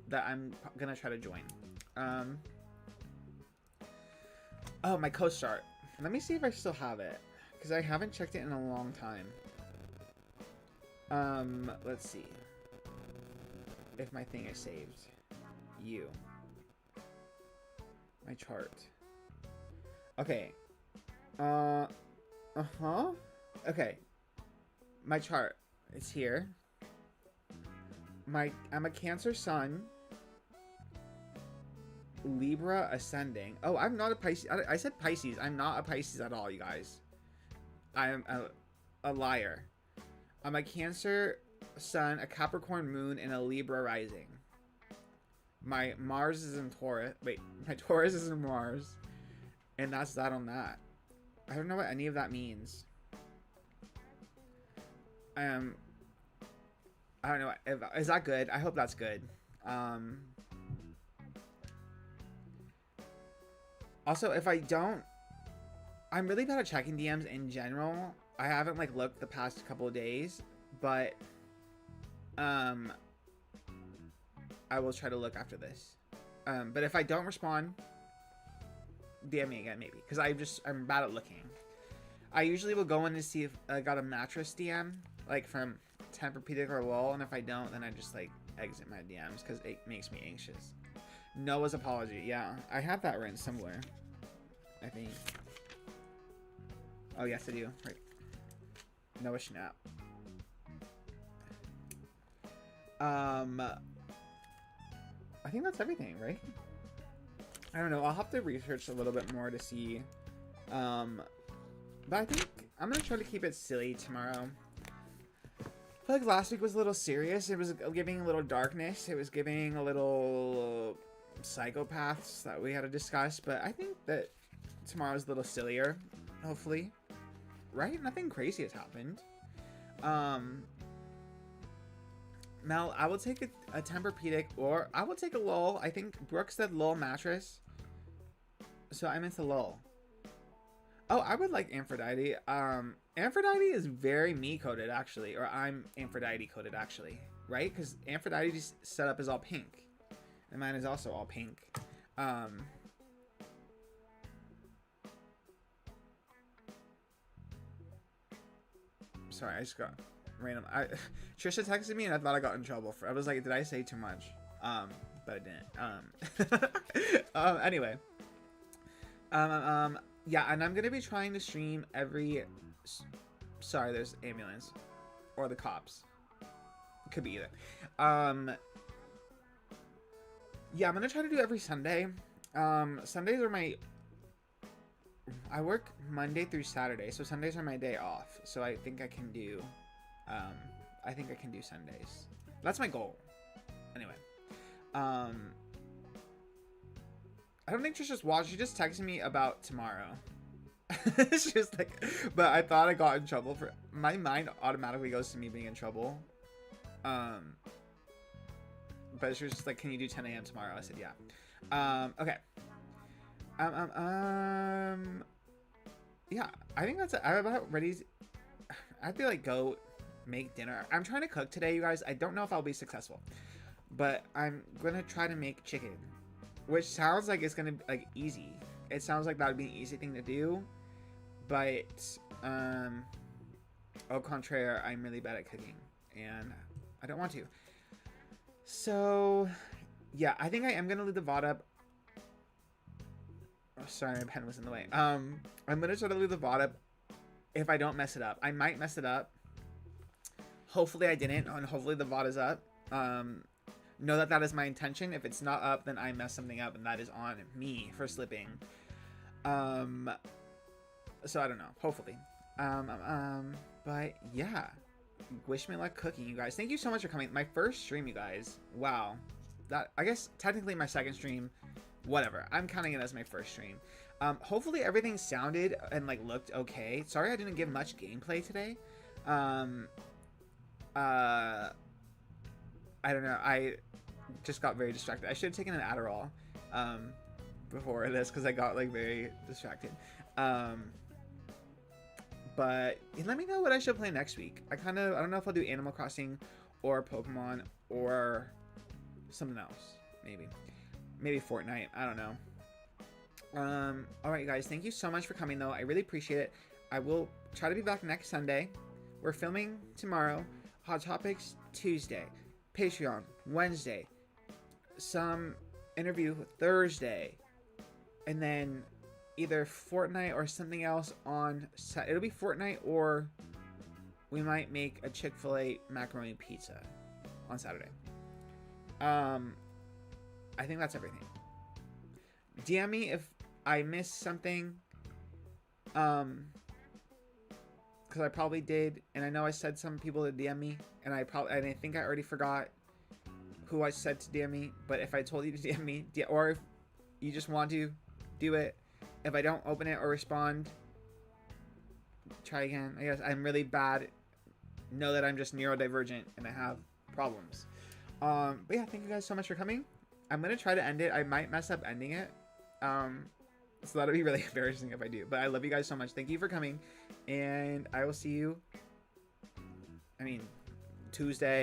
that I'm gonna try to join. Oh, my co-start. Let me see if I still have it, because I haven't checked it in a long time. Let's see if my thing is saved. You. My chart. Okay. Uh-huh. Okay. My chart. It's here. I'm a Cancer Sun. Libra ascending. Oh, I'm not a Pisces. I said Pisces. I'm not a Pisces at all, you guys. I am a liar. I'm a Cancer Sun, a Capricorn Moon, and a Libra rising. My Mars is in Taurus. Wait, my Taurus is in Mars. And that's that on that. I don't know what any of that means. I don't know. Is that good? I hope that's good. Also, if I don't... I'm really bad at checking DMs in general. I haven't, like, looked the past couple of days. But... I will try to look after this. But if I don't respond, DM me again, maybe. Because I'm bad at looking. I usually will go in to see if I got a mattress DM, like from Tempur-Pedic or LOL, and if I don't, then I just, like, exit my DMs, because it makes me anxious. Noah's apology. Yeah, I have that written somewhere, I think. Oh, yes, I do. Right. Noah Schnapp. I think that's everything, right? I don't know. I'll have to research a little bit more to see. But I think I'm going to try to keep it silly tomorrow. I feel like last week was a little serious. It was giving a little darkness. It was giving a little psychopaths that we had to discuss. But I think that tomorrow's a little sillier, hopefully. Right? Nothing crazy has happened. Mel, I will take a Tempur-Pedic, or I will take a LOL. I think Brooke said LOL mattress. So I'm into LOL. Oh, I would like Aphrodite. Aphrodite is very me-coded, actually. Or I'm Aphrodite-coded, actually. Right? Because Aphrodite's setup is all pink. And mine is also all pink. Sorry, I just got random. Trisha texted me and I thought I got in trouble for. I was like, did I say too much? But I didn't. Anyway. Yeah, and I'm gonna be trying to stream every. Sorry, there's ambulance, or the cops. Could be either. Yeah, I'm gonna try to do every Sunday. Sundays are my. I work Monday through Saturday, so Sundays are my day off. So I think I can do. I think I can do Sundays. That's my goal. Anyway. I don't think Trisha's watched. She just texted me about tomorrow. She was like, but I thought I got in trouble for. My mind automatically goes to me being in trouble. But she was just like, "Can you do 10 a.m. tomorrow?" I said, "Yeah." Okay. Yeah, I think that's it. I'm about ready. I feel like go make dinner. I'm trying to cook today, you guys. I don't know if I'll be successful, but I'm gonna try to make chicken, which sounds like it's gonna be like easy, it sounds like that would be an easy thing to do, but au contraire, I'm really bad at cooking, and I don't want to. So, yeah, I think I am gonna leave the VOD up. Oh, sorry, my pen was in the way. I'm gonna try to leave the VOD up if I don't mess it up. I might mess it up. Hopefully I didn't, and hopefully the VOD is up. Know that is my intention. If it's not up, then I messed something up, and that is on me for slipping. So I don't know. Hopefully. But yeah. Wish me luck cooking, you guys. Thank you so much for coming. My first stream, you guys. Wow. That, I guess technically my second stream. Whatever. I'm counting it as my first stream. Hopefully everything sounded and like looked okay. Sorry I didn't give much gameplay today. I don't know. I just got very distracted. I should have taken an Adderall before this because I got like very distracted. But let me know what I should play next week. I don't know if I'll do Animal Crossing or Pokemon or something else. Maybe Fortnite. I don't know. Alright, guys. Thank you so much for coming, though. I really appreciate it. I will try to be back next Sunday. We're filming tomorrow. Hot Topics Tuesday. Patreon Wednesday. Some interview Thursday. And then either Fortnite or something else on Saturday. It'll be Fortnite, or we might make a Chick-fil-A macaroni pizza on Saturday. I think that's everything. DM me if I missed something. Because I probably did, and I know I said some people to DM me, and I think I already forgot who I said to DM me. But if I told you to DM me, or if you just want to do it, if I don't open it or respond, try again. I guess I'm really bad. Know that I'm just neurodivergent and I have problems. But yeah, thank you guys so much for coming. I'm gonna try to end it. I might mess up ending it. So that'll be really embarrassing if I do. But I love you guys so much. Thank you for coming, and I will see you. Tuesday.